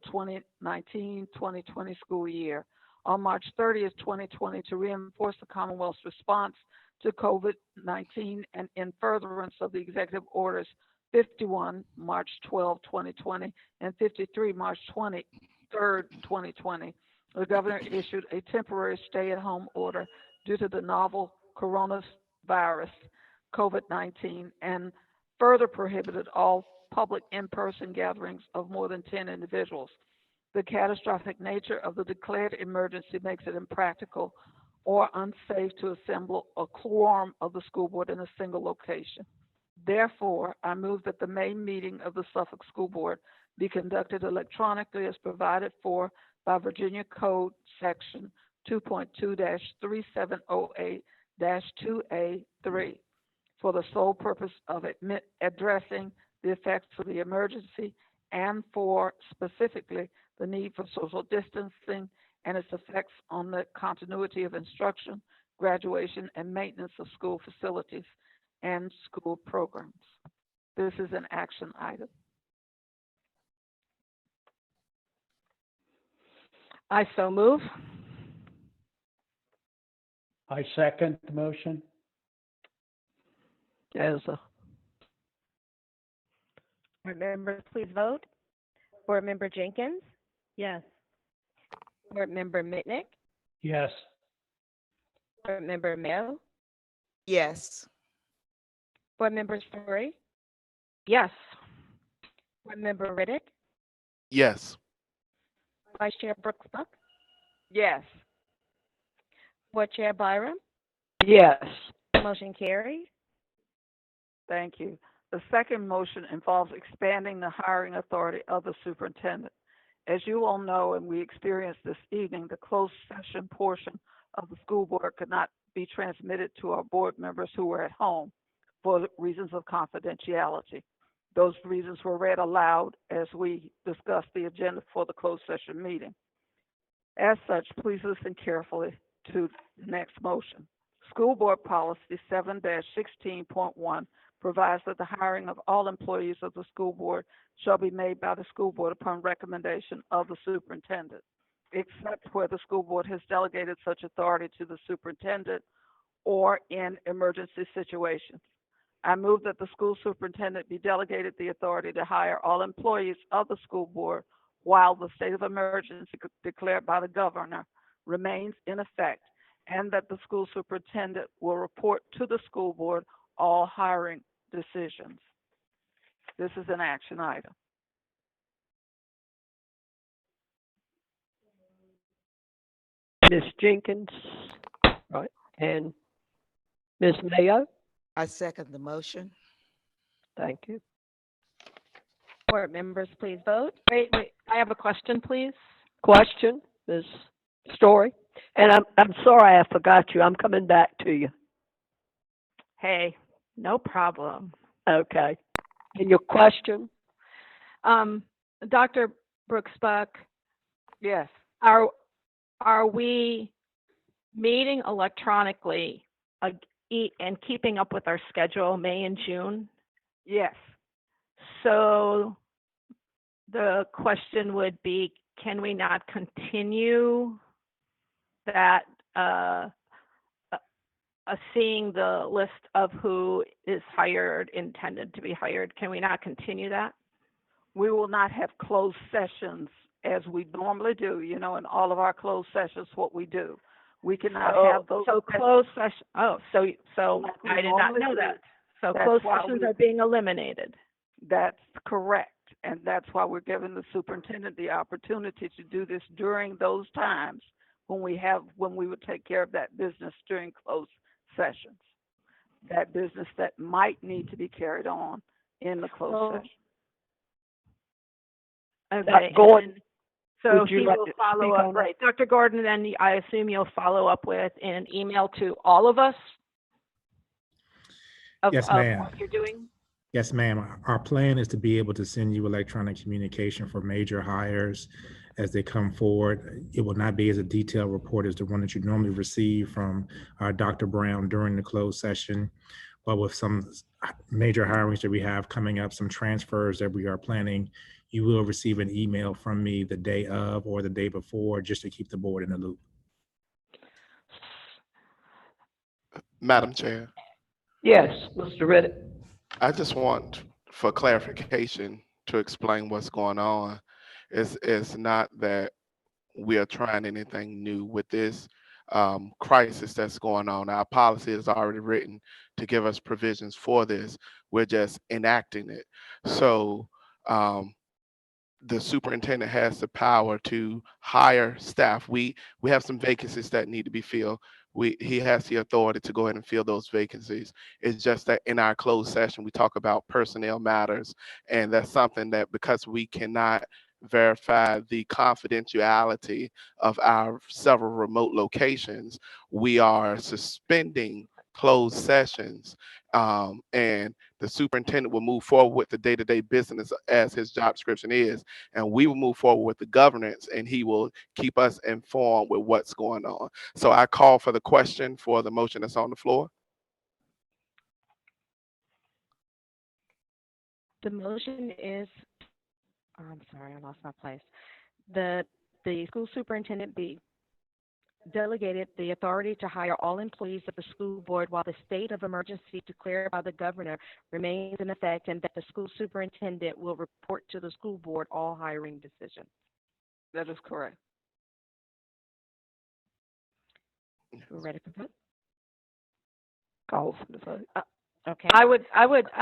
2019-2020 school year. On March 30, 2020, to reinforce the Commonwealth's response to COVID-19 and in furtherance of the executive orders 51 March 12, 2020, and 53 March 23rd, 2020. The governor issued a temporary stay-at-home order due to the novel coronavirus, COVID-19, and further prohibited all public in-person gatherings of more than 10 individuals. The catastrophic nature of the declared emergency makes it impractical or unsafe to assemble a quorum of the school board in a single location. Therefore, I move that the main meeting of the Suffolk School Board be conducted electronically as provided for by Virginia Code Section 2.2-3708-2A3 for the sole purpose of addressing the effects of the emergency and for specifically the need for social distancing and its effects on the continuity of instruction, graduation, and maintenance of school facilities and school programs. This is an action item. I so move. I second the motion. Joseph. Board members, please vote. Board Member Jenkins? Yes. Board Member Mitnick? Yes. Board Member Mayo? Yes. Board Member Story? Yes. Board Member Riddick? Yes. Vice Chair Brooks Buck? Yes. Board Chair Byram? Yes. Motion carried. Thank you. The second motion involves expanding the hiring authority of the superintendent. As you all know, and we experienced this evening, the closed session portion of the school board could not be transmitted to our board members who were at home for reasons of confidentiality. Those reasons were read aloud as we discussed the agenda for the closed session meeting. As such, please listen carefully to the next motion. School Board Policy 7-16.1 provides that the hiring of all employees of the school board shall be made by the school board upon recommendation of the superintendent, except where the school board has delegated such authority to the superintendent or in emergency situations. I move that the school superintendent be delegated the authority to hire all employees of the school board while the state of emergency declared by the governor remains in effect, and that the school superintendent will report to the school board all hiring decisions. This is an action item. Ms. Jenkins, right, and Ms. Mayo. I second the motion. Thank you. Board members, please vote. Wait. I have a question, please. Question, Ms. Story, and I'm sorry I forgot you. I'm coming back to you. Hey, no problem. Okay. And your question? Dr. Brooks-Buck, Yes. are we meeting electronically and keeping up with our schedule May and June? Yes. So the question would be, can we not continue that, seeing the list of who is hired, intended to be hired? Can we not continue that? We will not have closed sessions as we normally do, in all of our closed sessions, what we do. We cannot have those. So closed session, so I did not know that. So That's closed why sessions we- are being eliminated. That's correct. And that's why we're giving the superintendent the opportunity to do this during those times when we would take care of that business during closed sessions. That business that might need to be carried on in the closed session. Okay. Gordon, So would you he like will to follow speak up, on that? right? Dr. Gordon, then I assume you'll follow up with an email to all of us of Yes, ma'am. what you're doing? Yes, ma'am. Our plan is to be able to send you electronic communication for major hires as they come forward. It will not be as a detailed report as the one that you normally receive from Dr. Brown during the closed session, but with some major hirings that we have coming up, some transfers that we are planning, you will receive an email from me the day of or the day before, just to keep the board in the loop. Madam Chair, Yes, Mr. Riddick. I just want for clarification to explain what's going on. It's not that we are trying anything new with this crisis that's going on. Our policy is already written to give us provisions for this. We're just enacting it. So the superintendent has the power to hire staff. We have some vacancies that need to be filled. He has the authority to go ahead and fill those vacancies. It's just that in our closed session, we talk about personnel matters, and that's something that because we cannot verify the confidentiality of our several remote locations, we are suspending closed sessions, and the superintendent will move forward with the day-to-day business as his job description is, and we will move forward with the governance, and he will keep us informed with what's going on. So I call for the question for the motion that's on the floor. The motion is, oh, I'm sorry, I lost my place. The school superintendent be delegated the authority to hire all employees of the school board while the state of emergency declared by the governor remains in effect, and that the school superintendent will report to the school board all hiring decisions. That is correct. We're ready for vote? Call for the vote. Okay. I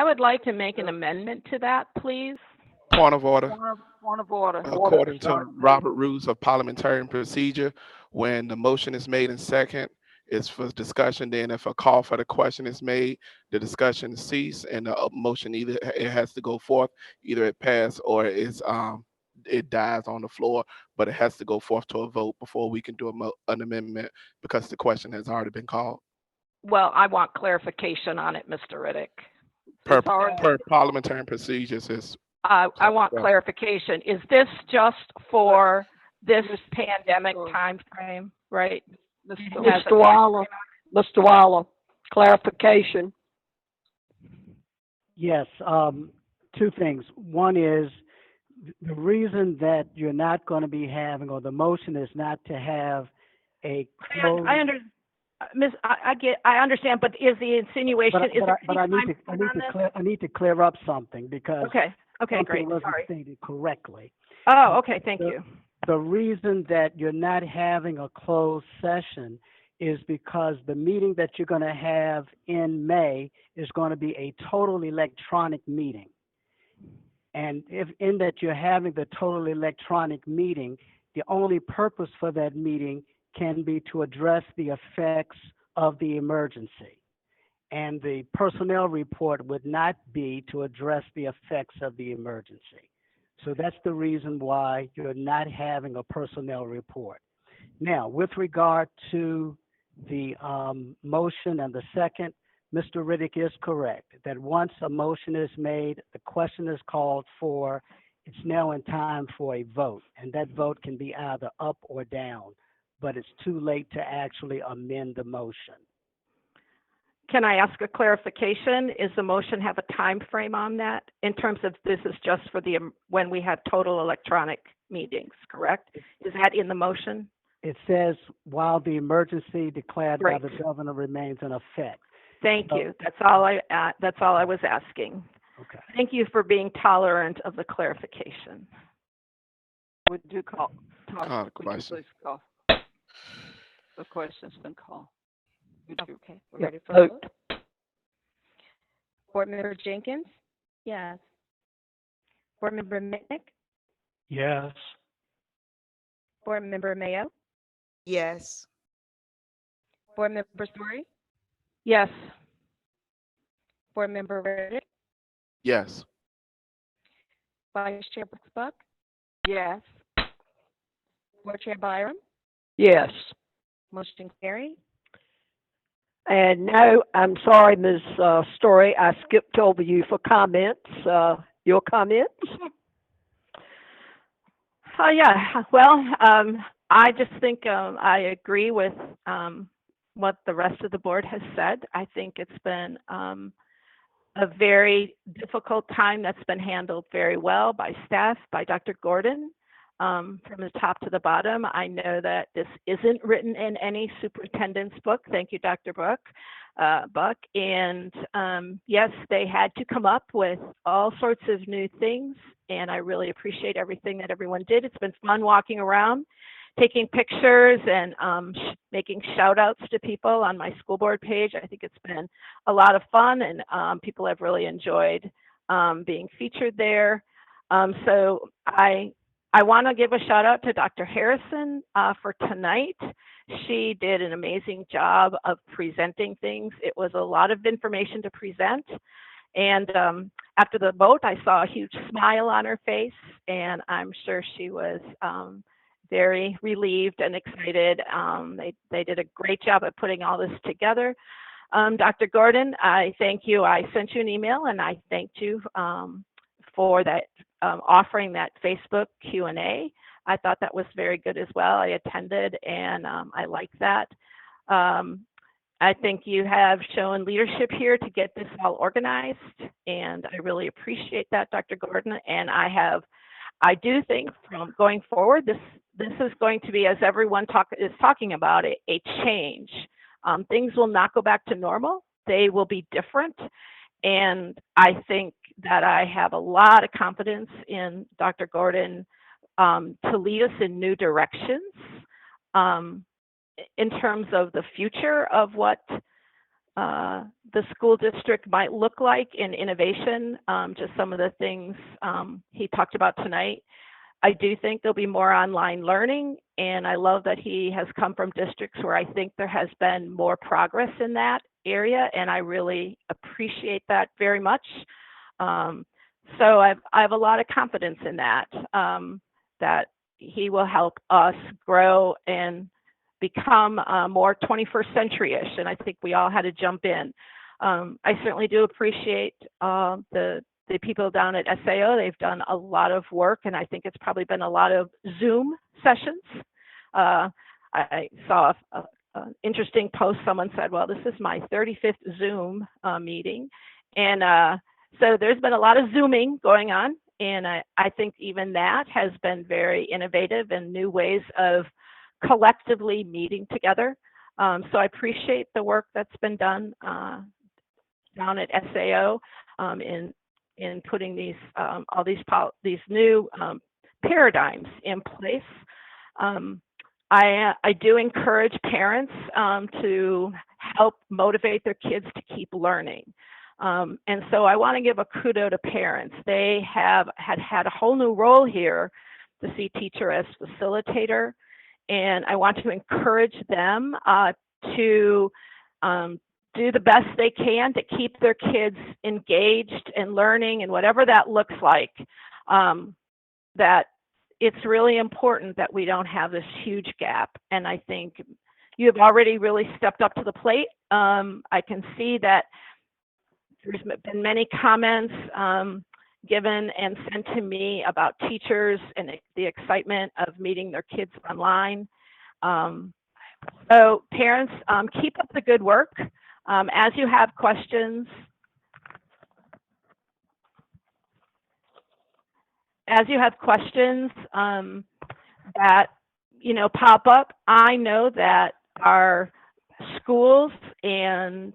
would like to make an amendment to that, please. Point of order. Point of order. According to Robert Rules of Parliamentary Procedure, when the motion is made in second, it's for discussion. Then if a call for the question is made, the discussion cease and the motion either it has to go forth, either it pass or it dies on the floor, but it has to go forth to a vote before we can do an amendment because the question has already been called. Well, I want clarification on it, Mr. Riddick. Per parliamentary procedures is. I want clarification. Is this just for this pandemic time frame, right? Mr. Waller, clarification. Yes, two things. One is the reason that you're not going to be having, or the motion is not to have a closed. I understand, but is the insinuation? I need to clear up something because okay, great. Wasn't Sorry. stated correctly. Oh, okay, thank you. The reason that you're not having a closed session is because the meeting that you're going to have in May is going to be a total electronic meeting. And if in that you're having the total electronic meeting, the only purpose for that meeting can be to address the effects of the emergency. And the personnel report would not be to address the effects of the emergency. So that's the reason why you're not having a personnel report. Now, with regard to the motion and the second, Mr. Riddick is correct that once a motion is made, the question is called for, it's now in time for a vote. And that vote can be either up or down, but it's too late to actually amend the motion. Can I ask a clarification? Is the motion have a time frame on that in terms of this is just for when we have total electronic meetings, correct? Is that in the motion? It says while the emergency declared by the governor remains in effect. Thank you. That's all I was asking. Okay. Thank you for being tolerant of the clarification. Would you call the question? Please call. The question's been called. Okay, we're ready for vote. Board Member Jenkins? Yes. Board Member Mitnick? Yes. Board Member Mayo? Yes. Board Member Story? Yes. Board Member Reddick? Yes. Vice Chair Brooks-Buck? Yes. Board Chair Byram? Yes. Motion carried. And no, I'm sorry, Ms. Story, I skipped over you for comments. Your comments? Yeah, well, I just think I agree with what the rest of the board has said. I think it's been a very difficult time that's been handled very well by staff, by Dr. Gordon. from the top to the bottom. I know that this isn't written in any superintendent's book. Thank you, Dr. Buck. And yes, they had to come up with all sorts of new things, and I really appreciate everything that everyone did. It's been fun walking around, taking pictures, and making shout outs to people on my school board page. I think it's been a lot of fun, and people have really enjoyed being featured there. So I want to give a shout out to Dr. Harrison for tonight. She did an amazing job of presenting things. It was a lot of information to present. And after the vote, I saw a huge smile on her face, and I'm sure she was very relieved and excited. They did a great job at putting all this together. Dr. Gordon, I thank you. I sent you an email, and I thanked you for that, offering that Facebook Q&A. I thought that was very good as well. I attended, and I like that. I think you have shown leadership here to get this all organized, and I really appreciate that, Dr. Gordon. And I do think from going forward, this is going to be, as everyone is talking about, a change. Things will not go back to normal. They will be different. And I think that I have a lot of confidence in Dr. Gordon to lead us in new directions in terms of the future of what the school district might look like in innovation. Just some of the things he talked about tonight. I do think there'll be more online learning, and I love that he has come from districts where I think there has been more progress in that area, and I really appreciate that very much. So I have a lot of confidence in that, that he will help us grow and become more 21st century-ish, and I think we all had to jump in. I certainly do appreciate the people down at SAO. They've done a lot of work, and I think it's probably been a lot of Zoom sessions. I saw an interesting post. Someone said, well, this is my 35th Zoom meeting. And so there's been a lot of Zooming going on, and I think even that has been very innovative and new ways of collectively meeting together. So I appreciate the work that's been done down at SAO in putting these all these new paradigms in place. I do encourage parents to help motivate their kids to keep learning. And so I want to give a kudo to parents. They had a whole new role here to see teacher as facilitator. And I want to encourage them to do the best they can to keep their kids engaged and learning, and whatever that looks like, that it's really important that we don't have this huge gap. And I think you have already really stepped up to the plate. I can see that there's been many comments given and sent to me about teachers and the excitement of meeting their kids online. So parents, keep up the good work. As you have questions, that pop up, I know that our schools and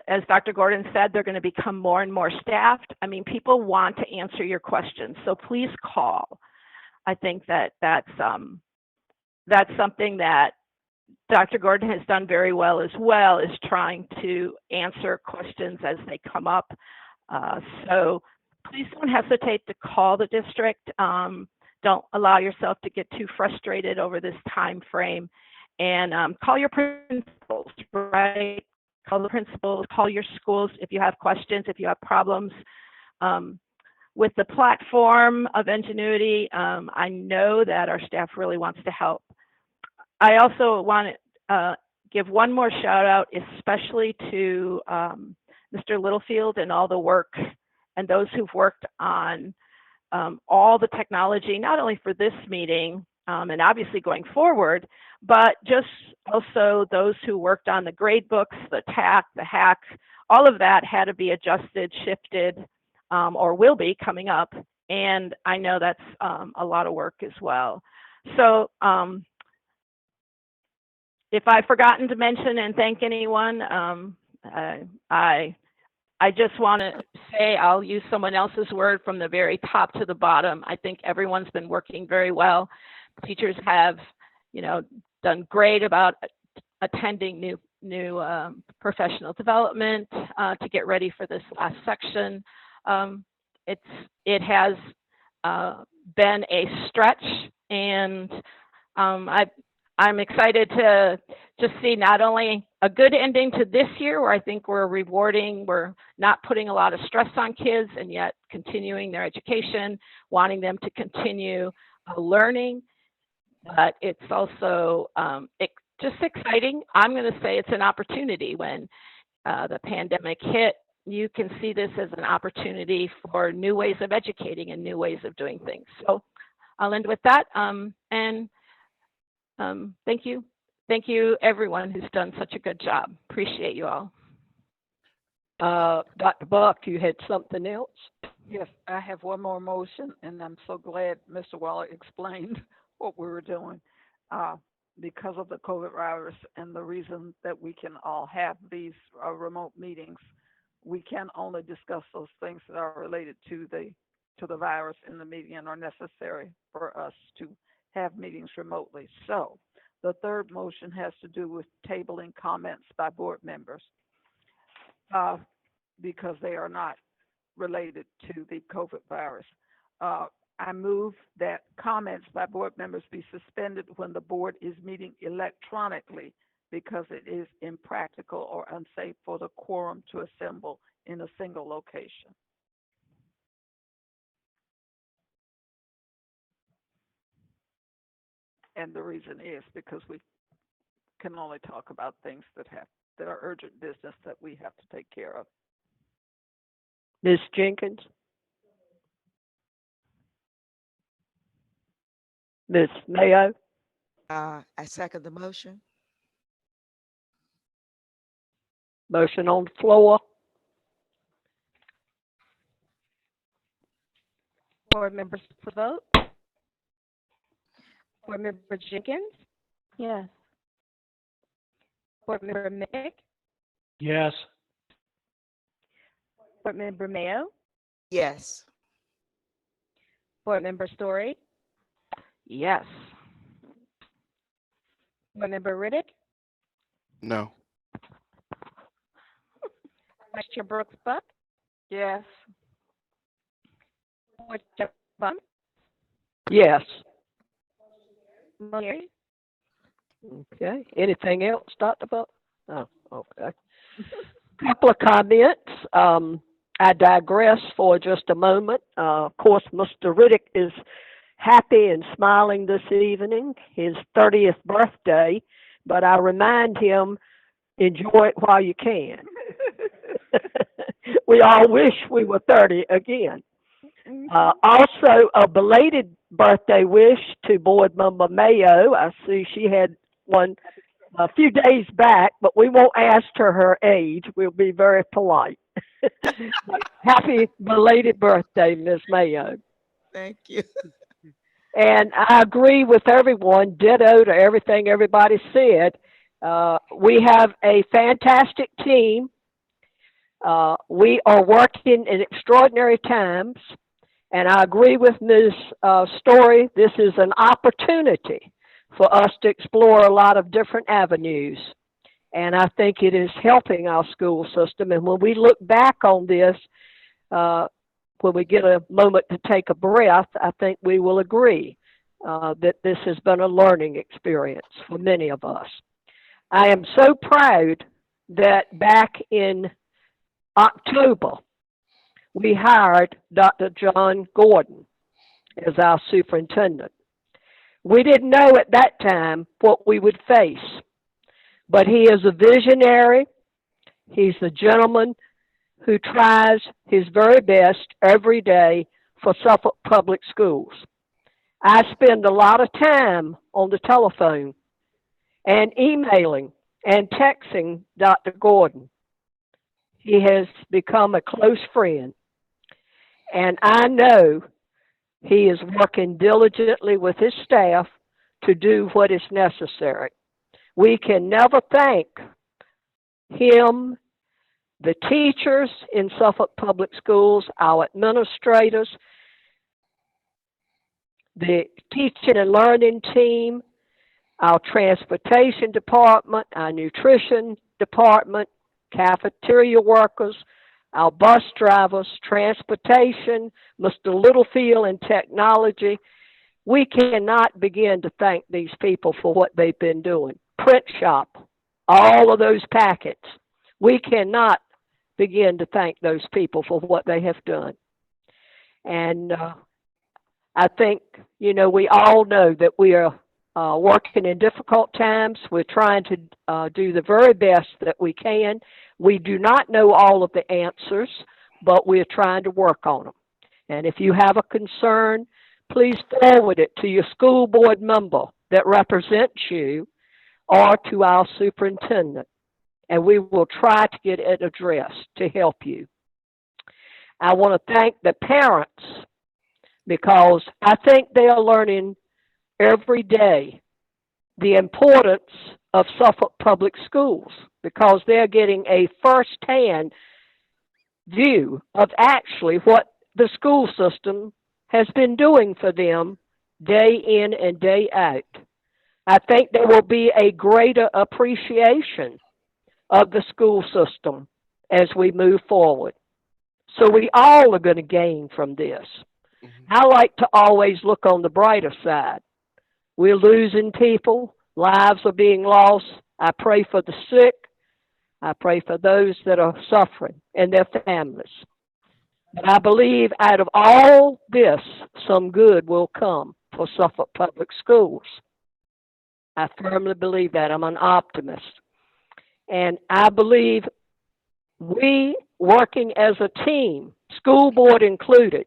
as Dr. Gordon said, they're going to become more and more staffed. I mean, people want to answer your questions, so please call. I think that's something that Dr. Gordon has done very well, is trying to answer questions as they come up. So please don't hesitate to call the district. Don't allow yourself to get too frustrated over this time frame, and call your principals, right? Call the principals, call your schools if you have questions, if you have problems. With the platform of Ingenuity, I know that our staff really wants to help. I also want to give one more shout out, especially to Mr. Littlefield and all the work, and those who've worked on all the technology, not only for this meeting and obviously going forward, but just also those who worked on the grade books, the TAC, the hack, all of that had to be adjusted, shifted, or will be coming up. And I know that's a lot of work as well. So if I've forgotten to mention and thank anyone, I just want to say, I'll use someone else's word, from the very top to the bottom. I think everyone's been working very well. Teachers have, done great about attending new professional development to get ready for this last section. It has been a stretch, and I'm excited to just see not only a good ending to this year, where I think we're not putting a lot of stress on kids, and yet continuing their education, wanting them to continue learning. But it's also just exciting. I'm going to say it's an opportunity. When the pandemic hit, you can see this as an opportunity for new ways of educating and new ways of doing things. So I'll end with that. Thank you. Thank you, everyone who's done such a good job. Appreciate you all. Dr. Buck, you had something else? Yes, I have one more motion, and I'm so glad Mr. Waller explained what we were doing. Because of the COVID virus and the reason that we can all have these remote meetings, we can only discuss those things that are related to the virus in the meeting and are necessary for us to have meetings remotely. So the third motion has to do with tabling comments by board members because they are not related to the COVID virus. I move that comments by board members be suspended when the board is meeting electronically because it is impractical or unsafe for the quorum to assemble in a single location. And the reason is because we can only talk about things that are urgent business that we have to take care of. Ms. Jenkins? Ms. Mayo? I second the motion. Motion on the floor. Board members to vote. Board member Jenkins? Yes. Board member Mick? Yes. Board member Mayo? Yes. Board member Story? Yes. Board member Riddick? No. Vice Chair Brooks Buck? Yes. Board Chair Bum? Yes. Motion Okay. Anything else, Dr. Buck? Oh, okay. Couple of comments. I digress for just a moment. Of course, Mr. Riddick is happy and smiling this evening, his 30th birthday, but I remind him, enjoy it while you can. We all wish we were 30 again. Also, a belated birthday wish to Board Member Mayo. I see she had one a few days back, but we won't ask her age. We'll be very polite. Happy belated birthday, Ms. Mayo. Thank you. And I agree with everyone, ditto to everything everybody said. We have a fantastic team. We are working in extraordinary times. And I agree with Ms. Story. This is an opportunity for us to explore a lot of different avenues. And I think it is helping our school system. And when we look back on this, when we get a moment to take a breath, I think we will agree that this has been a learning experience for many of us. I am so proud that back in October, we hired Dr. John Gordon as our superintendent. We didn't know at that time what we would face, but he is a visionary. He's a gentleman who tries his very best every day for Suffolk Public Schools. I spend a lot of time on the telephone and emailing and texting Dr. Gordon. He has become a close friend. And I know He is working diligently with his staff to do what is necessary. We can never thank him, the teachers in Suffolk Public Schools, our administrators, the teaching and learning team, our transportation department, our nutrition department, cafeteria workers, our bus drivers, transportation, Mr. Littlefield in technology. We cannot begin to thank these people for what they've been doing. Print shop, all of those packets. We cannot begin to thank those people for what they have done. And I think, we all know that we are working in difficult times. We're trying to do the very best that we can. We do not know all of the answers, but we're trying to work on them. And if you have a concern, please forward it to your school board member that represents you or to our superintendent, and we will try to get it addressed to help you. I want to thank the parents because I think they are learning every day the importance of Suffolk Public Schools because they're getting a first-hand view of actually what the school system has been doing for them day in and day out. I think there will be a greater appreciation of the school system as we move forward. So we all are going to gain from this. I like to always look on the brighter side. We're losing people. Lives are being lost. I pray for the sick. I pray for those that are suffering and their families. But I believe out of all this, some good will come for Suffolk Public Schools. I firmly believe that. I'm an optimist. And I believe we, working as a team, school board included,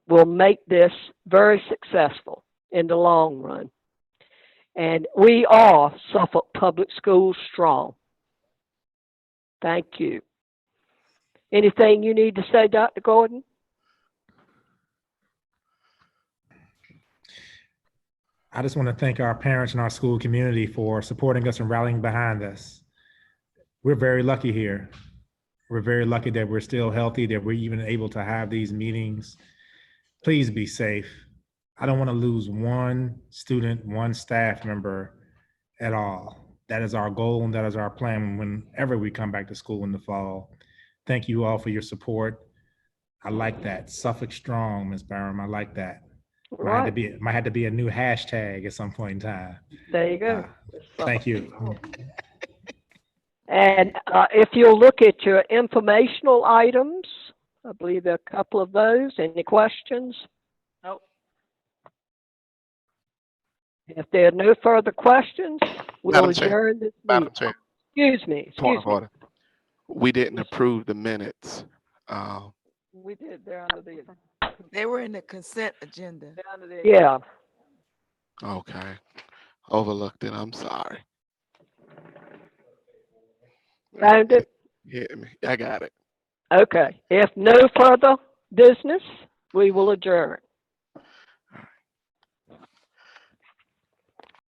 will make this very successful in the long run. And we are Suffolk Public Schools strong. Thank you. Anything you need to say, Dr. Gordon? I just want to thank our parents and our school community for supporting us and rallying behind us. We're very lucky here. We're very lucky that we're still healthy, that we're even able to have these meetings. Please be safe. I don't want to lose one student, one staff member at all. That is our goal and that is our plan whenever we come back to school in the fall. Thank you all for your support. I like that. Suffolk Strong, Ms. Barham. I like that. Might have to be a new hashtag at some point in time. There you go. Thank you. And if you'll look at your informational items, I believe there are a couple of those. Any questions? Nope. If there are no further questions, we'll adjourn this meeting. Madam Chair. Excuse me. Point of order. We didn't approve the minutes. We did. They're under the. They were in the consent agenda. Yeah. Okay. Overlooked it. I'm sorry. Found it? Hit me. I got it. Okay. If no further business, we will adjourn.